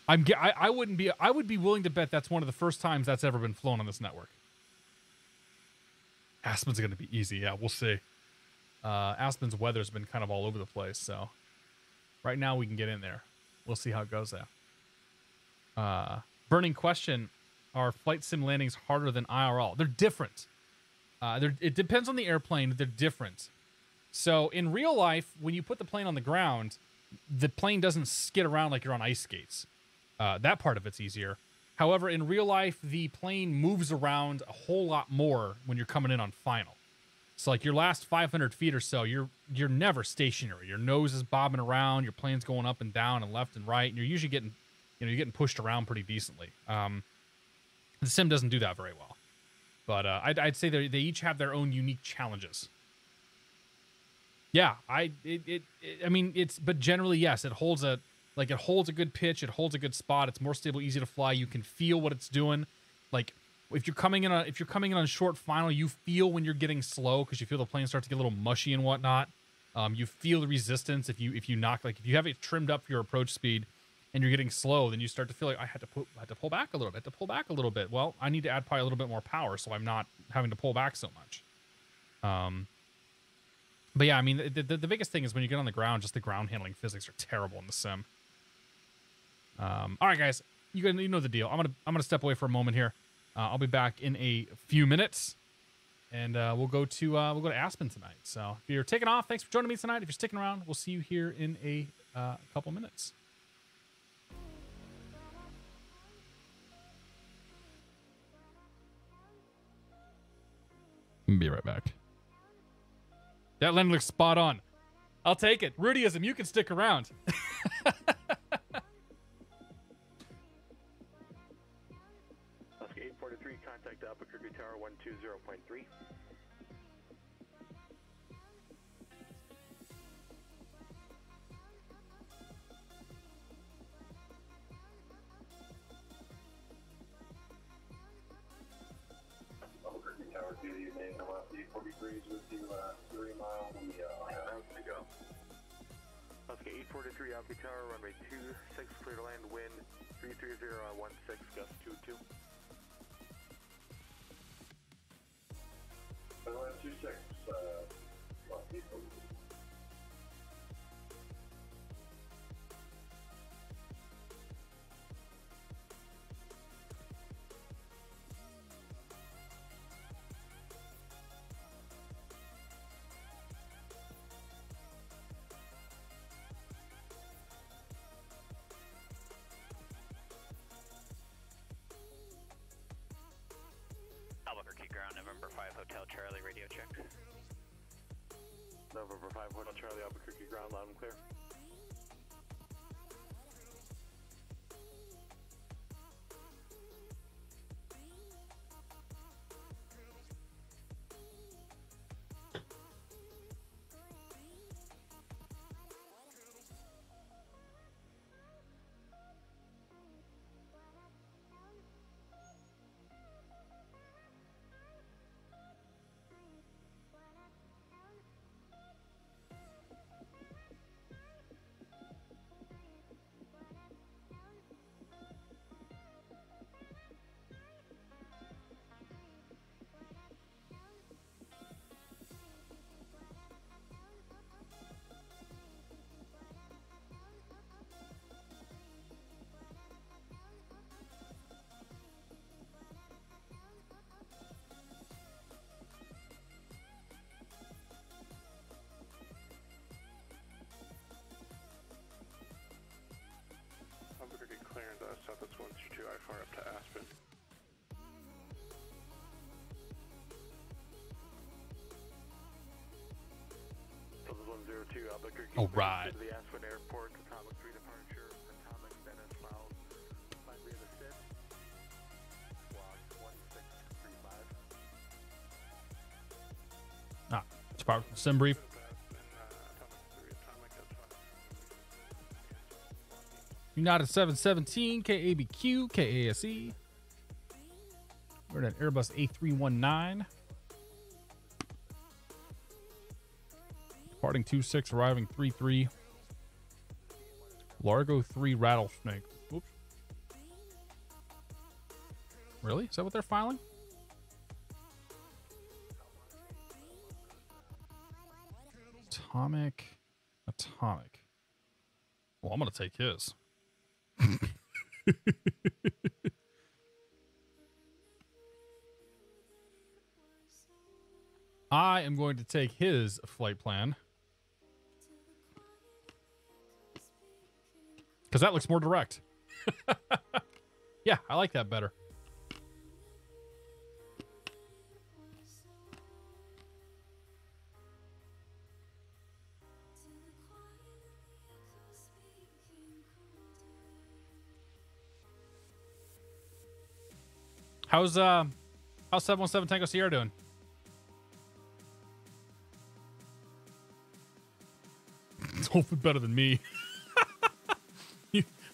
S1: I would be willing to bet that's one of the first times that's ever been flown on this network. Aspen's going to be easy. Yeah, we'll see. Aspen's weather's been kind of all over the place, so right now we can get in there. We'll see how it goes there. Burning question, are flight sim landings harder than IRL? They're different. It depends on the airplane. They're different. So in real life, when you put the plane on the ground, the plane doesn't skid around like you're on ice skates. That part of it's easier. However, in real life, the plane moves around a whole lot more when you're coming in on final. So like your last 500 feet or so, you're never stationary. Your nose is bobbing around. Your plane's going up and down and left and right. And you're usually getting, you're getting pushed around pretty decently. The sim doesn't do that very well. But I'd say they each have their own unique challenges. Yeah, but generally, yes, it holds a good pitch, it holds a good spot, it's more stable, easy to fly, you can feel what it's doing. Like if you're coming in on short final, you feel when you're getting slow because you feel the plane start to get a little mushy and whatnot. You feel the resistance if you have it trimmed up for your approach speed and you're getting slow, then you start to feel like I had to pull back a little bit. Well, I need to add probably a little bit more power so I'm not having to pull back so much. But yeah, I mean, the biggest thing is when you get on the ground, just the ground handling physics are terrible in the sim. All right, guys, you know the deal. I'm gonna step away for a moment here. I'll be back in a few minutes, and we'll go to Aspen tonight. So if you're taking off, thanks for joining me tonight. If you're sticking around, we'll see you here in a couple minutes. Be right back. That landing looks spot on. I'll take it. Rudyism, you can stick around.
S3: Oscar 843, contact Albuquerque Tower 120.3.
S12: Albuquerque Tower 2, you may come up the 43s with you 3 miles from the route to go.
S3: Oscar 843, Albuquerque Tower, runway 26, clear to land, wind 330 on 16, gust 22.
S12: Runway 26, Los Angeles.
S11: Albuquerque ground, November 5 Hotel Charlie, radio check.
S3: November 5 Hotel Charlie, Albuquerque ground, loud and clear.
S10: 132 I-4 up to Aspen.
S3: This is 102 Albuquerque.
S1: All right.
S3: To the Aspen Airport, Atomic 3 departure, Atomic then as filed. Find me the SID. Squad 1635.
S1: Ah, Spark, sim brief. United 717, KABQ, KASE. We're at an Airbus A319. Departing 26, arriving 33. Largo 3 Rattlesnake. Oops. Really? Is that what they're filing? Atomic. Well, I'm going to take his. I am going to take his flight plan. Because that looks more direct. Yeah, I like that better. How's 717 Tango Sierra doing? It's hopefully better than me.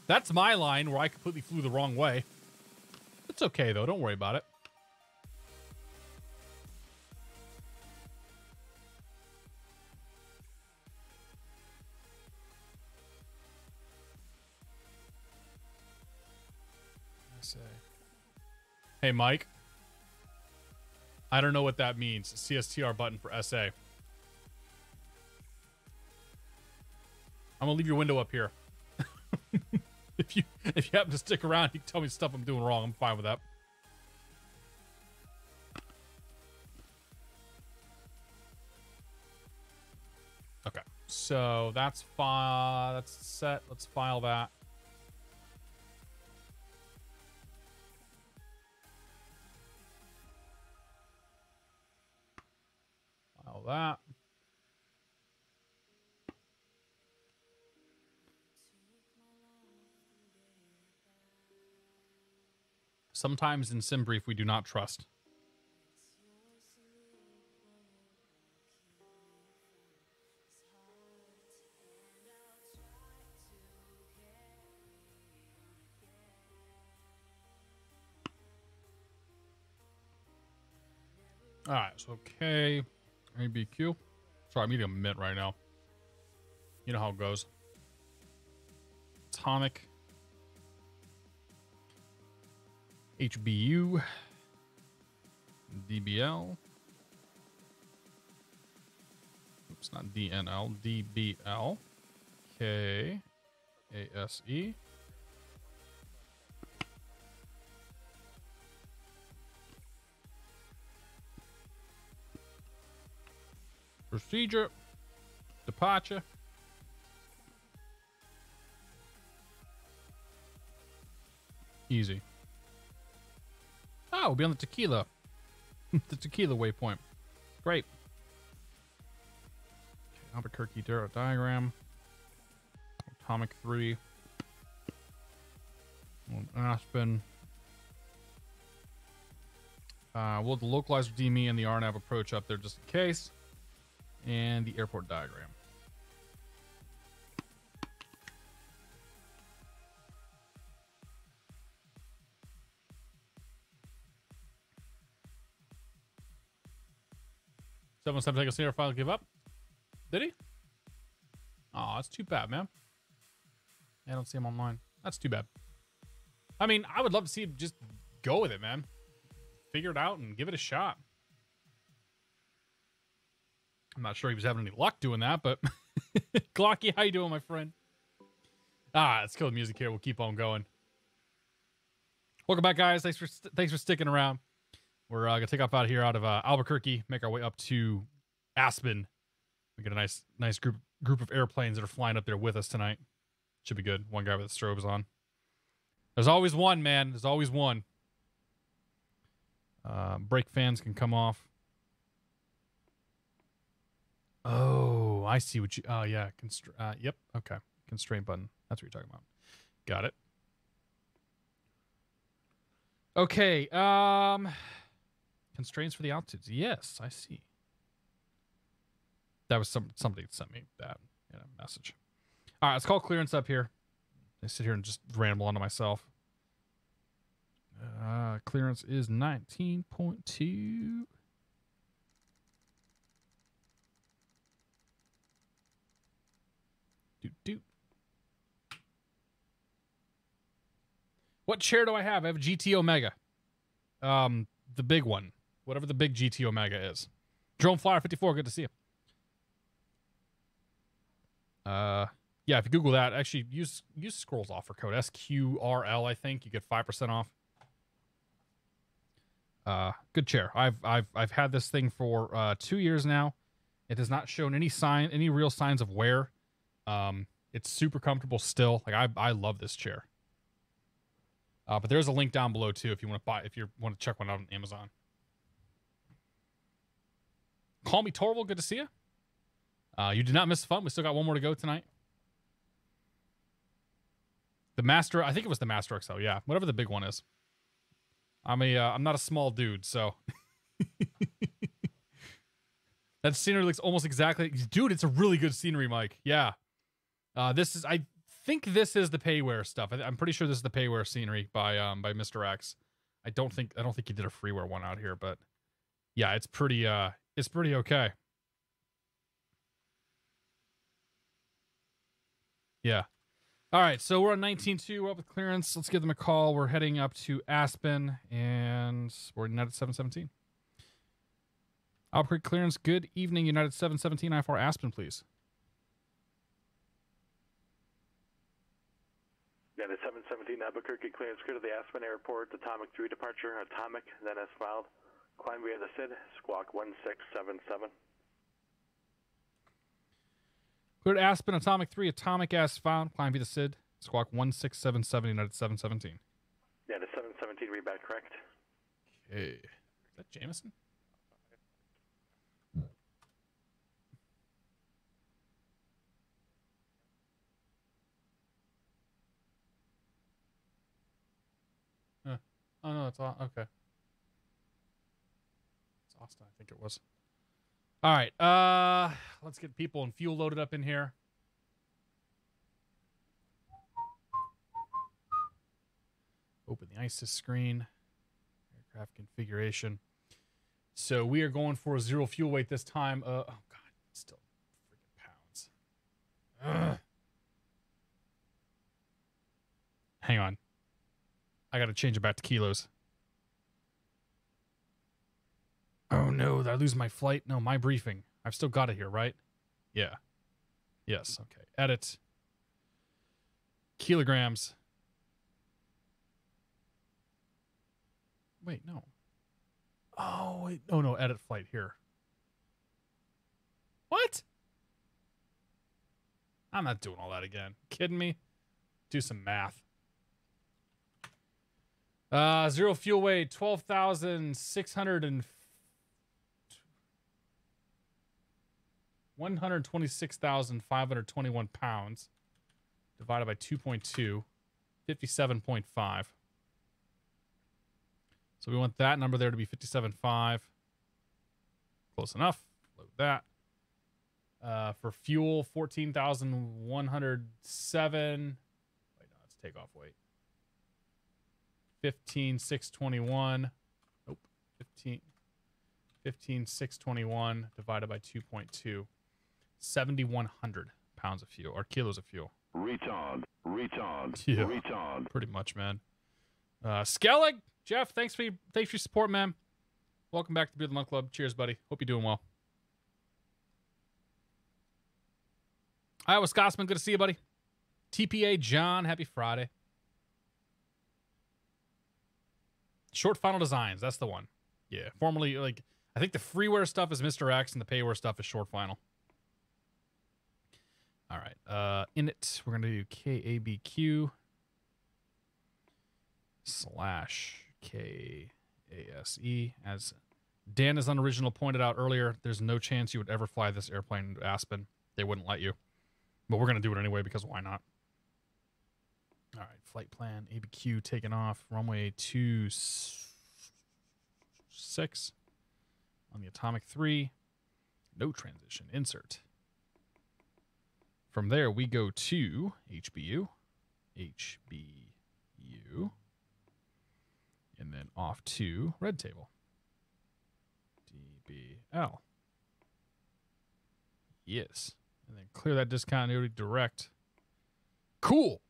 S1: That's my line where I completely flew the wrong way. It's okay though, don't worry about it. Hey, Mike. I don't know what that means. CSTR button for SA. I'm gonna leave your window up here. If you happen to stick around, you can tell me stuff I'm doing wrong. I'm fine with that. Okay, so that's set. Let's file that. File that. Sometimes in SimBrief we do not trust. All right, so KABQ. Sorry, I'm eating a mint right now. You know how it goes. Atomic. HBU. DBL. Oops, not DNL. DBL. KASE. Procedure. Departure. Easy. Oh, we'll be on the tequila. The tequila waypoint. Great. Okay, Albuquerque Duro diagram. Atomic 3. Aspen. We'll the localizer DME and the RNAV approach up there just in case. And the airport diagram. Someone said take a senior file give up. Did he? Oh, that's too bad, man. I don't see him online. That's too bad. I mean, I would love to see him just go with it, man. Figure it out and give it a shot. I'm not sure he was having any luck doing that, but Glocky, how you doing, my friend? Let's kill the music here. We'll keep on going. Welcome back, guys. Thanks for sticking around. We're gonna take off out here out of Albuquerque, make our way up to Aspen. We get a nice group of airplanes that are flying up there with us tonight. Should be good. One guy with the strobes on. There's always one, man. There's always one. Brake fans can come off. Oh, I see what you... Oh, yeah. Yep. Okay. Constraint button. That's what you're talking about. Got it. Okay. Constraints for the altitudes. Yes, I see. That was somebody sent me that message. All right, let's call clearance up here. I sit here and just ramble on to myself. Clearance is 19.2. Doot. What chair do I have? I have a GT Omega. The big one. Whatever the big GT Omega is. Drone Flyer 54, good to see you. Yeah, if you Google that, actually use Scroll's offer code SQRL, I think. You get 5% off. Good chair. I've had this thing for 2 years now. It has not shown any real signs of wear. It's super comfortable still. Like I love this chair. But there's a link down below too if you want to check one out on Amazon. Call me Torval, good to see you. You did not miss the fun. We still got one more to go tonight. The Master, I think it was the Master XL, yeah. Whatever the big one is. I'm not a small dude, so. That scenery looks almost exactly... Dude, it's a really good scenery, Mike. Yeah. I think this is the Payware stuff. I'm pretty sure this is the Payware scenery by Mr. X. I don't think he did a freeware one out here, but yeah, it's pretty okay. Yeah. All right, so we're on 19.2. We're up with clearance. Let's give them a call. We're heading up to Aspen, and we're United 717. Albuquerque clearance. Good evening, United 717. I-4 Aspen, please.
S3: United 717 Albuquerque clearance. Go to the Aspen Airport. Atomic 3 departure. Atomic, then as filed. Climb via the SID. Squawk 1677.
S1: Clear to Aspen, Atomic 3, Atomic as found. Climb via the SID. Squawk 1677, United 717.
S3: Yeah, the 717 read back correct.
S1: Okay. Is that Jameson? Oh, no, it's all okay. It's Austin, I think it was. All right, let's get people and fuel loaded up in here. Open the ISIS screen. Aircraft configuration. So we are going for a 0 fuel weight this time. Oh, God, still freaking pounds. Ugh. Hang on. I got to change it back to kilos. Oh, no. Did I lose my flight? No, my briefing. I've still got it here, right? Yeah. Yes. Okay. Edit. Kilograms. Wait, no. Oh, wait. Oh, no. Edit flight here. What? I'm not doing all that again. Kidding me? Do some math. 0 fuel weight, 126,521 pounds divided by 2.2, 57.5. So we want that number there to be 57.5. Close enough. Load that. For fuel, 14,107. Wait, no, it's takeoff weight. 15,621. Nope. 15,621 divided by 2.2. 7,100 pounds of fuel, or kilos of fuel.
S2: Retard.
S1: Yeah, pretty much, man. Skellig, Jeff, thanks for your support, man. Welcome back to the Beer of the Month Club. Cheers, buddy. Hope you're doing well. Iowa Scotsman, good to see you, buddy. TPA John, happy Friday. Short Final Designs, that's the one. Yeah, formerly, like, I think the freeware stuff is Mr. X and the payware stuff is Short Final. All right, in it, we're going to do KABQ. /KASE. As Dan is unoriginal pointed out earlier, there's no chance you would ever fly this airplane into Aspen. They wouldn't let you. But we're going to do it anyway because why not? All right, flight plan, ABQ taking off, runway 26 on the Atomic 3. No transition, insert. From there, we go to HBU, and then off to red table, DBL. Yes, and then clear that discontinuity direct. Cool.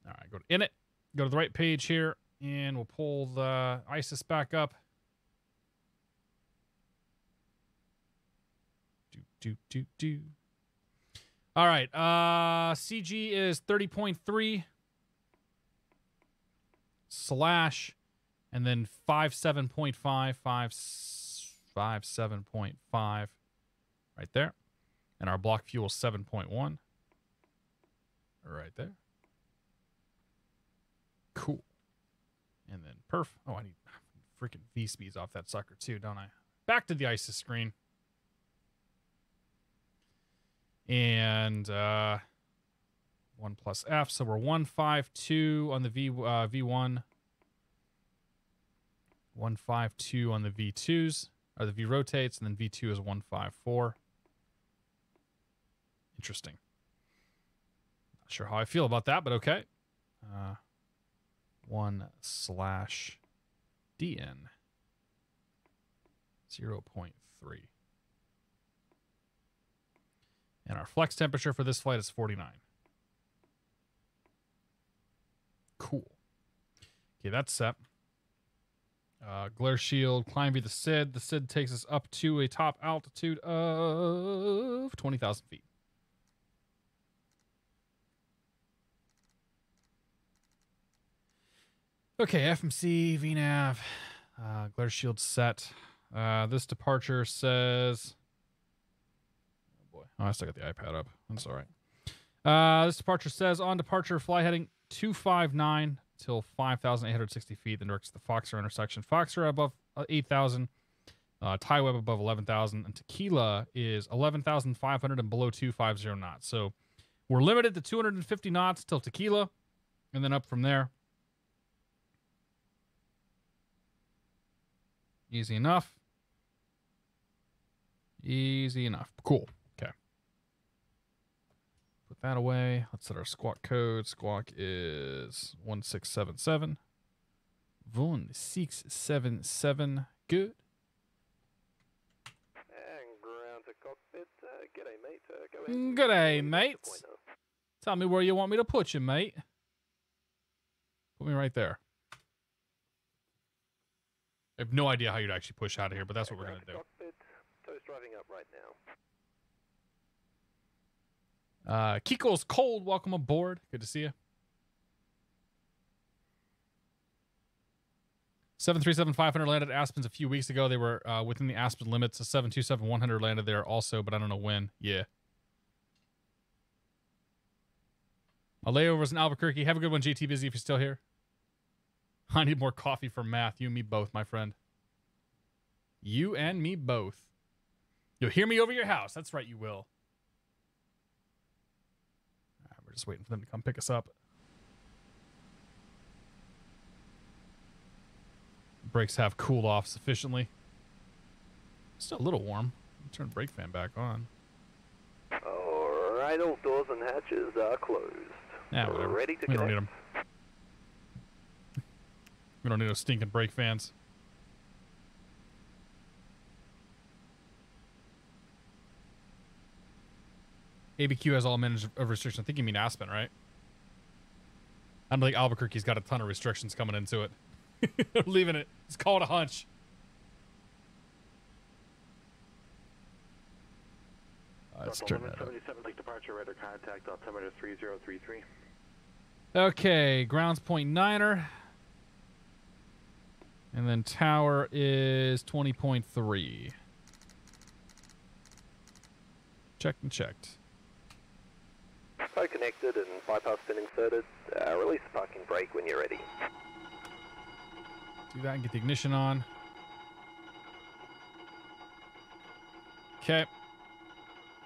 S1: All right, go to init, go to the right page here, and we'll pull the ISIS back up. All right, CG is 30.3 / and then 57.5, 57.5 right there. And our block fuel 7.1 right there. Cool. And then perf. Oh, I need freaking V-speeds off that sucker too, don't I? Back to the ISIS screen. And 1 + F, so we're 152 on the V1, 152 on the V2s, or the V rotates, and then V2 is 154. Interesting. Not sure how I feel about that, but okay. 1/DN 0.3. And our flex temperature for this flight is 49. Cool. Okay, that's set. Glare shield, climb via the SID. The SID takes us up to a top altitude of 20,000 feet. Okay, FMC, VNAV, glare shield set. This departure says... Oh, I still got the iPad up. That's all right. This departure says, on departure, fly heading 259 till 5,860 feet, then directs the Foxer intersection. Foxer above 8,000, tie web above 11,000, and Tequila is 11,500 and below 250 knots. So we're limited to 250 knots till Tequila, and then up from there. Easy enough. Easy enough. Cool. Put that away. Let's set our squawk code. Squawk is 1677. 1677. Good.
S5: And ground to cockpit. G'day, mate. Go ahead.
S1: G'day, mate. Tell me where you want me to put you, mate. Put me right there. I have no idea how you'd actually push out of here, but that's what we're going to do.
S5: Cockpit. Toast driving up right now.
S1: Kiko's Cold, welcome aboard. Good to see you. 737-500 landed at Aspen's a few weeks ago. They were within the Aspen limits. A 727-100 landed there also, but I don't know when. Yeah. A layover's in Albuquerque. Have a good one, JT Busy, if you're still here. I need more coffee for math. You and me both, my friend. You and me both. You'll hear me over your house. That's right, you will. Just waiting for them to come pick us up. Brakes have cooled off sufficiently. Still a little warm. Turn the brake fan back on.
S5: All right, all doors and hatches are closed.
S1: Yeah, whatever.
S5: Ready to
S1: we don't
S5: connect.
S1: need them. We don't need those stinking brake fans. ABQ has all managed of restrictions. I think you mean Aspen, right? I don't think Albuquerque's got a ton of restrictions coming into it. They're leaving it. It's called a hunch. Let's turn that up.
S3: 77 lake departure, radar contact, altimeter 3033.
S1: Okay, ground's 0.9er. And then tower is 20.3. Checked and checked.
S5: Toe connected and bypass pin inserted. Release the parking brake when you're ready.
S1: Do that and get the ignition on. Okay.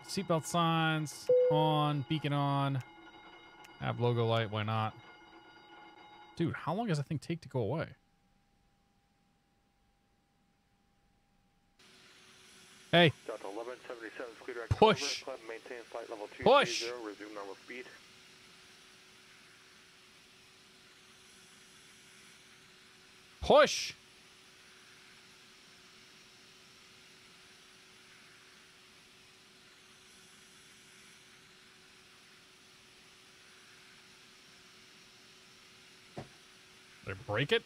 S1: Seatbelt signs on, beacon on. Have logo light, why not? Dude, how long does that thing take to go away? Hey.
S10: Delta 1177,
S1: push.
S10: Maintain flight level 230,
S1: push.
S10: Resume normal speed.
S1: Push. Did I break it?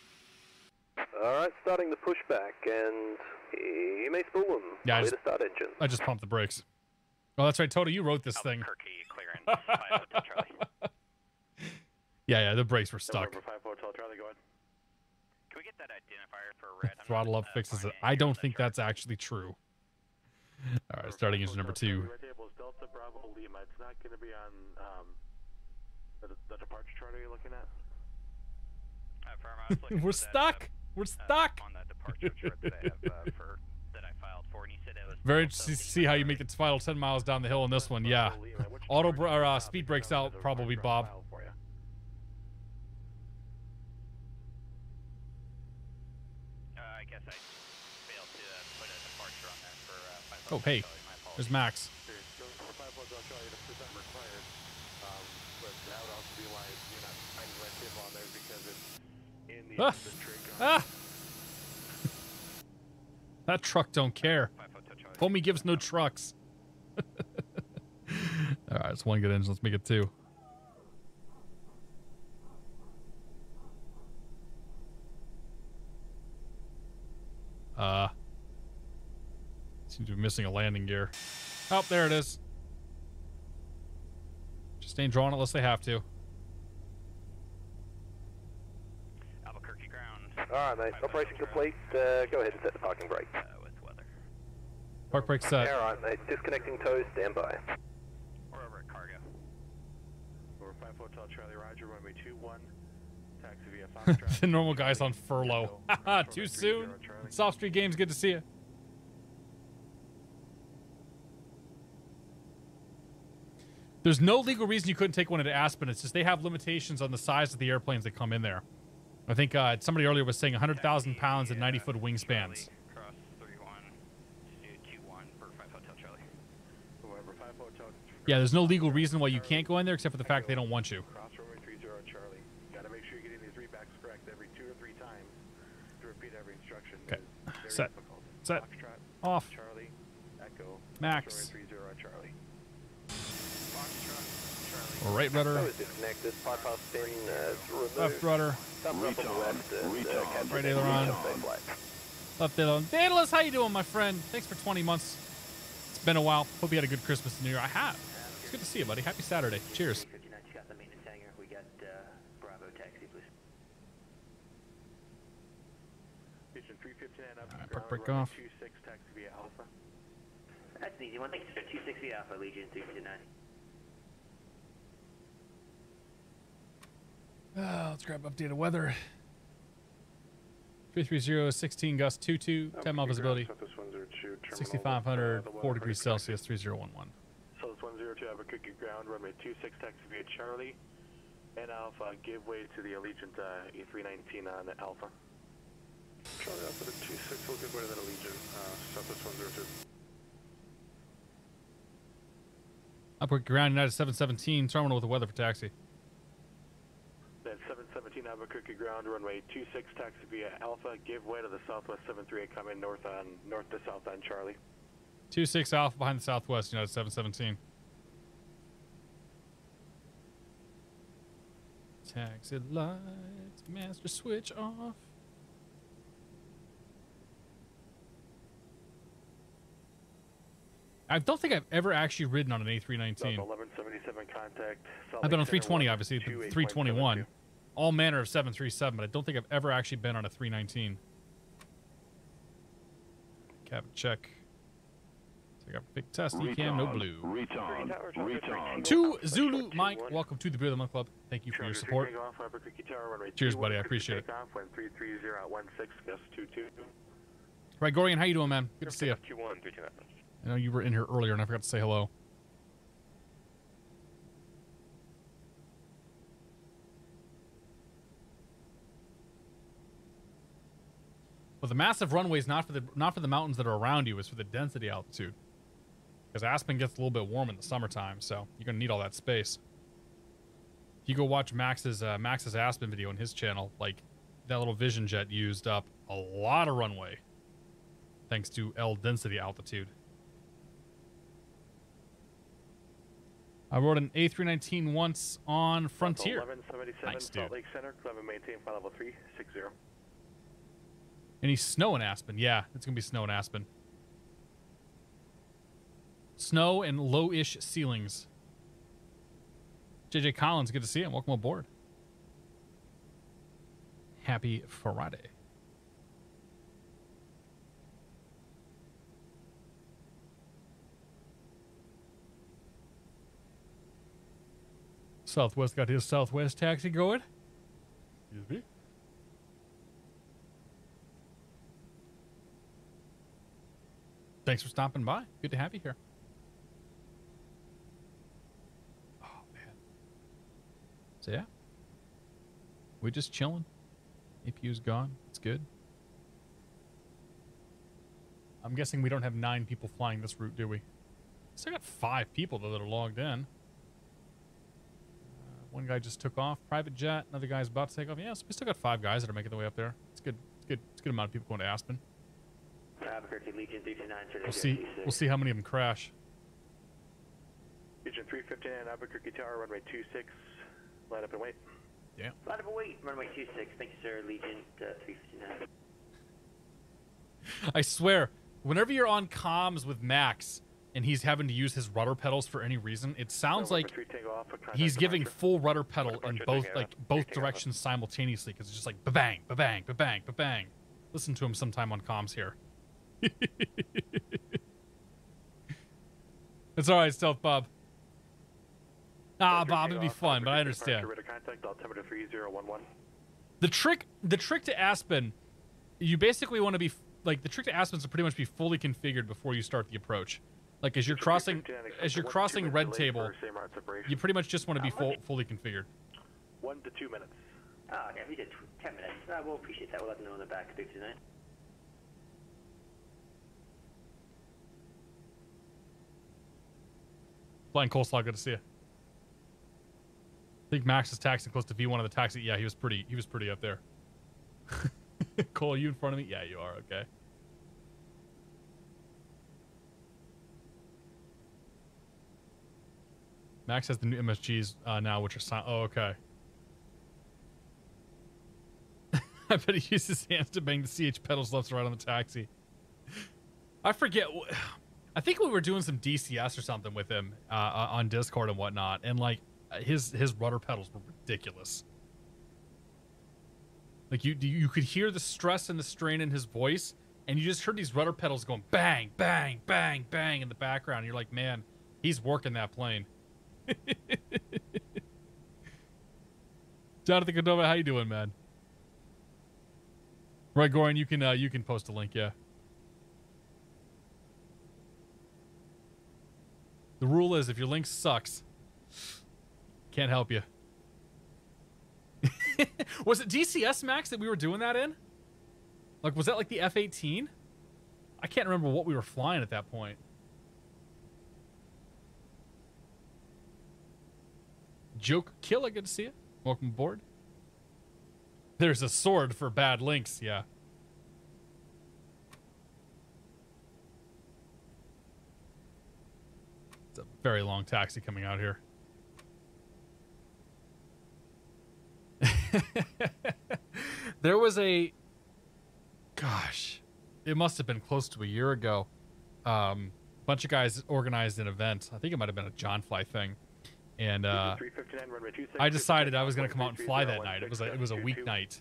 S5: Alright, starting the pushback, and you may spool them.
S1: Yeah,
S5: Clear to start engine.
S1: I just pumped the brakes. Oh, that's right, Toto, you wrote this thing.
S11: Clearance, 5 Hotel Charlie.
S1: Yeah, the brakes were stuck.
S10: 5 Hotel Charlie, go ahead.
S11: Can we get that identifier for red?
S1: Throttle up fixes it. I don't think that's actually true. All right, starting engine number 2.
S10: Delta Bravo Lima. It's not going to be on the departure chart. Are you looking at?
S1: We're stuck. We're stuck.
S11: On that departure chart that I have that I filed for, and he said it was
S1: very interesting to see how you make the final 10 miles down the hill in this one. Yeah, speed brakes out probably, Bob.
S11: I guess I failed to put a departure on there for 5
S1: Oh, hey, there's Max. That truck don't care. Homie gives no trucks. All right, it's one good engine. Let's make it 2. Seems to be missing a landing gear. Oh, there it is. Just ain't drawing it unless they have to.
S11: Albuquerque ground.
S5: Alright, mate. Operation complete. Go ahead and set the parking brake.
S11: With weather.
S1: Park brake set.
S5: Alright, mate. Disconnecting toes. Stand by.
S11: We're over at cargo.
S10: Over 5 Hotel Charlie, Roger, runway 21. Taxi via Foxtrot.
S1: The normal guy's on furlough. Haha, too soon. Soft Street Games, good to see you. There's no legal reason you couldn't take one into Aspen. It's just they have limitations on the size of the airplanes that come in there. I think somebody earlier was saying 100,000 pounds and 90-foot wingspans.
S11: Cross 3121 for 5 Hotel Charlie.
S10: Over 5 Hotel.
S1: Yeah, there's no legal reason why you can't go in there except for the fact they don't want you.
S10: Cross runway 30 Charlie. Got to make sure you're getting these rebacks correct every 2 or 3 times to repeat every instruction.
S1: Okay. Set. Set.
S10: Foxtrot,
S1: Off.
S10: Charlie. Echo.
S1: Max.
S10: Runway 30 Charlie.
S1: Right rudder.
S5: Disconnected. Bypass pin removed.
S1: Left rudder.
S5: Thumbs up on the left. And,
S1: right aileron. Left aileron. Daedalus, how you doing, my friend? Thanks for 20 months. It's been a while. Hope you had a good Christmas and New Year. I have. It's good to see you, buddy. Happy Saturday. Cheers.
S8: Got the maintenance hangar. We got Bravo taxi, please.
S10: Station 359 up.
S1: Park brake off.
S10: 26 taxi via Alpha.
S8: That's an easy one. Thanks, sir. 26 via Alpha, Legion 329.
S1: Let's grab updated weather. 330, 16 gust 22, 10 mile visibility. 6,500, 4 degrees Celsius, 3011.
S10: So it's 102 Albuquerque ground, runway 26 taxi via Charlie and Alpha. Give way to the Allegiant A319 on Alpha. Charlie Alpha to 26, we'll give way to that Allegiant, Southwest 102.
S1: Upward ground, United 717, terminal with the weather for taxi.
S10: That's 717 Albuquerque ground, runway 26 taxi via Alpha. Give way to the Southwest 738 coming north to south on Charlie.
S1: 26 Alpha behind the Southwest, United 717. Taxi lights, master switch off. I don't think I've ever actually ridden on an A319.
S10: 1177 contact.
S1: I've been on 320, obviously, the 321. All manner of 737, but I don't think I've ever actually been on a 319. Cabin check. So I got big test, ECAM, no blue.
S2: Return.
S1: To Zulu Mike, welcome to the Beer of the Month Club. Thank you for your support. Cheers, buddy. I appreciate it. Right, Gorian, how you doing, man? Good to see you. I know you were in here earlier and I forgot to say hello. But the massive runway is not for the mountains that are around you, it's for the density altitude. Because Aspen gets a little bit warm in the summertime, so you're gonna need all that space. If you go watch Max's Aspen video on his channel, like that little Vision jet used up a lot of runway, thanks to L density altitude. I rode an A319 once on Frontier.
S10: 1177
S1: nice, dude.
S10: Salt Lake Center, climb and maintain flight level 360.
S1: Any snow in Aspen? Yeah, it's gonna be snow in Aspen. Snow and low-ish ceilings. JJ Collins, good to see him. Welcome aboard. Happy Friday. Southwest got his Southwest taxi going. Excuse me. Thanks for stopping by. Good to have you here. Oh, man. So, yeah. We're just chilling. APU's gone. It's good. I'm guessing we don't have 9 people flying this route, do we? Still got 5 people, though, that are logged in. One guy just took off. Private jet. Another guy's about to take off. Yeah, so we still got 5 guys that are making their way up there. It's good. It's good. It's a good amount of people going to Aspen.
S8: Albuquerque, Legion 329.
S1: We'll see how many of them crash.
S10: Legion 359, Albuquerque Tower, runway 26. Line up and wait.
S1: Yeah.
S8: Line up and wait. Runway 26. Thank you, sir. Legion 359.
S1: I swear, whenever you're on comms with Max and he's having to use his rudder pedals for any reason, it sounds like he's giving full rudder pedal in both directions simultaneously, because it's just like ba-bang, ba-bang, ba-bang, ba-bang. Listen to him sometime on comms here. It's all right, Stealth Bob. Ah, Bob, it'd be fun, but I understand. The trick to Aspen, you basically want to be like, the trick to Aspen is to pretty much be fully configured before you start the approach. Like as you're crossing red table, you pretty much just want to be fully configured.
S10: 1 to 2 minutes.
S8: Oh, okay, we did 10 minutes. We'll appreciate that. We'll let them know in the back. 329.
S1: Flying Coleslaw, good to see you. I think Max is taxiing close to V1 of the taxi. Yeah, he was pretty up there. Cole, are you in front of me? Yeah, you are. Okay. Max has the new MSGs now, which are silent. Oh, okay. I bet he uses his hands to bang the CH pedals left and right on the taxi. I forget. I think we were doing some DCS or something with him on Discord and whatnot, and like his rudder pedals were ridiculous. Like you could hear the stress and the strain in his voice, and you just heard these rudder pedals going bang, bang, bang, bang in the background. And you're like, man, he's working that plane. Jonathan Cordova, how you doing, man? Right, Goran, you can post a link, yeah. The rule is if your link sucks, can't help you. Was it DCS Max that we were doing that in? Like, was that like the F-18? I can't remember what we were flying at that point. Joke Killer, good to see you. Welcome aboard. There's a sword for bad links, yeah. It's a very long taxi coming out here. There was a... Gosh. It must have been close to a year ago. Bunch of guys organized an event. I think it might have been a John Fly thing. And I decided I was going to come out and fly that night. It was a weeknight.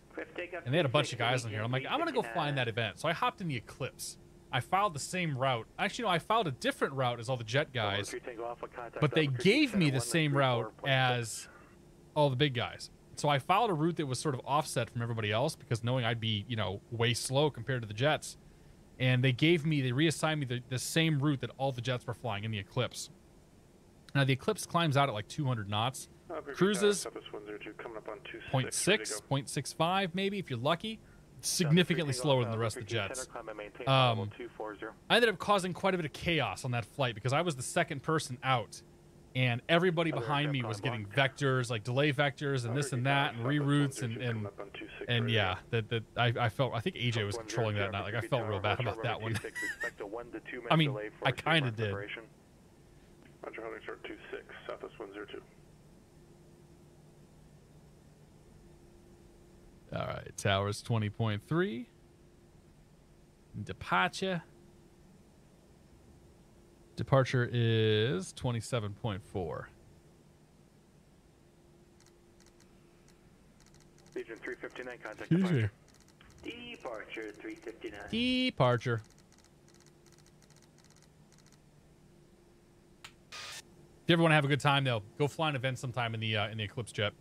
S1: And they had a bunch of guys on here. I'm like, I'm going to go fly in that event. So I hopped in the Eclipse. I filed the same route. Actually, no, I filed a different route as all the jet guys. But they gave me the same route as all the big guys. So I followed a route that was sort of offset from everybody else because knowing I'd be, you know, way slow compared to the jets. And they reassigned me the same route that all the jets were flying in the Eclipse. Now, the Eclipse climbs out at like 200 knots. Cruises 0.6, 0.65 maybe if you're lucky. Significantly slower than the rest of the jets. I ended up causing quite a bit of chaos on that flight because I was the second person out. And everybody behind me was getting vectors, like delay vectors and this and that and reroutes and yeah, I think AJ was controlling that night. Like I felt real bad about that one. I mean, I kind of did.
S10: Roger, holding short 26, Southwest 102.
S1: All right, towers 20.3. Departure. Departure is 27.4.
S10: Legion 359, contact
S1: departure.
S8: Departure 359.
S1: Departure. If you ever want to have a good time, though, go fly an event sometime in the Eclipse jet,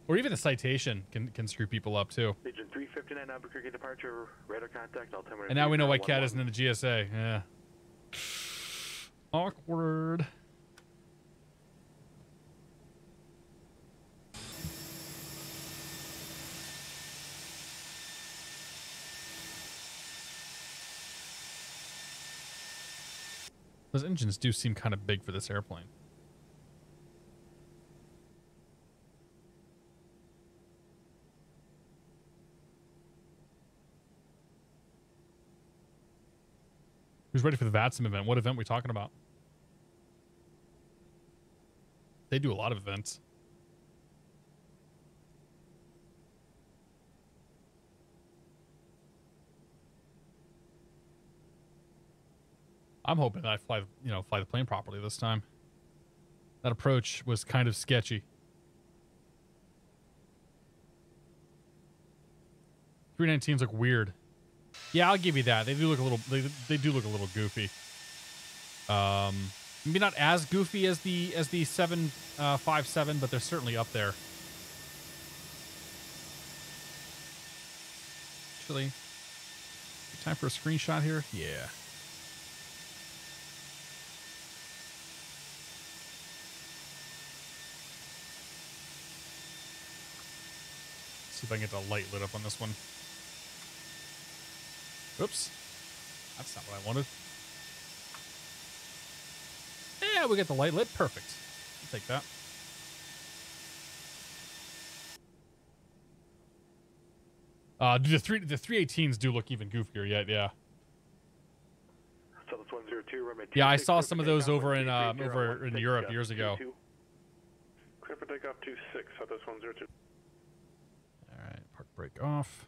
S1: or even the Citation can screw people up too.
S10: Legion 359, Albuquerque departure, radar contact, altimeter.
S1: And now we know why Cat isn't in the GSA. Yeah. Awkward. Those engines do seem kind of big for this airplane. Who's ready for the VATSIM event? What event are we talking about? They do a lot of events. I'm hoping that I fly the plane properly this time. That approach was kind of sketchy. 319s look weird. Yeah, I'll give you that. They do look a little. They do look a little goofy. Maybe not as goofy as the 757, but they're certainly up there. Actually, time for a screenshot here. Yeah. See if I can get the light lit up on this one. Oops. That's not what I wanted. Yeah, we get the light lit. Perfect. I'll take that. The 318s do look even goofier yet, yeah. Yeah, I saw some of those over in Europe years ago.
S10: Clear for takeoff 26, Southwest 102.
S1: All right, park brake off.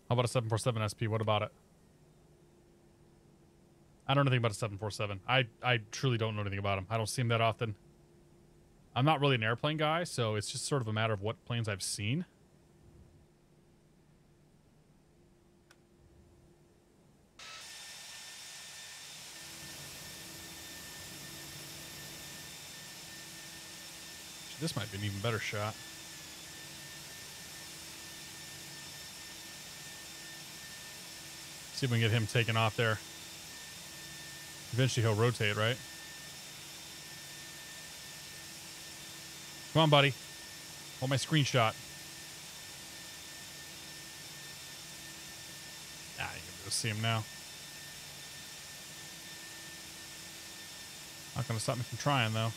S1: How about a 747 SP? What about it? I don't know anything about a 747. I truly don't know anything about them. I don't see them that often. I'm not really an airplane guy, so it's just sort of a matter of what planes I've seen. This might be an even better shot. See if we can get him taken off there. Eventually he'll rotate, right? Come on, buddy. Hold my screenshot. Ah, you can just see him now. Not gonna stop me from trying, though.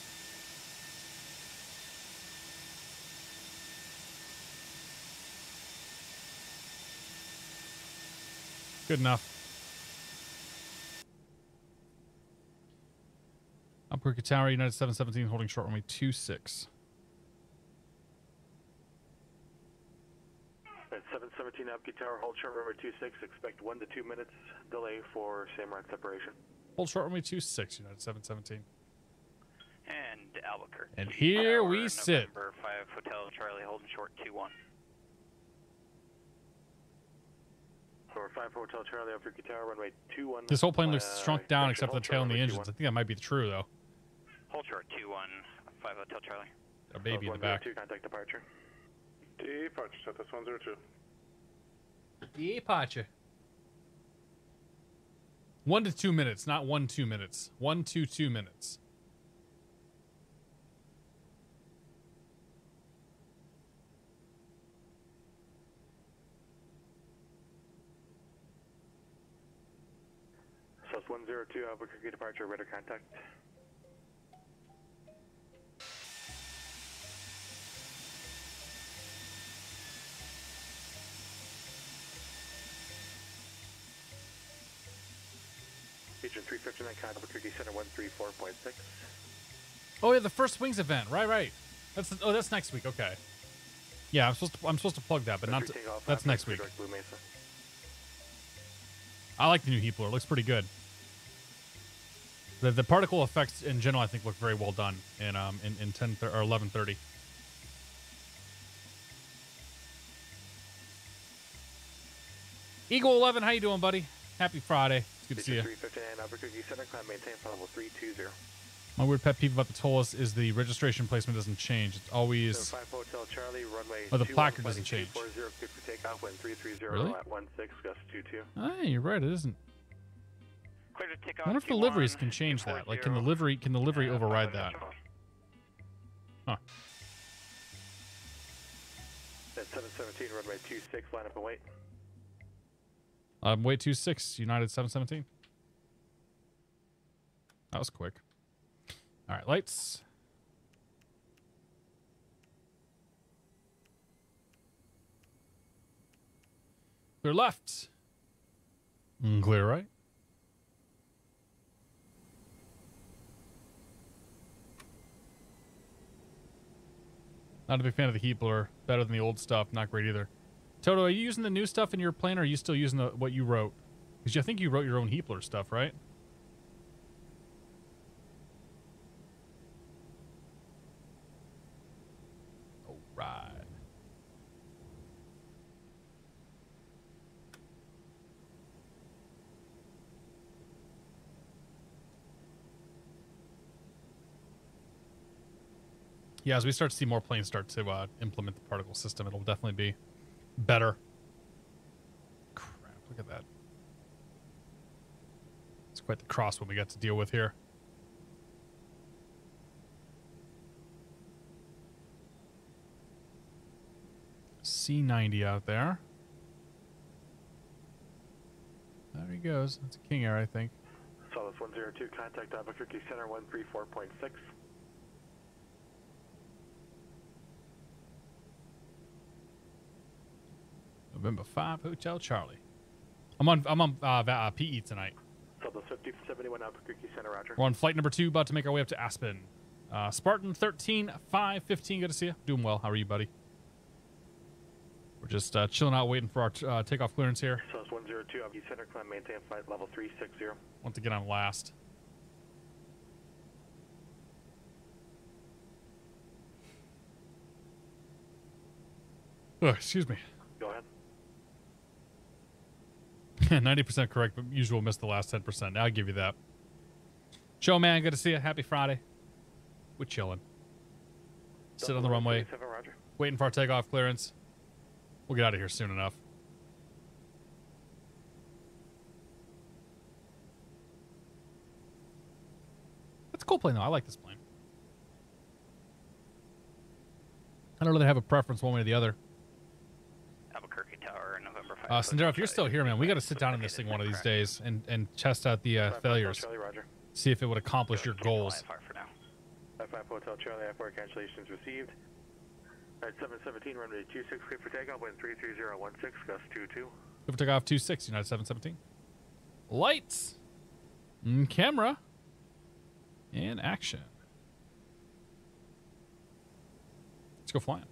S1: Good enough. Albuquerque Tower, United 717, holding short runway 26.
S10: At 717 Albuquerque Tower, hold short runway 26. Expect 1 to 2 minutes delay for same route separation.
S1: Hold short runway 26, United 717.
S11: And Albuquerque.
S1: And here
S11: Tower,
S1: we sit.
S11: November 5 Hotel Charlie, holding short 21.
S10: For 5 Hotel Charlie, Albuquerque Tower, runway 21.
S1: This whole plane looks shrunk down except for the tail and the engines.
S10: 21.
S1: I think that might be true, though.
S11: Hold short 21, 5 Hotel Charlie.
S1: A baby in the back.
S10: Contact departure.
S9: Departure, set this 102.
S1: Departure. 1 to 2 minutes, not 1 2 minutes. 1 to 2 minutes.
S10: South 102 Albuquerque departure, radar contact. Agent 359, contact Albuquerque Center 134.6.
S1: Oh yeah, the first wings event. Right. That's next week. Okay. Yeah, I'm supposed to plug that, but not. That's next week.
S10: Blue Mesa.
S1: I like the new heat blower. It looks pretty good. The particle effects in general, I think, look very well done in 10 or 11:30. Eagle 11, how you doing, buddy? Happy Friday. It's good to see you.
S10: 359 Albuquerque Center, climb maintain flight level 320.
S1: My weird pet peeve about the Toliss is the registration placement doesn't change. It's always.
S10: 5 Hotel Charlie, runway.
S1: Oh, the placard doesn't change.
S10: 240, cleared for takeoff, wind 330
S1: Really?
S10: at 16, gust 22.
S1: Hey, you're right. It isn't.
S11: Clear to take
S1: I
S11: off.
S1: wonder if the liveries can change that. Like, can the livery override that? Huh.
S10: At 717, runway 26, line up and wait.
S1: Wait 26, United 717. That was quick. All right, lights. Clear left. Clear right. Not a big fan of the heat blower. Better than the old stuff. Not great either. Toto, are you using the new stuff in your plane, or are you still using what you wrote? Because I think you wrote your own heat blower stuff, right? All right. Yeah, as we start to see more planes start to implement the particle system, it'll definitely be better. Crap, look at that. It's quite the crosswind we got to deal with here. C90 out there. There he goes. That's a King Air, I think.
S10: Solid 102, contact Albuquerque Center 134.6.
S1: November 5 Hotel Charlie. I'm on PE tonight.
S10: Solid 5071 Albuquerque Center, roger.
S1: We're on flight number 2, about to make our way up to Aspen. Spartan 13 515. Good to see you. Doing well. How are you, buddy? We're just chilling out, waiting for our takeoff clearance here.
S10: Solid 102 Albuquerque Center, climb maintain flight level 360.
S1: Want to get on last. Oh, excuse me.
S10: Go ahead.
S1: 90% correct, but usual missed the last 10%. I'll give you that. Show, man. Good to see you. Happy Friday. We're chilling. Sit on the runway. Waiting for our takeoff clearance. We'll get out of here soon enough. That's a cool plane, though. I like this plane. I don't really have a preference one way or the other.
S11: Albuquerque Tower, November 5.
S1: Sandero, if you're still here, man, we got to sit down in this thing one of these days and test out the failures. See if it would accomplish your goals.
S10: 5 Hotel Charlie, F4 cancellations received. At 717, runway 26, clear for takeoff, wind 33016, gust 22.
S1: Clear for takeoff 26, United 717. Lights. Camera. And action. Let's go flying.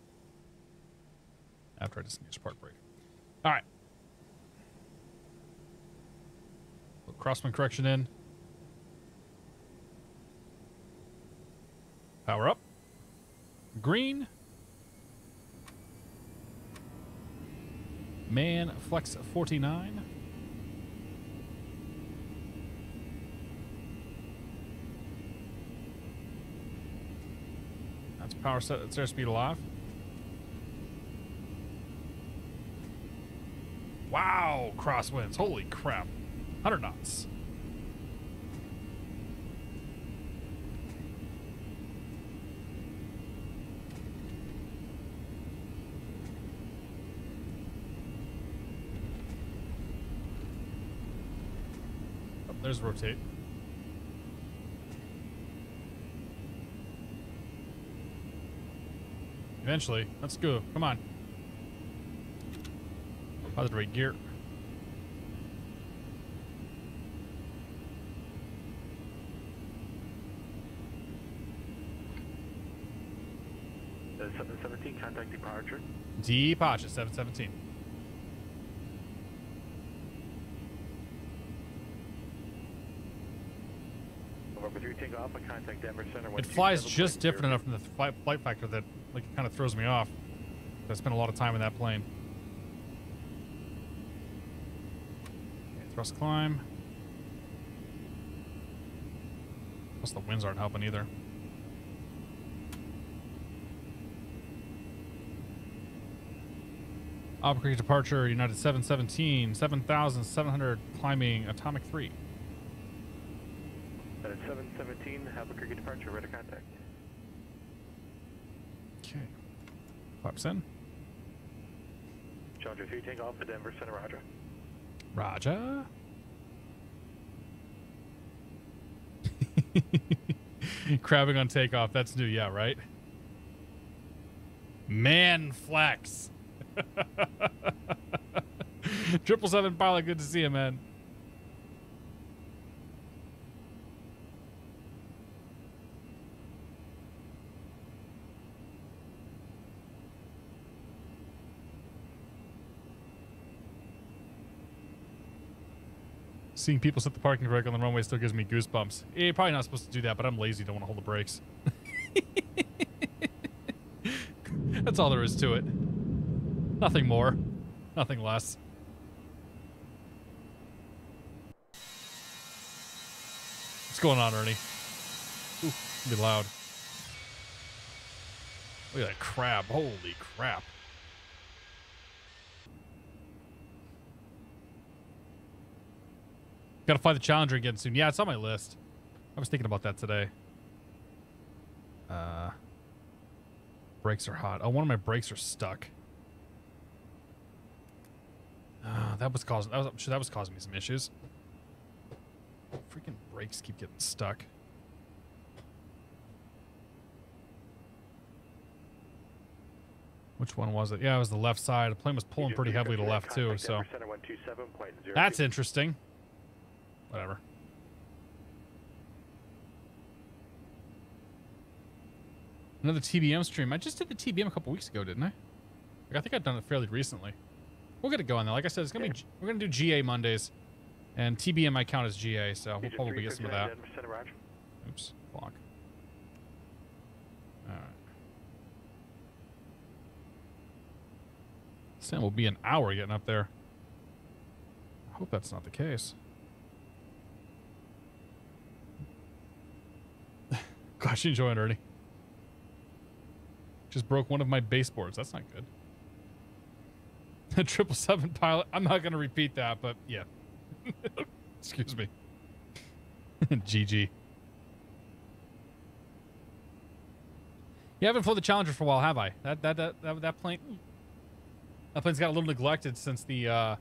S1: After I disengage part brake. All right. Put crosswind correction in. Power up. Green. Man flex 49. That's power set. That's airspeed aloft. Wow, crosswinds. Holy crap. 100 knots. Oh, there's rotate. Eventually. Let's go. Come on. Positive rate gear.
S10: The 717, contact departure.
S1: Departure, 717.
S10: November 3, take off, and contact Denver Center.
S1: It flies just different enough from the flight factor that like it kind of throws me off. I spent a lot of time in that plane. Okay, thrust climb. Plus the winds aren't helping either. Albuquerque departure, United 717, 7,700 climbing Atomic 3.
S10: At 717, Albuquerque departure, ready to contact.
S1: Okay. Flaps in.
S10: Challenger 3, take off at Denver Center, roger.
S1: Roger. Crabbing on takeoff, that's new, yeah, right? Man flex. 777 pilot, good to see you, man. Seeing people set the parking brake on the runway still gives me goosebumps. You're probably not supposed to do that, but I'm lazy, don't want to hold the brakes. That's all there is to it. Nothing more. Nothing less. What's going on, Ernie? Ooh, be loud. Look at that crab. Holy crap. Gotta fly the Challenger again soon. Yeah, it's on my list. I was thinking about that today. Brakes are hot. Oh, one of my brakes are stuck. That was causing me some issues. Freaking brakes keep getting stuck. Which one was it? Yeah, it was the left side. The plane was pulling pretty heavily to left too, so that's interesting. Whatever. Another TBM stream. I just did the TBM a couple weeks ago, didn't I? Like, I think I've done it fairly recently. We'll get it going though. Like I said, it's gonna be we're gonna do GA Mondays, and TBM I count as GA, so we'll probably get some of that. Oops, block. All right. Sam will be an hour getting up there. I hope that's not the case. Gosh, you enjoying it, Ernie? Just broke one of my baseboards. That's not good. The 777 pilot. I'm not going to repeat that, but yeah. Excuse me. GG. You haven't flown the Challenger for a while, have I? That plane. That plane's got a little neglected since the.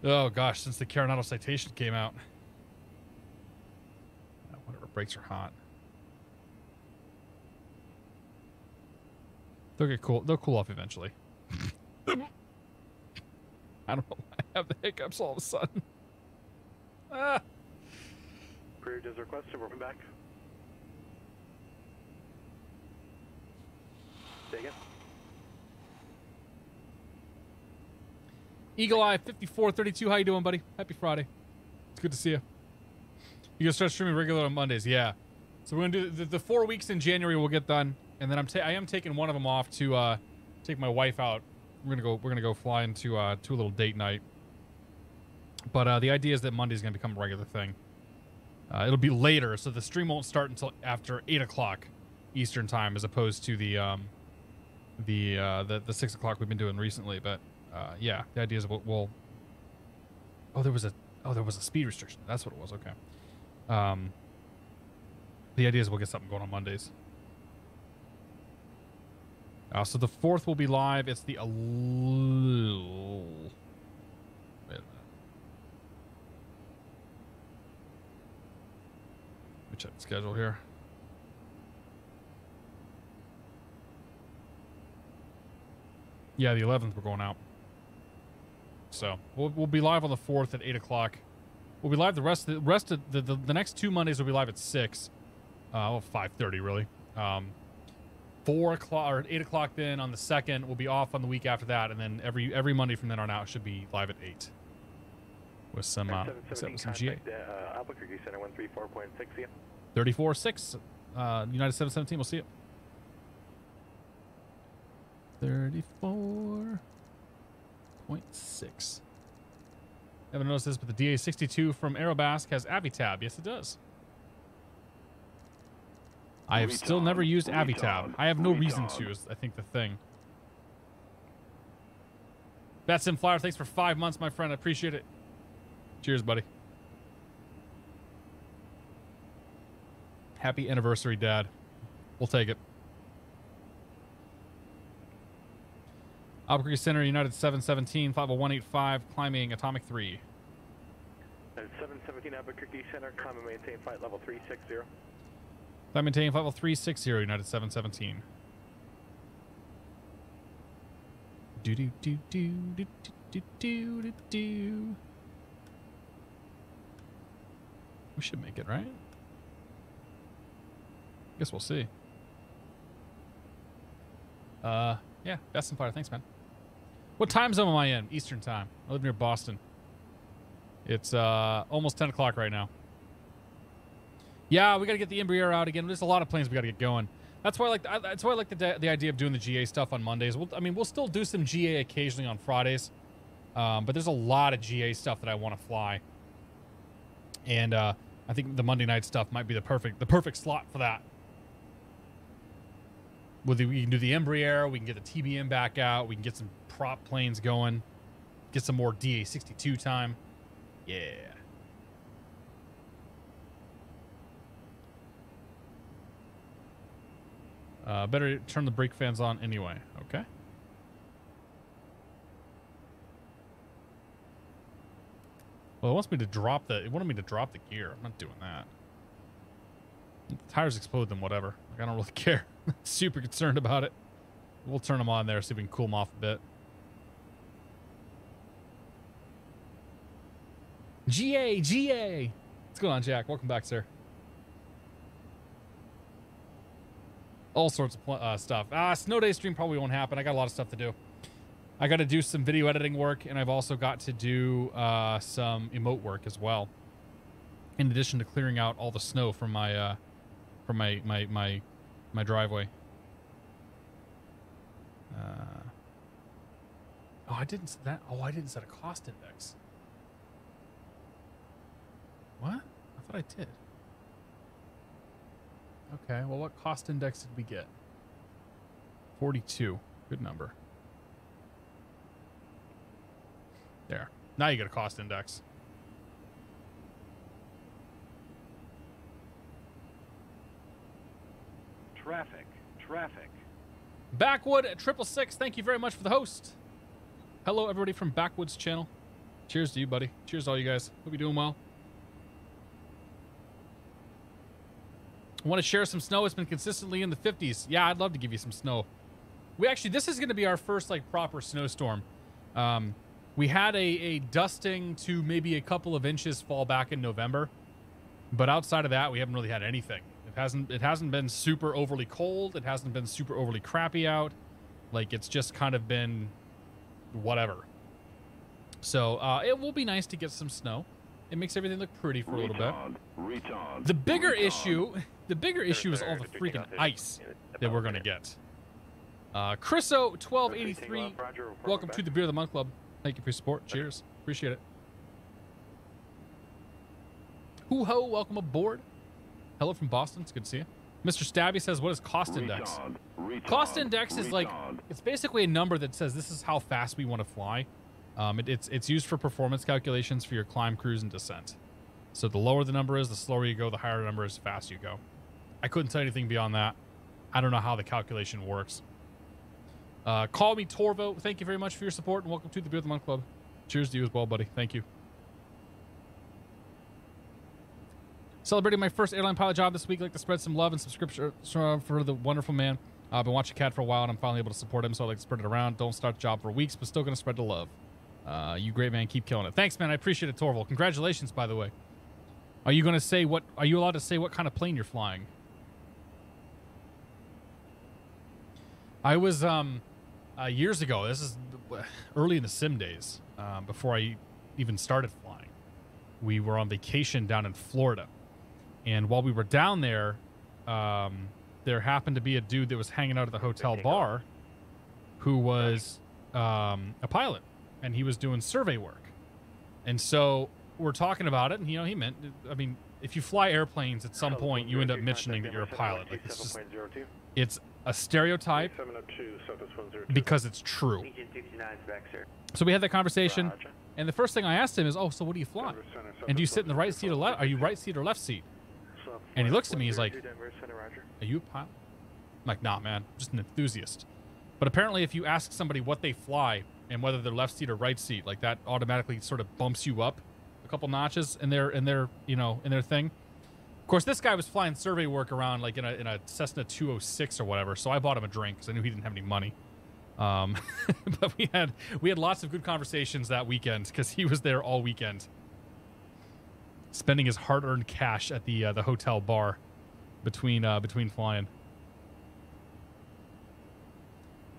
S1: Oh gosh, since the Coronado citation came out. Whatever, brakes are hot. They'll get cool. They'll cool off eventually. I don't know why I have the hiccups all of a sudden.
S10: Period is requested. We're back. Say again.
S1: Eagle Eye 5432. How you doing, buddy? Happy Friday. It's good to see you. You gonna start streaming regular on Mondays? Yeah. So we're gonna do the 4 weeks in January. We'll get done, and then I am taking one of them off to take my wife out. We're gonna go fly into a little date night. But the idea is that Monday's gonna become a regular thing. It'll be later, so the stream won't start until after 8 o'clock Eastern time, as opposed to the 6 o'clock we've been doing recently. But yeah, the idea is we'll there was a speed restriction. That's what it was. Okay. The idea is we'll get something going on Mondays. So the 4th will be live. It's the wait a minute. Let me check the schedule here. Yeah, the 11th we're going out. So we'll be live on the 4th at 8 o'clock. We'll be live the rest of the next 2 Mondays. We'll be live at 6. 5:30 really. 4 o'clock or 8 o'clock. Then on the 2nd, we'll be off on the week after that, and then every Monday from then on out should be live at 8 with some GA.
S10: Albuquerque Center 134.6.
S1: 34.6. United 717. We'll see you. 34.6. Haven't noticed this, but the DA62 from Aerobus has Avitab. Yes, it does. I have still never used Avitab. I have no reason to, is I think the thing. Batsim Flower, thanks for 5 months, my friend. I appreciate it. Cheers, buddy. Happy anniversary, Dad. We'll take it. Albuquerque Center, United 717, 50185, climbing Atomic 3.
S10: 717 Albuquerque Center, climb and maintain flight level 360.
S1: Climb and maintain flight level 360, United 717. Do do do do do do do do do. We should make it, right? Guess we'll see. Yeah, best and fire. Thanks, man. What time zone am I in? Eastern time. I live near Boston. It's almost 10 o'clock right now. Yeah, we got to get the Embraer out again. There's a lot of planes we got to get going. That's why I like the idea of doing the GA stuff on Mondays. We'll still do some GA occasionally on Fridays, but there's a lot of GA stuff that I want to fly, and I think the Monday night stuff might be the perfect slot for that. We can do the Embraer, we can get the TBM back out, we can get some prop planes going, get some more DA62 time. Yeah. Better turn the brake fans on anyway. Okay. Well, it wanted me to drop the gear. I'm not doing that. If the tires explode, then whatever. Like, I don't really care. Super concerned about it. We'll turn them on there, see if we can cool them off a bit. GA. What's going on, Jack? Welcome back, sir. All sorts of stuff. Snow day stream probably won't happen. I got a lot of stuff to do. I got to do some video editing work, and I've also got to do some emote work as well. In addition to clearing out all the snow from my my driveway. I didn't set a cost index. What? I thought I did. Okay, well, what cost index did we get? 42. Good number. There. Now you get a cost index.
S10: Traffic.
S1: Backwood at 666. Thank you very much for the host. Hello, everybody from Backwood's channel. Cheers to you, buddy. Cheers to all you guys. Hope you're doing well. I want to share some snow. It's been consistently in the 50s. Yeah, I'd love to give you some snow. This is going to be our first proper snowstorm. We had a dusting to maybe a couple of inches fall back in November, but outside of that, we haven't really had anything. It hasn't been super overly cold. It hasn't been super overly crappy out. Like, it's just kind of been whatever. So it will be nice to get some snow. It makes everything look pretty for a little bit. The bigger issue is all the freaking ice that we're going to get. Chriso 1283, welcome to the Beer of the Month Club. Thank you for your support. Cheers. Appreciate it. Hoo-ho, welcome aboard. Hello from Boston. It's good to see you. Mr. Stabby says, what is cost index? Cost index is like, it's basically a number that says this is how fast we want to fly. It's used for performance calculations for your climb, cruise, and descent. So the lower the number is, the slower you go, the higher the number is, the faster you go. I couldn't tell you anything beyond that. I don't know how the calculation works. Call me Torvo. Thank you very much for your support, and welcome to the Beer of the Month Club. Cheers to you as well, buddy. Thank you. Celebrating my first airline pilot job this week. I'd like to spread some love and subscription for the wonderful man. I've been watching Cat for a while, and I'm finally able to support him, so I'd like to spread it around. Don't start the job for weeks, but still going to spread the love. You great man. Keep killing it. Thanks, man. I appreciate it, Torval. Congratulations, by the way. Are you going to say what... Are you allowed to say what kind of plane you're flying? I was... years ago, this is early in the sim days, before I even started flying. We were on vacation down in Florida. And while we were down there, there happened to be a dude that was hanging out at the hotel bar who was a pilot, and he was doing survey work. And so we're talking about it, and, you know, he meant, I mean, if you fly airplanes at some point, you end up mentioning that you're a pilot. Like, it's just, it's a stereotype because it's true. So we had that conversation, and the first thing I asked him is, oh, so what do you fly? And do you sit in the right seat or left? Are you right seat or left seat? And he looks at me, he's like, are you a pilot? I'm like, nah, man, I'm just an enthusiast. But apparently if you ask somebody what they fly and whether they're left seat or right seat, like that automatically sort of bumps you up a couple notches in their you know, in their thing. Of course, this guy was flying survey work around like in a Cessna 206 or whatever, so I bought him a drink because I knew he didn't have any money. But we had lots of good conversations that weekend because he was there all weekend, spending his hard-earned cash at the hotel bar between flying.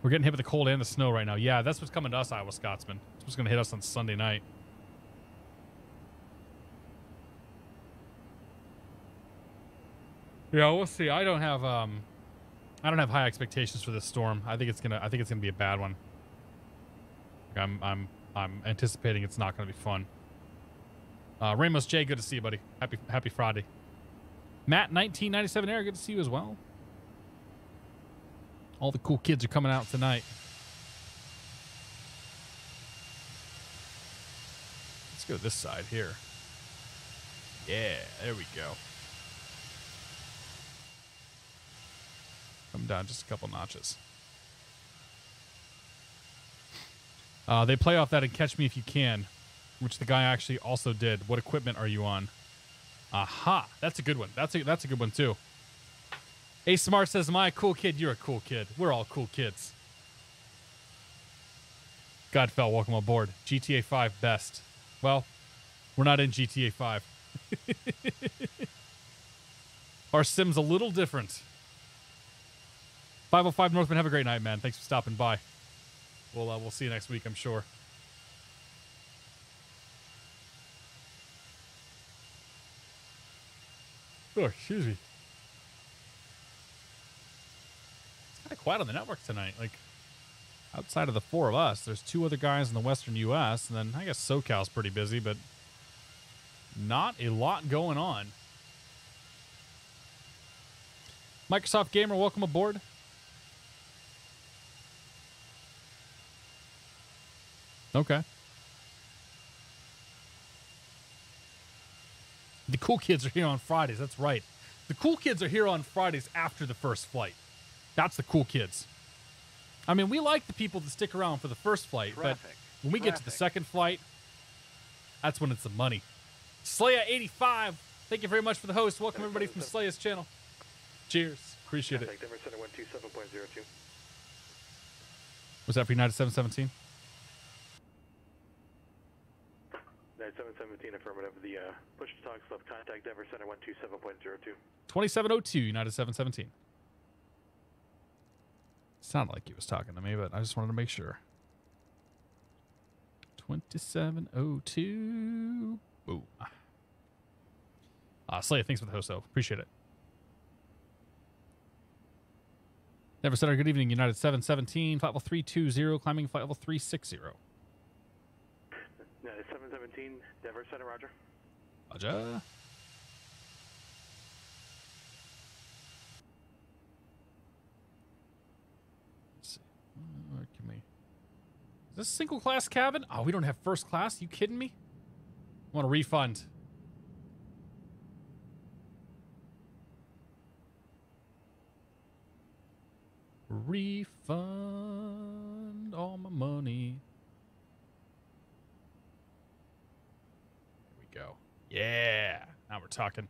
S1: We're getting hit with the cold and the snow right now. Yeah, that's what's coming to us, Iowa Scotsman. It's what's going to hit us on Sunday night. Yeah, we'll see. I don't have high expectations for this storm. I think it's gonna be a bad one. I'm anticipating it's not gonna be fun. Ramos J, good to see you, buddy. Happy Friday. Matt 1997 Air, good to see you as well. All the cool kids are coming out tonight. Let's go this side here. Yeah, there we go. Come down just a couple notches. They play off that and Catch Me If You Can, which the guy actually also did. What equipment are you on? Aha, that's a good one. That's a good one too. A Smart says, "My cool kid, you're a cool kid. We're all cool kids." Godfell, welcome aboard. GTA 5 best. Well, we're not in GTA 5. Our sim's a little different. 505 Northman, have a great night, man. Thanks for stopping by. We'll see you next week, I'm sure. Oh, excuse me. It's kind of quiet on the network tonight. Like, outside of the four of us, there's two other guys in the western U.S., and then I guess SoCal's pretty busy, but not a lot going on. Microsoft Gamer, welcome aboard. Okay. The cool kids are here on Fridays. That's right. The cool kids are here on Fridays after the first flight. That's the cool kids. I mean, we like the people that stick around for the first flight, but when we get to the second flight, that's when it's the money. Slaya85, thank you very much for the host. Welcome everybody from Slaya's channel. Cheers. Appreciate it. Was that for United 717?
S10: 717 affirmative. The push to talk left contact Denver Center 127.02.
S1: 2702 United 717. Sounded like he was talking to me, but I just wanted to make sure. 2702. Boom. Slay, thanks for the hosto. Appreciate it. Never Center, good evening. United 717, flight level 320, climbing flight level 360.
S10: United 717, Denver Center, roger.
S1: Roger. Let's see. Where can we... Is this single class cabin? Oh, we don't have first class? You kidding me? I want a refund. Refund all my money. Here we go. Yeah. Now we're talking.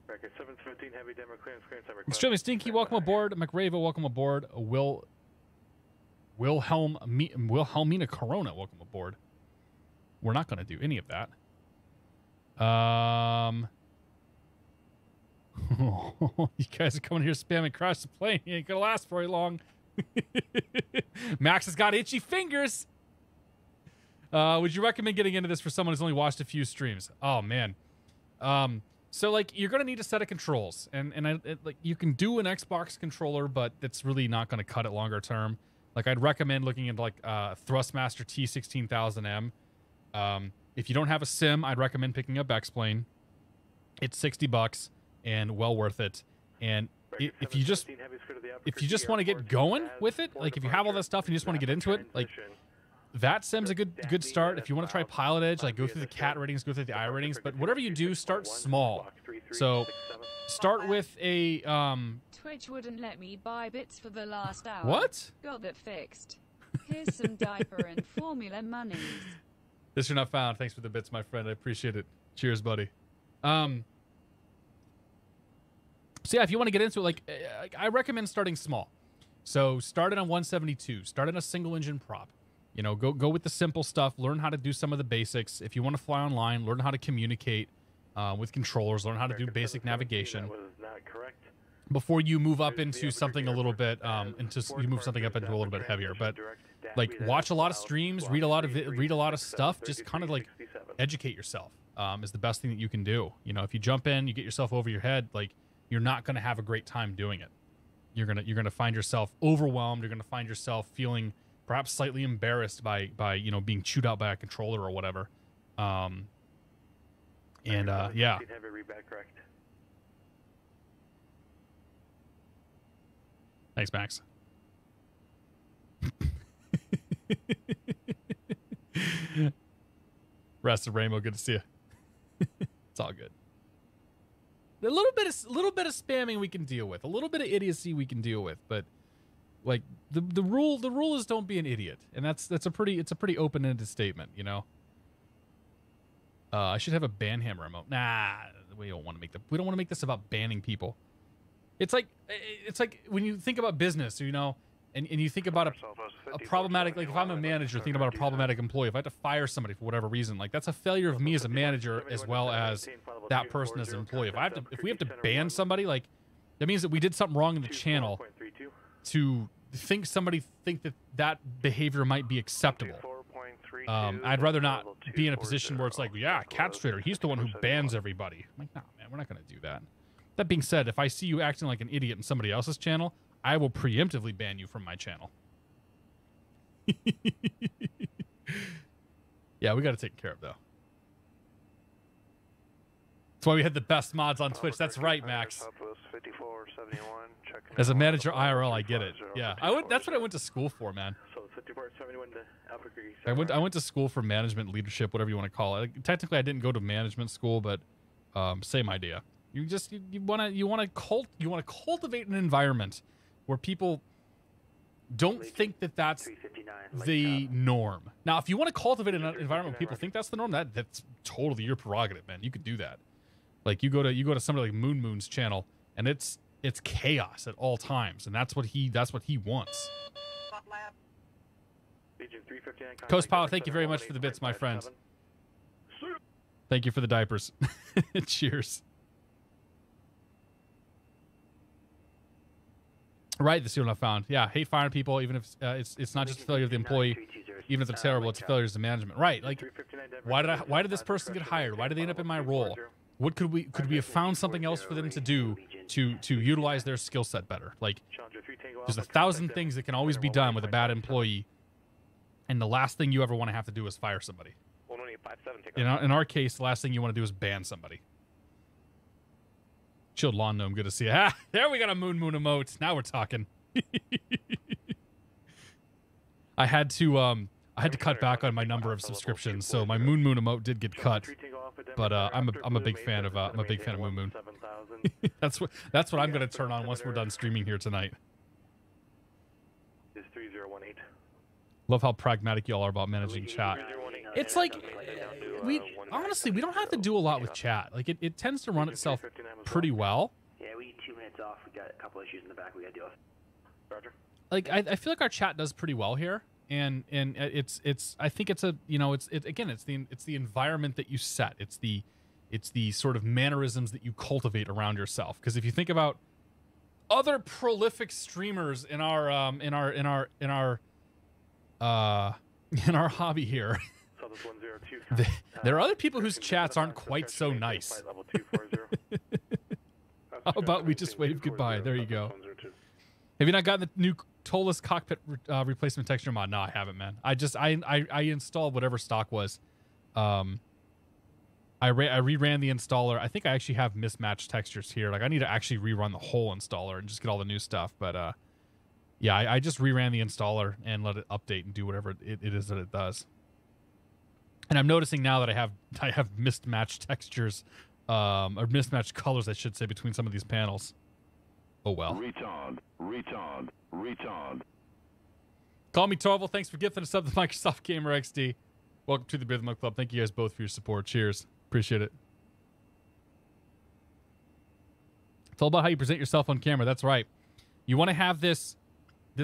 S10: Record 717, heavy Denver clearance.
S1: Extremely Stinky, welcome aboard. McRaven, welcome aboard. Wilhelmina Corona, welcome aboard. We're not going to do any of that. You guys are coming here spamming crash the plane. You ain't gonna last very long. Max has got itchy fingers. Would you recommend getting into this for someone who's only watched a few streams? Oh man. So like you're gonna need a set of controls, and like you can do an Xbox controller, but that's really not gonna cut it longer term. Like I'd recommend looking into like Thrustmaster T16000M. If you don't have a sim, I'd recommend picking up X-Plane. It's $60 and well worth it. And if you just want to get going with it, like if you have all that stuff and you just want to get into it, like that sim's a good start. If you want to try PilotEdge, like go through the cat ratings, go through the I ratings, but whatever you do, start small. So start with a
S4: Twitch wouldn't let me buy bits for the last hour.
S1: What?
S4: Got that fixed. Here's some diaper and formula monies.
S1: This you're not found. Thanks for the bits, my friend. I appreciate it. Cheers, buddy. So yeah, if you want to get into it, like I recommend starting small. So start it on 172. Start in a single engine prop. You know, go with the simple stuff. Learn how to do some of the basics. If you want to fly online, learn how to communicate with controllers. Learn how to do basic navigation. Before you move up into something a little bit, a little bit heavier. But like, watch a lot of streams, read a lot of stuff. Just kind of like educate yourself. Is the best thing that you can do. You know, if you jump in, you get yourself over your head, like you're not going to have a great time doing it. You're gonna find yourself overwhelmed. You're gonna find yourself feeling perhaps slightly embarrassed by you know being chewed out by a controller or whatever. Yeah. Thanks, Max. Rest of Rainbow, good to see you. It's all good. A little bit of spamming we can deal with. A little bit of idiocy we can deal with, but like the rule is don't be an idiot, and it's a pretty open-ended statement, you know. I should have a ban hammer remote. Nah, we don't want to make this about banning people. It's like when you think about business, you know, and you think about a problematic, like if I'm a manager thinking about a problematic employee, if I have to fire somebody for whatever reason, like that's a failure of me as a manager as well as that person as an employee. If we have to ban somebody, like that means that we did something wrong in the channel to think that behavior might be acceptable. I'd rather not be in a position where it's like, yeah, catstrator, he's the one who bans everybody. I'm like, nah, man, we're not going to do that. That being said, if I see you acting like an idiot in somebody else's channel, I will preemptively ban you from my channel. Yeah, we got to take care of, though. That's why we had the best mods on Twitch. That's right, Max. As a manager IRL, I get it. Yeah, that's what I went to school for, man. I went to school for management, leadership, whatever you want to call it. Like, technically, I didn't go to management school, but same idea. You want to cultivate an environment where people don't think that that's the norm. Now, if you want to cultivate an environment where people think that's the norm, that's totally your prerogative, man. You could do that. Like you go to somebody like Moon's channel, and it's chaos at all times, and that's what he wants. Coast Pilot, thank you very much for the bits, my friend. Thank you for the diapers. Cheers. Right, the seal not found. Yeah, hate firing people, even if it's not just a failure of the employee, even if they're terrible, it's a failure of the management. Right, like why did this person get hired? Why did they end up in my role? What could we have found something else for them to do to utilize their skill set better? Like there's 1,000 things that can always be done with a bad employee, and the last thing you ever want to have to do is fire somebody. In our case, the last thing you want to do is ban somebody. Chilled lawn gnome, good to see you. Ah, there we got a moon emote. Now we're talking. I had to cut back on my number of subscriptions, so my moon emote did get cut. But I'm a big fan of moon. that's what I'm gonna turn on once we're done streaming here tonight.
S10: Is 3018.
S1: Love how pragmatic y'all are about managing chat. It's like we don't have to do a lot with chat. Like it tends to run itself pretty well.
S8: Yeah, we need 2 minutes off. We got a couple issues in the back we got to deal with.
S10: Roger.
S1: Like I feel like our chat does pretty well here, and it's I think it's a it's the environment that you set. It's the sort of mannerisms that you cultivate around yourself. Because if you think about other prolific streamers in our hobby here. There are other people whose chats aren't quite so nice. How about we just wave goodbye? There you go. Have you not gotten the new Toliss cockpit replacement texture mod? No, I haven't, man. I installed whatever stock was. I reran the installer. I think I actually have mismatched textures here. Like I need to actually rerun the whole installer and just get all the new stuff. But yeah, I just reran the installer and let it update and do whatever it is that it does. And I'm noticing now that I have mismatched textures, or mismatched colors, I should say, between some of these panels. Oh well.
S2: Retard.
S1: Call me Torval. Thanks for gifting us up the Microsoft Gamer XD. Welcome to the Beer the Mug Club. Thank you guys both for your support. Cheers. Appreciate it. It's all about how you present yourself on camera. That's right. You want to have this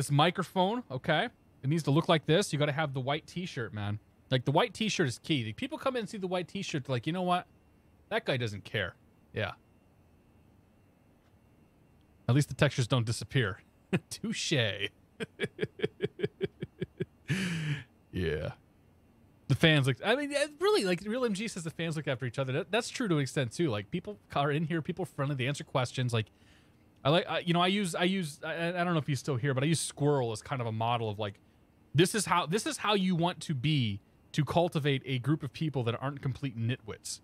S1: microphone, okay? It needs to look like this. You got to have the white T-shirt, man. Like, the white T-shirt is key. Like, people come in and see the white T-shirt, like, you know what? That guy doesn't care. Yeah. At least the textures don't disappear. Touché. Yeah. The fans, like, I mean, really, like, Real MG says the fans look after each other. That's true to an extent, too. Like, people are in here, people are friendly, they answer questions. Like, I use, I don't know if he's still here, but I use Squirrel as kind of a model of, like, this is how you want to be to cultivate a group of people that aren't complete nitwits.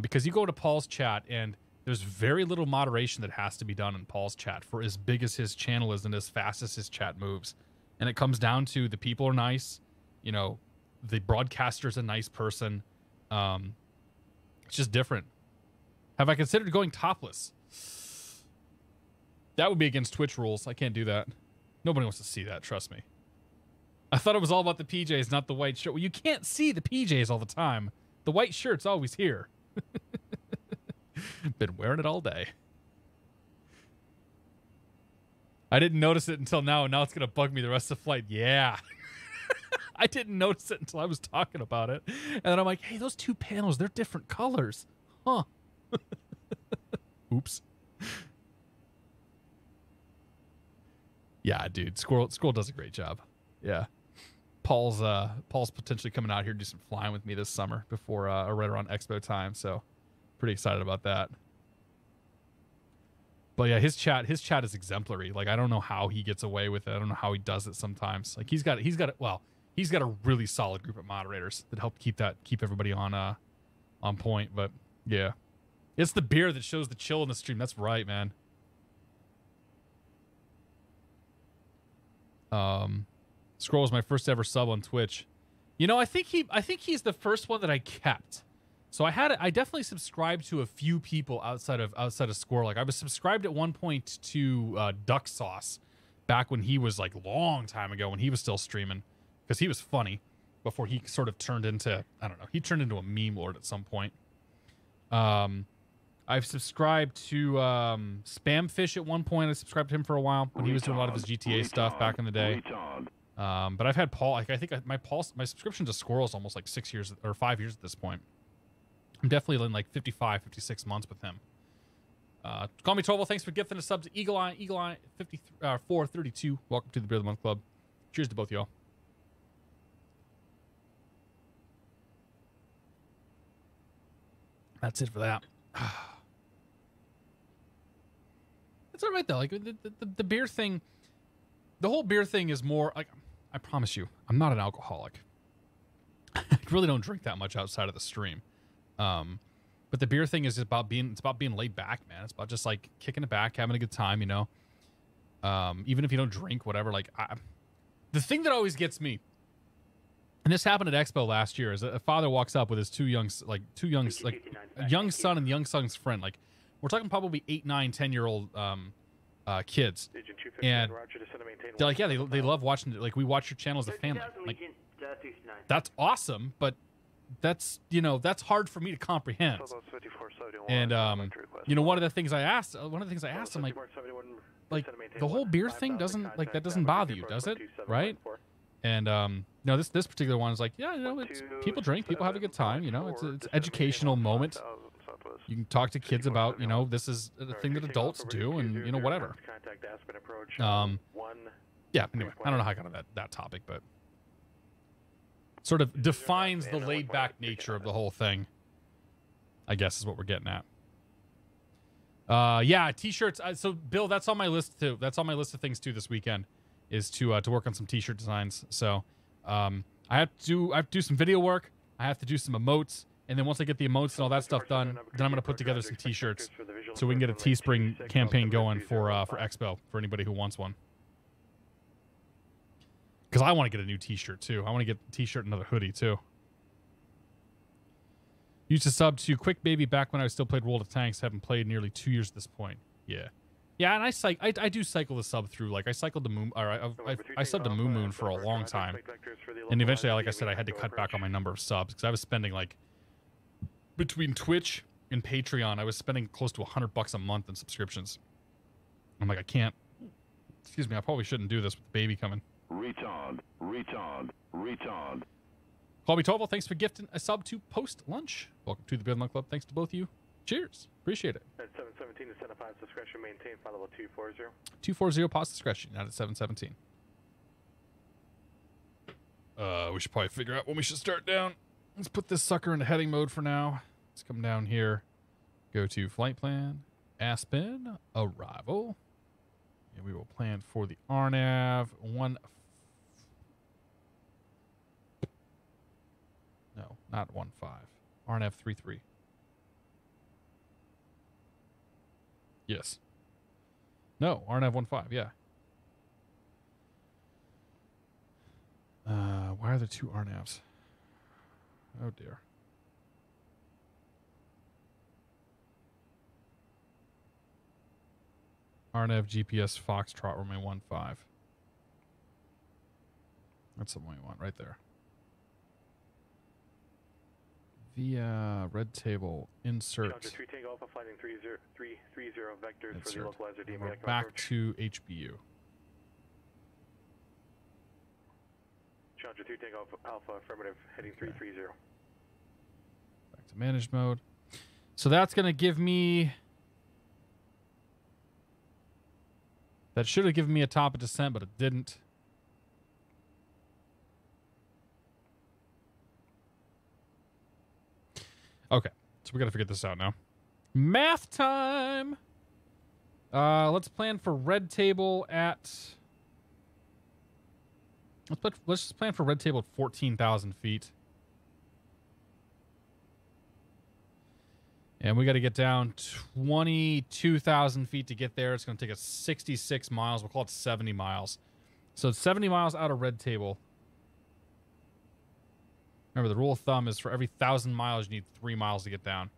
S1: Because you go to Paul's chat and there's very little moderation that has to be done in Paul's chat for as big as his channel is and as fast as his chat moves. And it comes down to the people are nice, you know, the broadcaster's a nice person. It's just different. Have I considered going topless? That would be against Twitch rules. I can't do that. Nobody wants to see that, trust me. I thought it was all about the PJs, not the white shirt. Well, you can't see the PJs all the time. The white shirt's always here. Been wearing it all day. I didn't notice it until now, and now it's going to bug me the rest of the flight. Yeah. I didn't notice it until I was talking about it. And then I'm like, hey, those two panels, they're different colors. Huh. Oops. Yeah, dude. Squirrel does a great job. Yeah. Paul's potentially coming out here to do some flying with me this summer before right around Expo time, so pretty excited about that. But yeah, his chat is exemplary. Like, I don't know how he gets away with it. I don't know how he does it sometimes. Like, he's got a really solid group of moderators that help keep everybody on point. But yeah, it's the beer that shows the chill in the stream. That's right, man. Scroll was my first ever sub on Twitch. You know, I think he's the first one that I kept. So I definitely subscribed to a few people outside of Squirrel. Like, I was subscribed at one point to Duck Sauce back when he was, like, long time ago when he was still streaming, because he was funny before he sort of turned into, I don't know, he turned into a meme lord at some point. I've subscribed to Spamfish at one point. I subscribed to him for a while when he was doing a lot of his GTA stuff back in the day. But I've had Paul. Like, I think my subscription to Squirrel is almost like 6 years or 5 years at this point. I'm definitely in like 55, 56 months with him. Call me Toval. Thanks for gifting a sub to Eagle Eye 432. Welcome to the Beer of the Month Club. Cheers to both y'all. That's it for that. It's all right though. Like the beer thing, the whole beer thing is more like, I promise you, I'm not an alcoholic. I really don't drink that much outside of the stream. But the beer thing is about being laid back, man. It's about just like kicking it back, having a good time, you know. Even if you don't drink, whatever. Like the thing that always gets me, and this happened at Expo last year, is a father walks up with his two young a young son and the young son's friend. Like we're talking probably 8, 9, 10-year-old kids, and they're like, yeah, they love watching it. Like we watch your channel as a family. Like that's awesome, but that's, you know, that's hard for me to comprehend. And you know, one of the things I asked him, like the whole beer thing doesn't bother you, does it? Right? And no, this particular one is like, yeah, you know, it's, people drink, people have a good time, you know, it's educational moment. You can talk to kids about, you know, this is the thing that adults do, and you know, whatever. Yeah. Anyway, I don't know how I got on that topic, but sort of defines the laid back nature of the whole thing, I guess, is what we're getting at. Yeah, t-shirts. So Bill, that's on my list too. That's on my list of things too this weekend, is to work on some t-shirt designs. So I have to do some video work. I have to do some emotes, and then once I get the emotes and all that stuff done, then I'm gonna put together some t-shirts so we can get a Teespring campaign going for Expo for anybody who wants one. Because I want to get a new t-shirt too. I want to get a t-shirt and another hoodie too. Used to sub to Quick Baby back when I still played World of Tanks. Haven't played nearly 2 years at this point. Yeah. Yeah, and I do cycle the sub through. Like I cycled the Moon, or I subbed to Moon for a long time, and eventually, like I said, I had to cut back on my number of subs because I was spending like, between Twitch and Patreon, I was spending close to $100 a month in subscriptions. I'm like, I can't. Excuse me, I probably shouldn't do this with the baby coming.
S2: Retard.
S1: Call me Toval. Thanks for gifting a sub to Post Lunch. Welcome to the Beer of the Month Club. Thanks to both of you. Cheers. Appreciate it.
S10: At 717 to send a pass discretion, maintain flight level 240.
S1: 240, pause discretion, not at 717. We should probably figure out when we should start down. Let's put this sucker into heading mode for now. Let's come down here. Go to flight plan. Aspen. Arrival. And we will plan for the RNAV 1. No, not 15. RNAV 33. Yes. No, RNAV 15, yeah. Why are there two RNAVs? Oh dear. RNAV GPS Foxtrot runway 15. That's the one we want right there. Via red table insert. Insert. We're back to HBU.
S10: Challenger 3 takeoff Alpha affirmative heading 330.
S1: Back to managed mode. So that's going to give me. That should have given me a top of descent, but it didn't. Okay, so we got to figure this out now. Math time! Let's plan for red table at... Let's just plan for red table at 14,000 feet. And we got to get down 22,000 feet to get there. It's going to take us 66 miles. We'll call it 70 miles. So it's 70 miles out of red table. Remember, the rule of thumb is for every 1,000 miles, you need 3 miles to get down.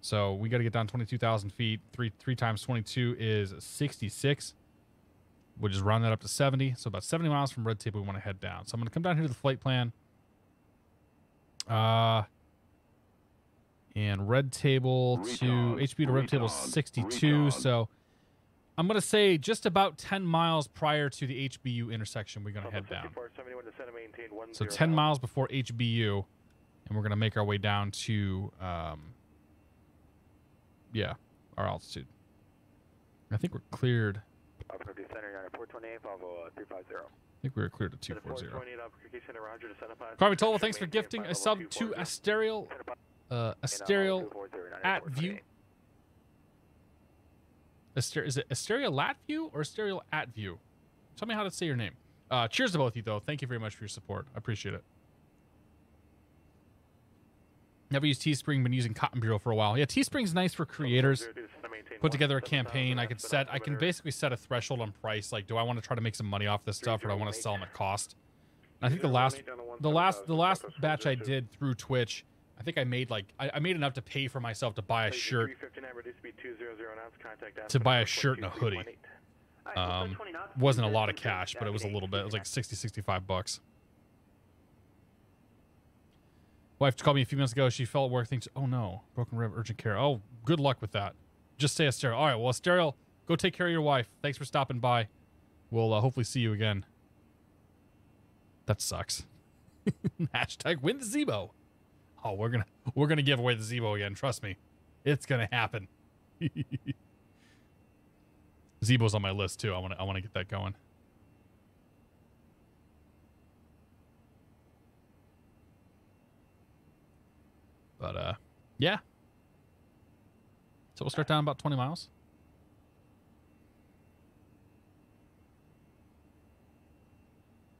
S1: So we got to get down 22,000 feet. 3 times 22 is 66. We'll just round that up to 70. So about 70 miles from red table, we want to head down. So I'm going to come down here to the flight plan. And red table to HB to red table 62. So I'm going to say just about 10 miles prior to the HBU intersection, we're going to head down. So 10 miles before HBU, and we're going to make our way down to, yeah, our altitude. I think we're cleared.
S10: Albuquerque Center, you're on 428, Bravo 350.
S1: I think we were cleared to 240.
S10: 428 Albuquerque Center, Roger, descend upon.
S1: Carmi Tola, thanks for gifting a sub to Asterial at view. Is it Asterial Lat View or Asterial at View? Tell me how to say your name. Cheers to both of you, though. Thank you very much for your support. I appreciate it. Never used Teespring, been using Cotton Bureau for a while. Yeah, Teespring's nice for creators. Put together a campaign. I can basically set a threshold on price. Like, do I want to try to make some money off this stuff, or do I want to sell them at cost? And I think the last batch I did through Twitch, I think I made like I made enough to pay for myself to buy a shirt, and a hoodie. Wasn't a lot of cash, but it was a little bit. It was like 60, 65 bucks. Wife called me a few minutes ago. She fell at work. Thinks, oh no, broken rib, urgent care. Oh, good luck with that. Just say Asterial. All right, well, Asterial, go take care of your wife. Thanks for stopping by. We'll hopefully see you again. That sucks. Hashtag win the Zebo. Oh, we're gonna give away the Zebo again. Trust me, it's gonna happen. Zebo's on my list too. I want to get that going. But yeah. So we'll start down about 20 miles.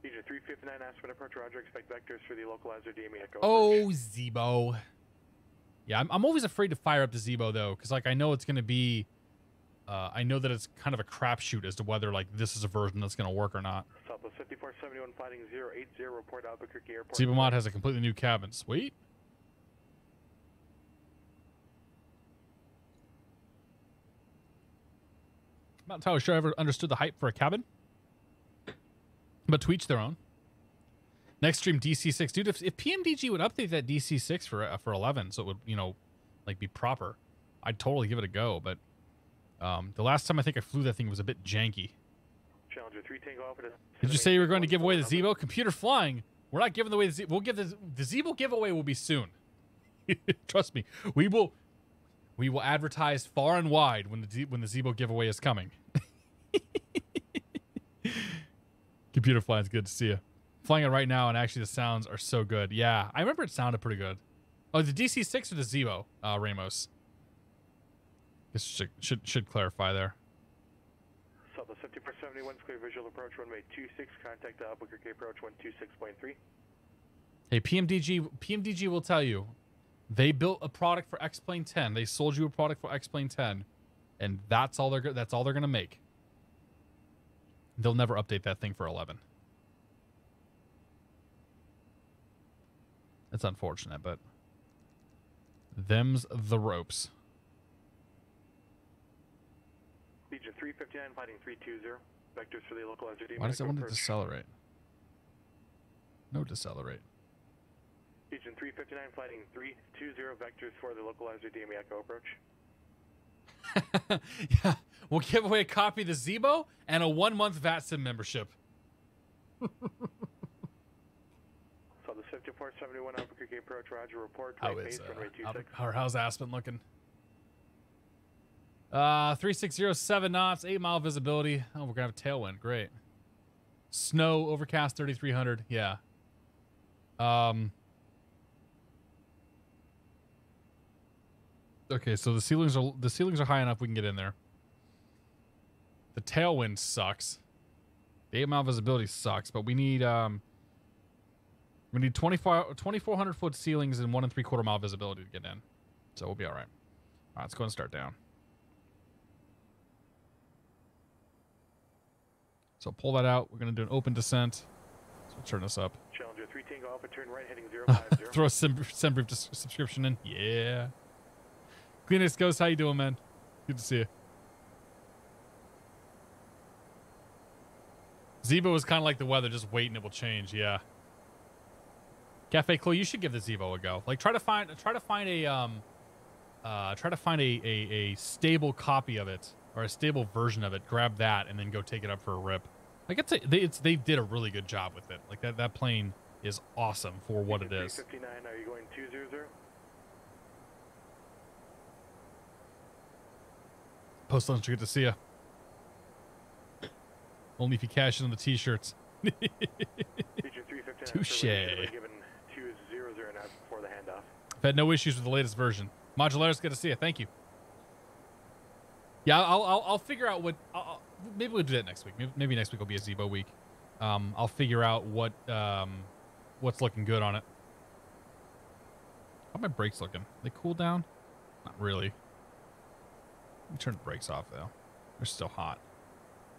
S10: Region 359 Aspen approach, Roger. Expect vectors for the localizer DME echo.
S1: Oh, Zebo. Yeah, I'm always afraid to fire up the Zebo though, because like I know it's gonna be, I know that it's kind of a crapshoot as to whether like this is a version that's gonna work or not.
S10: Southwest 5471 fighting 080 report Albuquerque Airport.
S1: Zebo mod has a completely new cabin. Sweet. I'm not entirely sure I ever understood the hype for a cabin, but to each their own. Next stream DC6, dude. If PMDG would update that DC6 for 11, so it would like be proper, I'd totally give it a go. But the last time I think I flew that thing was a bit janky.
S10: Challenger 3 Tango Alpha.
S1: Did you say you were going to give away the Zebo? Computer flying. We're not giving away the Zebo. We'll give the Zebo giveaway will be soon. Trust me. We will advertise far and wide when the Zebo giveaway is coming. Computer flying is good to see you. Flying it right now, and actually the sounds are so good. Yeah, I remember it sounded pretty good. Oh, the DC6 or the Zebo, Ramos? This should clarify there.
S10: Southwest 5471, clear visual approach, runway 26, contact Albuquerque approach 126.3.
S1: Hey, PMDG will tell you. They built a product for X-Plane 10. They sold you a product for X-Plane 10, and that's all they're gonna make. They'll never update that thing for 11. It's unfortunate, but them's the ropes.
S10: Legion 359 fighting 320. Vectors for the localizer DME.
S1: Why does it want to decelerate? No decelerate.
S10: Region 359 fighting 320 vectors for the localizer DME echo approach.
S1: Yeah, we'll give away a copy of the Zebo and a 1-month VATSIM membership.
S10: So the 5471 Albuquerque approach, Roger, report.
S1: How's Aspen looking? 3607 knots, 8-mile visibility. Oh, we're gonna have a tailwind. Great. Snow, overcast, 3300. Yeah. Okay, so the ceilings are high enough we can get in there. The tailwind sucks. The 8-mile visibility sucks, but we need 2,400 foot ceilings and 1 3/4 mile visibility to get in. So we'll be all right. All right, let's go and start down. So pull that out. We're gonna do an open descent. So we'll turn this up.
S10: Challenger 3 Tango Alpha, turn right heading 050.
S1: Throw a SendBrief subscription in. Yeah. Kleenex Ghost, how you doing, man? Good to see you. Zebo is kind of like the weather, just wait and it will change. Yeah. Cafe Chloe, you should give the Zebo a go. Like, try to find a stable copy of it or a stable version of it. Grab that and then go take it up for a rip. Like they did a really good job with it. Like that plane is awesome for what it is.
S10: 59, are you going 200?
S1: Post lunch, good to see you. Only if you cash in on the t-shirts. Touche.
S10: Given 200 knots before the handoff.
S1: I've had no issues with the latest version. Modularis, good to see you. Thank you. Yeah, I'll figure out what. Maybe we'll do that next week. Maybe next week will be a Zebo week. I'll figure out what's looking good on it. How are my brakes looking? They cool down? Not really. Let me turn the brakes off though. They're still hot.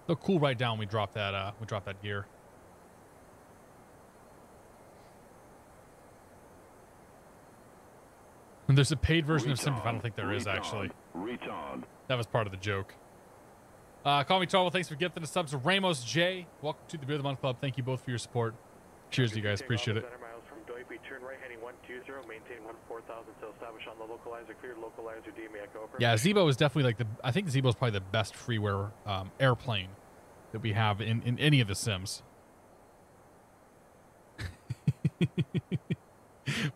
S1: They'll cool right down when we drop that gear. And there's a paid version of Simplify. I don't think there is actually. That was part of the joke. Call me Tarwell. Thanks for gifting the subs to Ramos J. Welcome to the Beer of the Month Club. Thank you both for your support. Cheers to you guys. Appreciate it.
S10: Miles from Doiby, turn right heading 120, maintain 14,000 till established on the localizer, clear localizer, DME Echo.
S1: Yeah, Zebo is definitely like I think Zebo is probably the best freeware airplane that we have in any of the sims.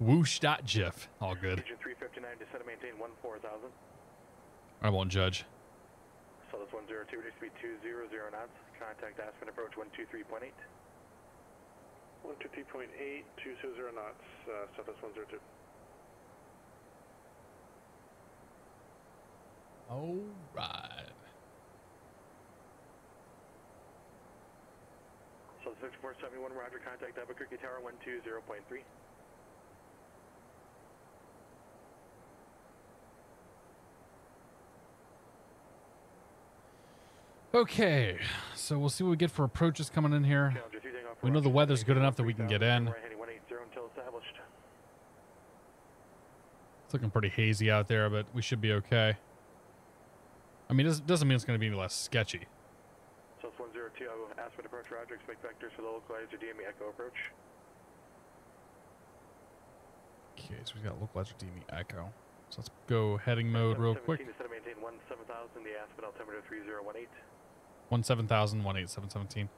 S1: Whoosh.gif. All good.
S10: 359 descend to maintain 14,000.
S1: I won't judge.
S10: So that's 102, reduce speed 200 knots. Contact Aspen approach 123.8.
S7: 123.8, 200 knots, Southwest 102.
S1: All right.
S10: So 6471, roger, contact Albuquerque Tower 120.3.
S1: Okay, so we'll see what we get for approaches coming in here. We know the weather's good enough that we can get in. It's looking pretty hazy out there, but we should be okay. I mean, it doesn't mean it's going to be any less sketchy.
S10: So it's 102, Aspen approach, roger, expect vectors for the localizer, DME Echo approach.
S1: Okay, so we got localizer DME Echo. So let's go heading mode real quick.
S10: Maintain 17,000, the Aspen altimeter 3018.
S1: 17,000, 18717.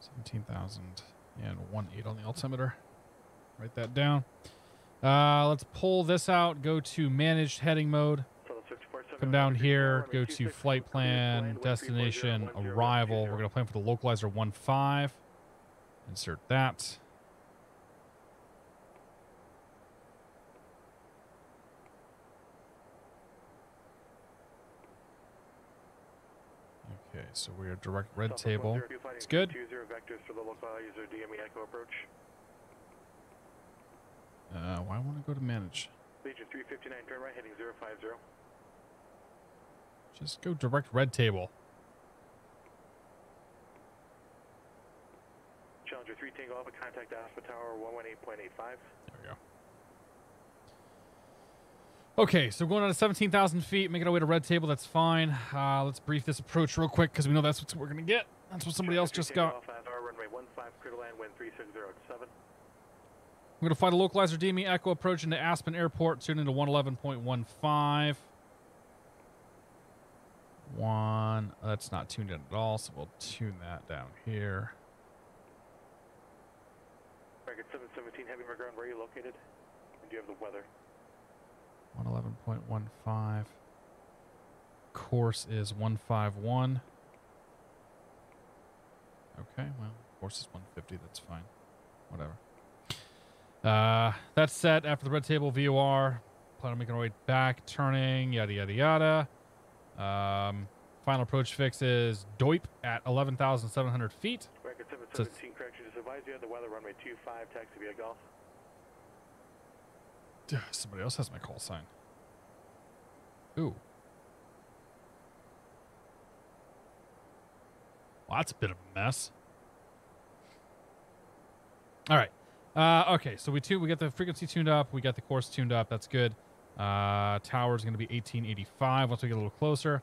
S1: 17,000 and 18 on the altimeter. Write that down. Let's pull this out, go to managed heading mode. Come down here, go to flight plan, destination, arrival. We're going to plan for the localizer 15. Insert that. Okay, so we are direct red table. It's good.
S10: Vectors for the localizer, DME Echo approach.
S1: Why want to go to manage?
S10: Legion 359, turn right, heading 050.
S1: Just go direct red table.
S10: Challenger 3 Tango Alpha, contact Aspen Tower 118.85.
S1: There we go. Okay, so we're going on to 17,000 feet, making our way to red table. That's fine. Let's brief this approach real quick because we know that's what we're going to get. That's what somebody else just got.
S10: Runway 15, clear to land, wind 360 at 7.
S1: We're going to fly the localizer DME Echo approach into Aspen Airport, tune into 111.15. That's not tuned in at all, so we'll tune that down here.
S10: Record 717, heavy ground, where are you located? And do you have the weather?
S1: 111.15. Course is 151. Okay, well, course is 150. That's fine. Whatever. That's set after the red table VOR. Plan on making our way back, turning, yada, yada, yada. Final approach fix is DOIP at 11,700 feet.
S10: Record 717, correction, just advise you on the weather, runway 25, taxi via Golf.
S1: Somebody else has my call sign. Ooh. Well, that's a bit of a mess. All right. Okay, so we got the frequency tuned up. We got the course tuned up. That's good. Tower is going to be 1885 once we get a little closer.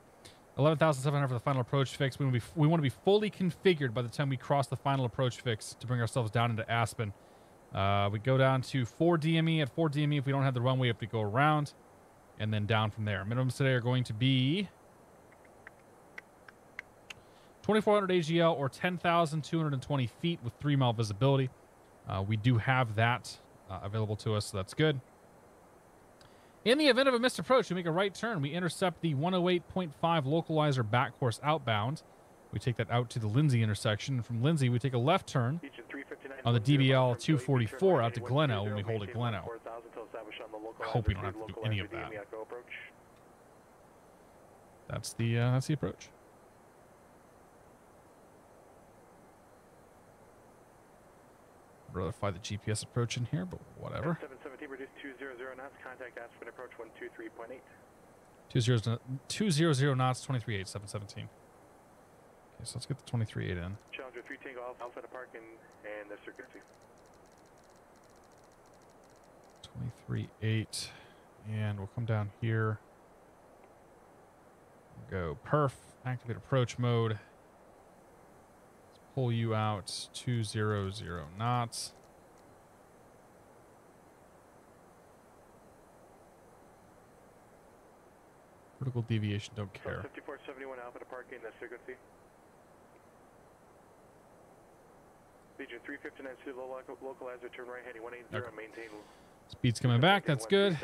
S1: 11,700 for the final approach fix. We want to be fully configured by the time we cross the final approach fix to bring ourselves down into Aspen. We go down to 4 DME. At 4 DME, if we don't have the runway, we have to go around and then down from there. Minimums today are going to be 2,400 AGL or 10,220 feet with 3-mile visibility. We do have that available to us, so that's good. In the event of a missed approach, we make a right turn. We intercept the 108.5 localizer back course outbound. We take that out to the Lindsay intersection. And from Lindsay, we take a left turn on the DBL 244 out to Gleno when we hold at Gleno. I hope we don't have to do any of that. That's the approach. I'd rather fly the GPS approach in here, but whatever.
S10: 717, reduce 200 knots, contact Aspen approach 123.8.
S1: 200 knots, 23.8, 717. Okay, so let's get the 23.8 in.
S10: Challenger 3 Tango Alpha to park and the frequency.
S1: 23.8, and we'll come down here. Go perf, activate approach mode. Let's pull you out 200 knots. Vertical deviation, don't care.
S10: 5471 Alpha to park in the frequency. Legion 359 to the localizer, turn right heading 180, okay. Maintain.
S1: Speed's coming back, that's good.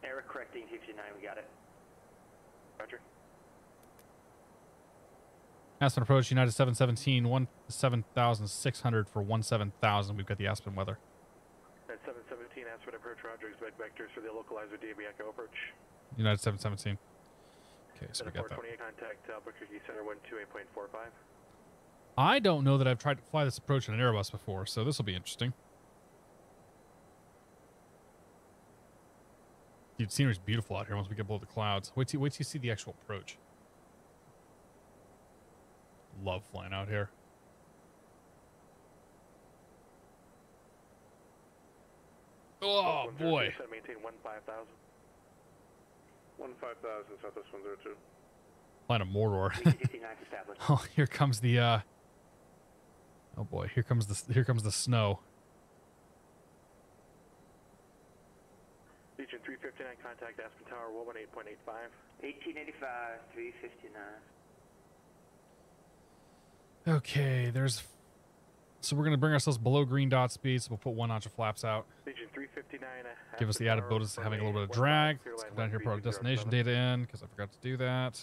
S8: Error correcting 59, we got it.
S10: Roger.
S1: Aspen approach, United 717, 17,600 for 17,000. We've got the Aspen weather.
S10: At 717, Aspen approach, Roger, expect vectors for the localizer DB Echo approach.
S1: United 717. Okay, so we got that.
S10: 428, contact Albuquerque Center 128.45.
S1: I don't know that I've tried to fly this approach in an Airbus before, so this will be interesting. Dude, scenery's beautiful out here once we get below the clouds. Wait till you see the actual approach. Love flying out here. Oh, boy.
S10: Maintain 15,000. 15,000, Southwest 102.
S1: Flying a Mordor. Oh, here comes the, oh boy, here comes the snow.
S10: Legion 359, contact Aspen Tower 118.85.
S8: 1885, 359.
S1: Okay, so we're going to bring ourselves below green dot speed, so we'll put 1 notch of flaps out.
S10: Legion 359.
S1: Give us the added bonus of having a little bit of drag. Let's come down here, put our destination data in, because I forgot to do that.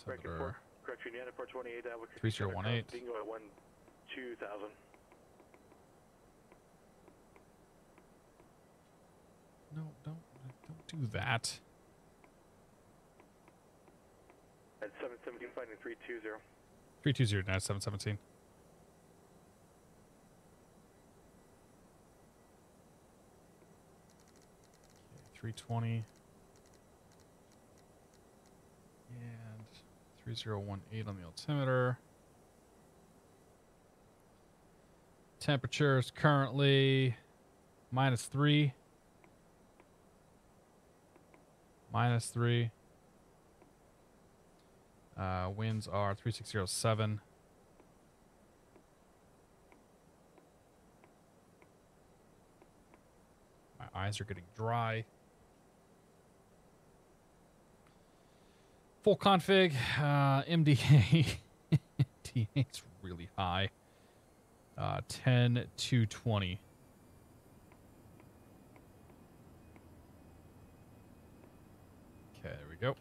S1: Altimeter.
S10: Correction, United 428, Albuquerque.
S1: 3018.
S10: Bingo at 12,000.
S1: No, don't do that.
S10: At 717, finding 320.
S1: 320 now, 717. Okay, 320. And 3018 on the altimeter. Temperature is currently -3. -3. Winds are 3607. My eyes are getting dry. Full config. MDA. MDA's really high. 10-220. Okay, there we go.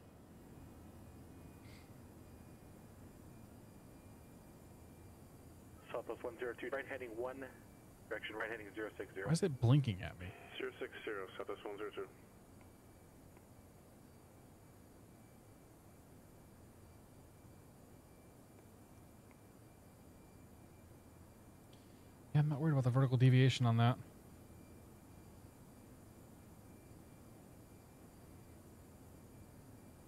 S10: Southwest 102, right heading 1, direction right heading 060.
S1: Why is it blinking at me?
S10: 060, Southwest 102.
S1: Yeah, I'm not worried about the vertical deviation on that.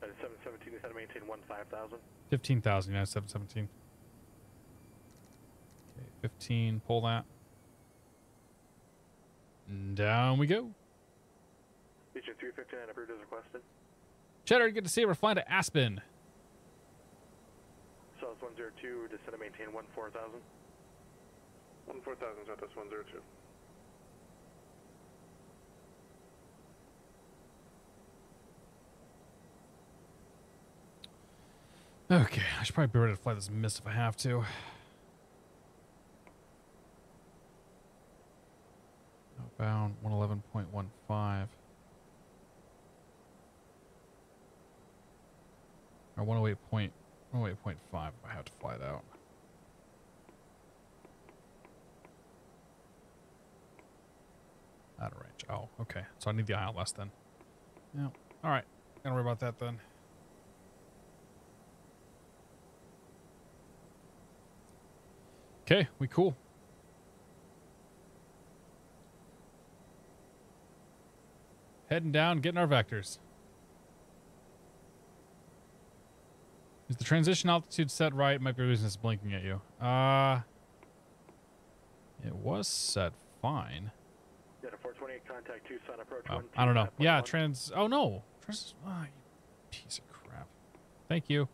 S10: At 717, is how to maintain 15,000.
S1: 15,000, yeah, 717. Okay, 15, pull that. And down we go.
S10: Legion 359, approved as requested.
S1: Cheddar, good to see you. We're flying to Aspen.
S10: South 102, descend to maintain 14,000. 14,000, Southwest 102.
S1: Okay, I should probably be ready to fly this mist if I have to. Bound 111.15. Or 108.5 if I have to fly it out. Out of range. Oh, okay. So I need the ILS then. Yeah. All right. Don't worry about that then. Okay, we cool. Heading down, getting our vectors. Is the transition altitude set right? Might be a reason it's blinking at you. It was set fine.
S10: Yeah, 428 contact Tucson approach.
S1: Oh, I don't know. Yeah, oh no. You piece of crap. Thank you.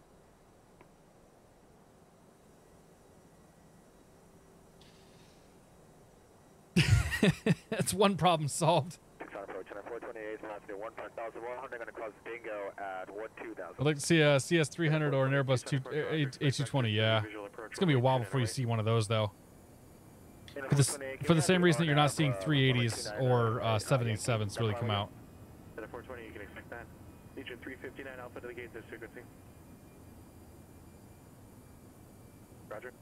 S1: That's one problem solved.
S5: Tucson approach, 428, velocity 15,100, going to cross bingo at 12,000.
S1: I'd like to see a CS300 or an Airbus A220. Yeah, it's gonna be a while before you see one of those though. For the same reason that you're not seeing 380s or 787s really come out.
S10: At 420, you can expect that. Legion 359 Alpha to the gate this frequency. Roger.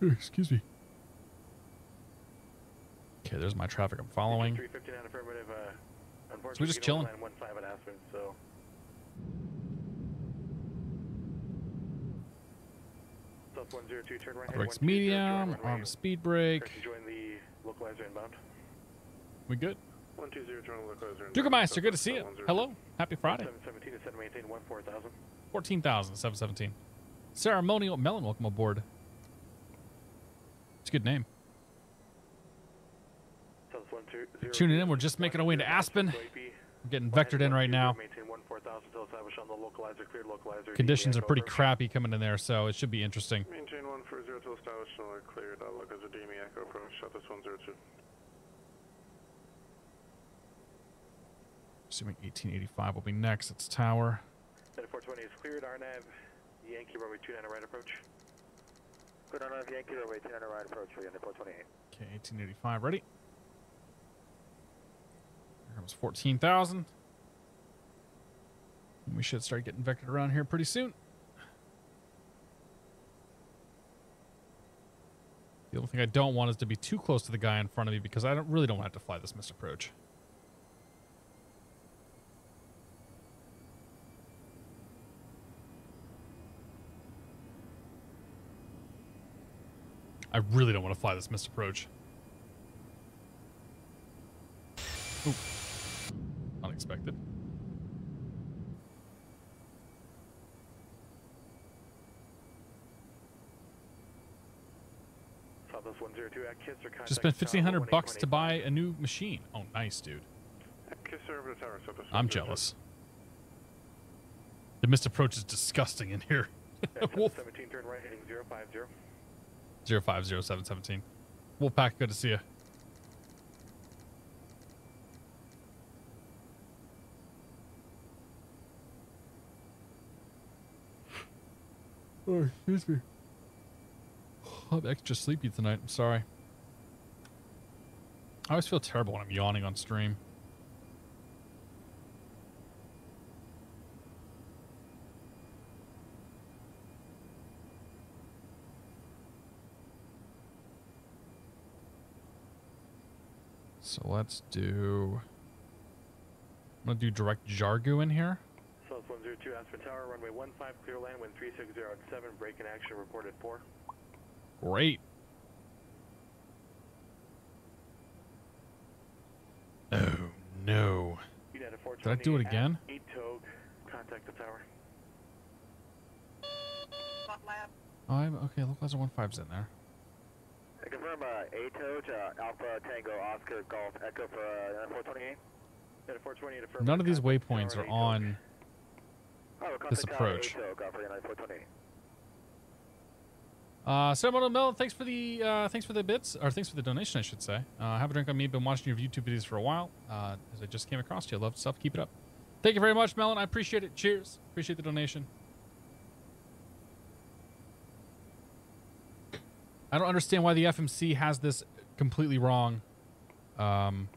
S1: Excuse me. Okay, there's my traffic I'm following.
S10: 359 affirmative.
S1: So we're just chilling.
S10: 15 at Aspen, so. South 102, turn right.
S1: Brakes medium, arm speed brake.
S10: Join the localizer inbound.
S1: We good?
S10: 120, join the localizer.
S1: Dukermeister, good to see you. Hello. Happy Friday.
S10: 717 is set to maintain 14,000.
S1: 14,000, 717. Ceremonial Melon, welcome aboard. It's a good name. If you're tuning in, we're just making our way into Aspen. We're getting vectored in right now. Conditions are pretty crappy coming in there, so it should be interesting.
S10: Maintain 140 till established and we're cleared. Look as a DME echo approach. Shut this 102.
S1: Assuming 1885 will be next. It's tower.
S10: 420 is cleared. RNAV, Yankee runway 29 right approach.
S5: Good RNAV, Yankee runway 29 right approach for you, 428.
S1: Okay, 1885 ready. Here comes 14,000. We should start getting vectored around here pretty soon. The only thing I don't want is to be too close to the guy in front of me because I really don't want to have to fly this missed approach. I really don't want to fly this missed approach. Ooh. Unexpected. Just spent $1,500 to buy a new machine. Oh, nice, dude. I'm jealous. The missed approach is disgusting in here.
S10: 17 turn right heading 050.
S1: 050-717. Wolfpack, good to see you. Oh, excuse me. I'm extra sleepy tonight. I'm sorry. I always feel terrible when I'm yawning on stream. So let's do... I'm going to do direct Jargo in here.
S10: South 102 Aspen Tower, runway 15, clear land, wind 360 at 7, break in action, reported 4.
S1: Great. Oh, no. Did I do it again?
S10: 8 Togue, contact the tower.
S1: Oh, okay, localizer 15's in there.
S5: Confirm A-Toge, Alpha Tango Oscar Golf Echo for 428.
S10: 428
S1: None of these waypoints are on this approach. Ceremonial Melon, thanks for the bits, or thanks for the donation, I should say. Have a drink on me. Been watching your YouTube videos for a while. As I just came across you, love stuff. Keep it up. Thank you very much, Melon. I appreciate it. Cheers. Appreciate the donation. I don't understand why the FMC has this completely wrong. Localizer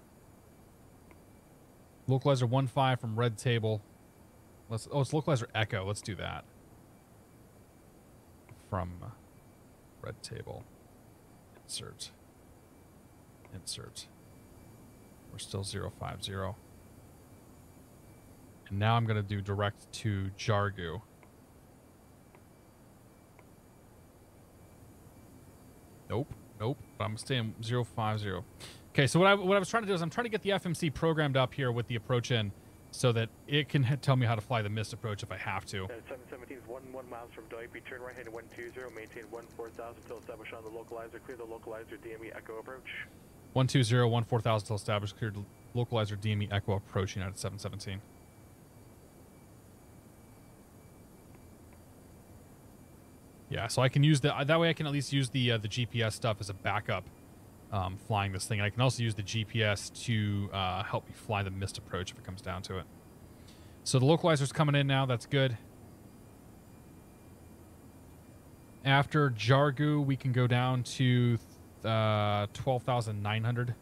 S1: 1.5 from red table. It's localizer echo. Let's do that. From red table. Insert. Insert. We're still 050. And now I'm going to do direct to Jargu. Nope. Nope. But I'm staying 050. Okay, so what I was trying to do is I'm trying to get the FMC programmed up here with the approach in so that it can tell me how to fly the missed approach if I have to.
S10: 717 is 11 miles from Doipe. Turn right hand 120. Maintain 14,000 until established on the localizer. Clear the localizer DME Echo approach.
S1: 120, 14,000 until established. Cleared localizer DME Echo approach. United 717. Yeah, so I can use that way I can at least use the GPS stuff as a backup flying this thing. And I can also use the GPS to help me fly the missed approach if it comes down to it. So the localizer's coming in now. That's good. After Jargu, we can go down to 12,900. Here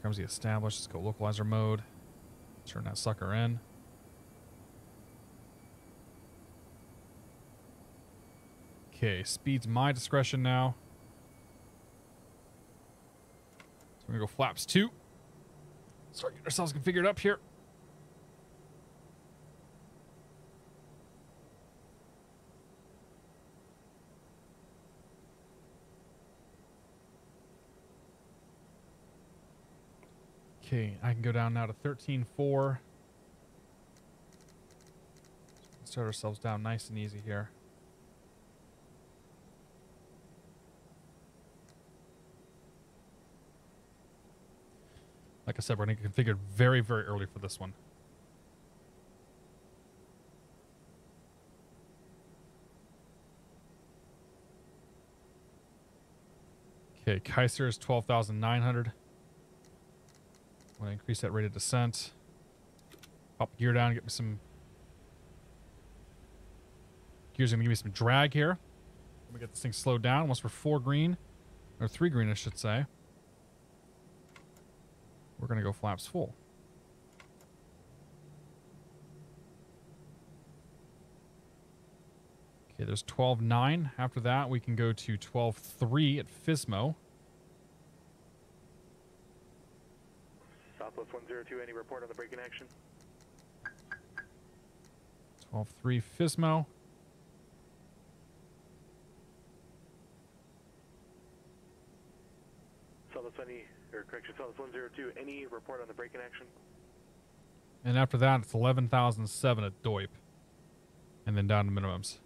S1: comes the established. Let's go localizer mode. Turn that sucker in. Okay, speed's my discretion now. So we're going to go flaps 2. Start getting ourselves configured up here. Okay, I can go down now to 13.4. Start ourselves down nice and easy here. Like I said, we're going to configure very, very early for this one. Okay, KASE is 12,900. I'm going to increase that rate of descent. Pop gear down, get me some... Gear's going to give me some drag here. Let me get this thing slowed down once we're 4 green. Or 3 green, I should say. We're going to go flaps full. Okay, there's 12.9. After that, we can go to 12.3 at FSMO.
S10: Southwest 102, any report on the braking action?
S1: 12.3 FSMO.
S10: Southwest 102, any report on the braking action?
S1: And after that, it's 11,007 at Doip. And then down to minimums.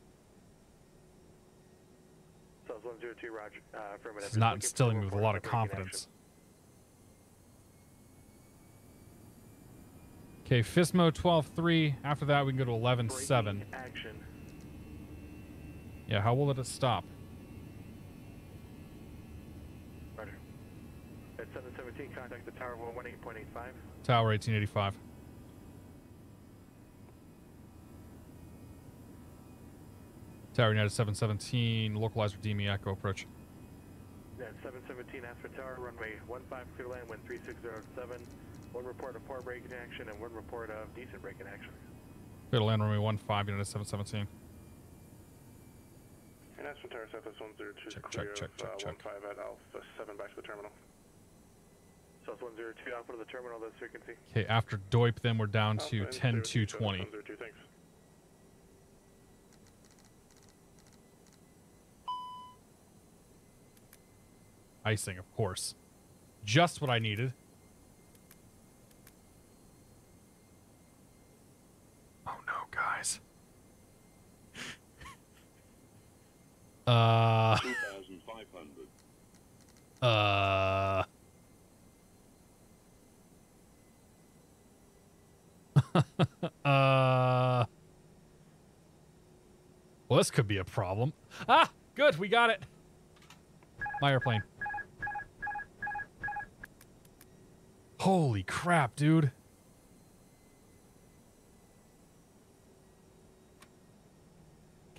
S10: Southwest 102, roger. Affirmative.
S1: This is not instilling me with a lot of confidence. Okay, FSMO 12.3. After that, we can go to 11.7.
S10: Action.
S1: Yeah, how will it stop?
S10: Roger. At 717, contact the tower 118.85.
S1: Tower 1885. Tower United 717, localizer DME Echo approach.
S10: Yeah, 717 Aspen Tower, runway 15 clear land, wind 3607. 1 report of poor braking action and 1 report of decent braking action.
S1: Clear to land runway 15, United 717.
S10: And Aspen Tower, Southwest 102,
S1: check.
S10: 15 at Alpha 7 back to the terminal. South 102, Alpha to the terminal, that's frequency.
S1: Okay, after Doip, then we're down to 10.220.
S10: Thanks.
S1: Icing, of course. Just what I needed. Oh no, guys.
S2: 2,500.
S1: Well, this could be a problem. Ah, good, we got it. My airplane. Holy crap, dude.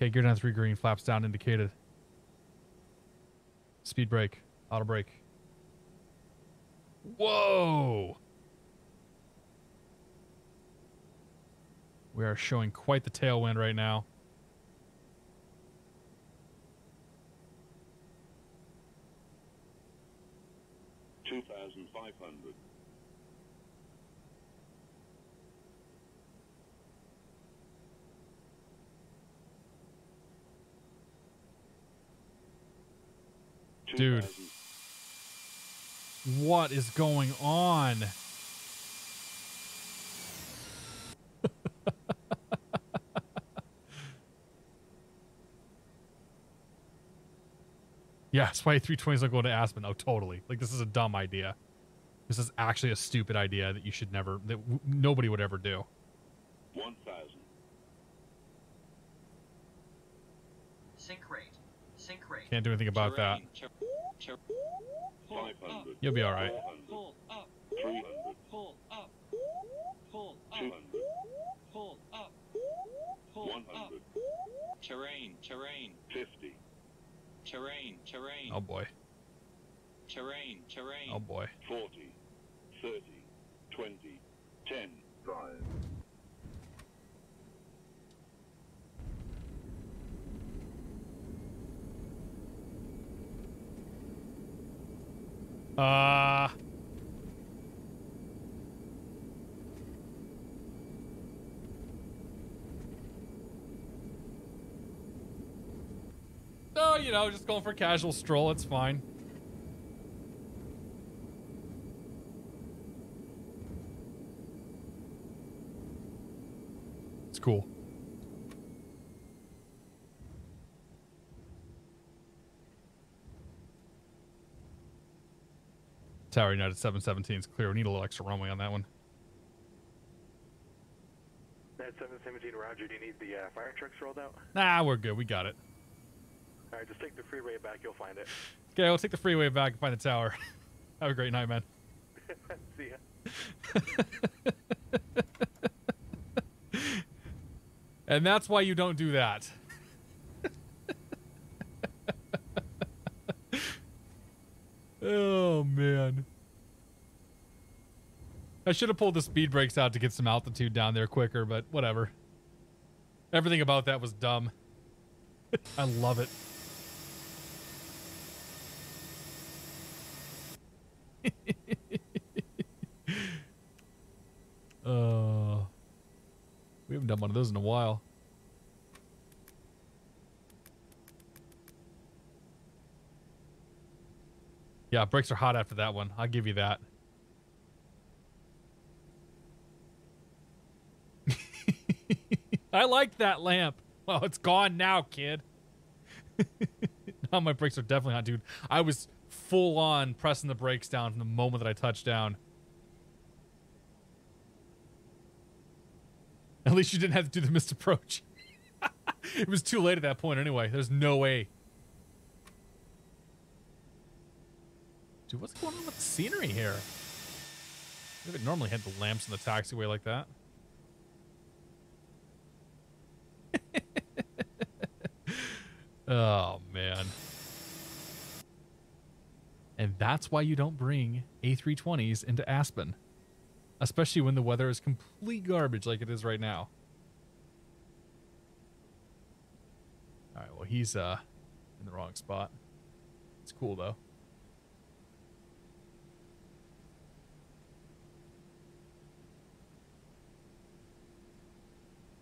S1: Okay, gear down 3 green, flaps down indicated. Speed brake, auto brake. Whoa! We are showing quite the tailwind right now. Dude, what is going on? Yeah, that's why A320s don't go to Aspen. Oh, totally. Like, this is a dumb idea. This is actually a stupid idea that you should never, that nobody would ever do.
S14: 1,000.
S13: Sync rate. Sync rate.
S1: Can't do anything about that.
S14: 500.
S1: You'll be all right.
S13: 400. Pull up.
S14: 300.
S13: Pull up. Pull up.
S14: 200.
S13: Pull up. Pull
S14: 100.
S13: up. Terrain. Terrain.
S14: 50.
S13: Terrain. Terrain.
S1: Oh boy.
S13: Terrain. Terrain.
S1: Oh boy.
S14: 40. 30. 20. 10. 5.
S1: No, you know, just going for a casual stroll. It's fine. It's cool. Tower United 717 is clear. We need a little extra runway on that one.
S10: That 717, Roger. Do you need the fire trucks rolled out?
S1: Nah, we're good. We got it.
S10: All right, just take the freeway back. You'll find it.
S1: Okay, we'll take the freeway back and find the tower. Have a great night, man.
S10: See ya.
S1: And that's why you don't do that. Oh, man. I should have pulled the speed brakes out to get some altitude down there quicker, but whatever. Everything about that was dumb. I love it. We haven't done one of those in a while. Yeah, brakes are hot after that one. I'll give you that. I like that lamp. Well, it's gone now, kid. Now my brakes are definitely hot, dude. I was full on pressing the brakes down from the moment that I touched down. At least you didn't have to do the missed approach. It was too late at that point anyway. There's no way. Dude, what's going on with the scenery here? We haven't normally had the lamps in the taxiway like that. Oh, man. And that's why you don't bring A320s into Aspen. Especially when the weather is complete garbage like it is right now. Alright, well, he's in the wrong spot. It's cool, though.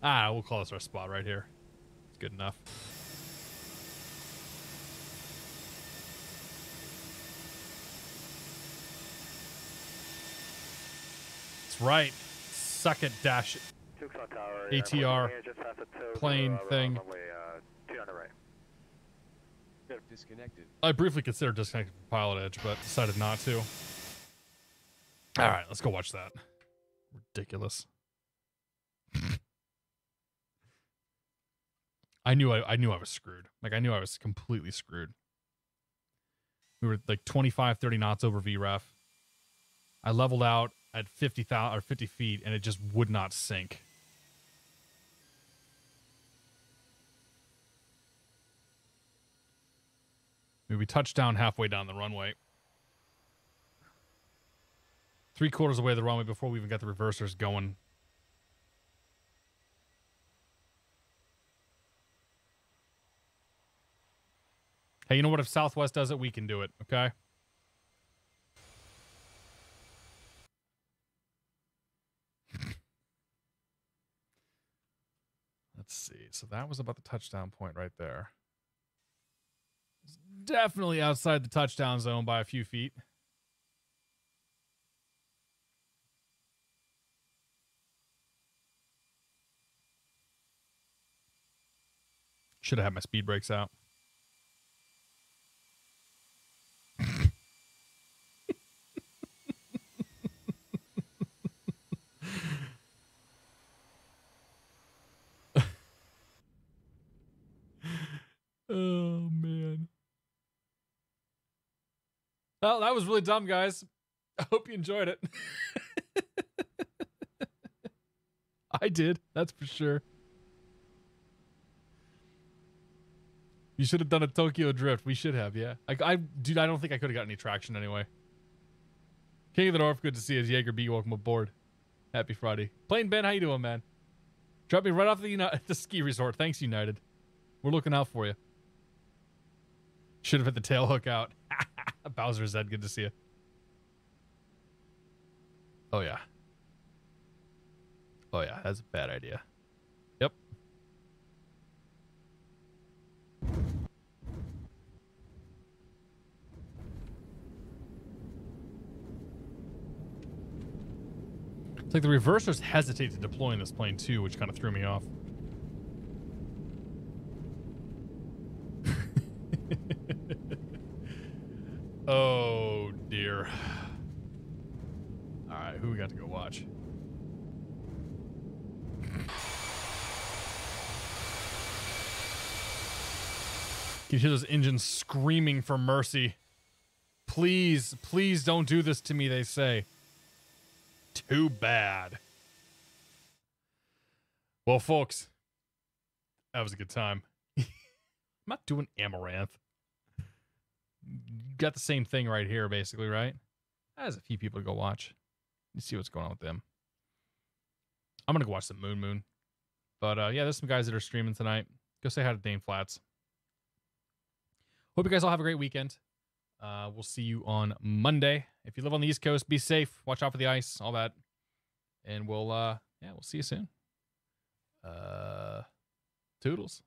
S1: Ah, we'll call this our spot right here. It's good enough. That's right. Suck it, dash it. ATR plane thing.
S6: Disconnected.
S1: I briefly considered disconnecting from PilotEdge, but decided not to. All right, let's go watch that. Ridiculous. I knew I was screwed. Like, I knew I was completely screwed. We were like 25, 30 knots over VREF. I leveled out at 50 feet, and it just would not sink. We touched down halfway down the runway. 3/4 away the runway before we even got the reversers going. Hey, you know what? If Southwest does it, we can do it, okay? Let's see. So that was about the touchdown point right there. It's definitely outside the touchdown zone by a few feet. Should have had my speed brakes out. Oh, man. Well, that was really dumb, guys. I hope you enjoyed it. I did. That's for sure. You should have done a Tokyo drift. We should have, yeah. Dude, I don't think I could have got any traction anyway. King of the North, good to see you. Jaeger B, welcome aboard. Happy Friday. Plain Ben, how you doing, man? Drop me right off the ski resort. Thanks, United. We're looking out for you. Should have hit the tail hook out. Bowser Zed, good to see you. Oh, yeah. Oh, yeah, that's a bad idea. Yep. It's like the reversers hesitate to deploy in this plane too, which kind of threw me off. Oh dear. All right, who we got to go watch? You can hear those engines screaming for mercy. Please, please don't do this to me, they say. Too bad. Well, folks, that was a good time. I'm not doing Amaranth. You got the same thing right here, basically, right? There's a few people to go watch. You see what's going on with them. I'm going to go watch some Moon. But, yeah, there's some guys that are streaming tonight. Go say hi to Dane Flats. Hope you guys all have a great weekend. We'll see you on Monday. If you live on the East Coast, be safe. Watch out for the ice, all that. And we'll see you soon. Toodles.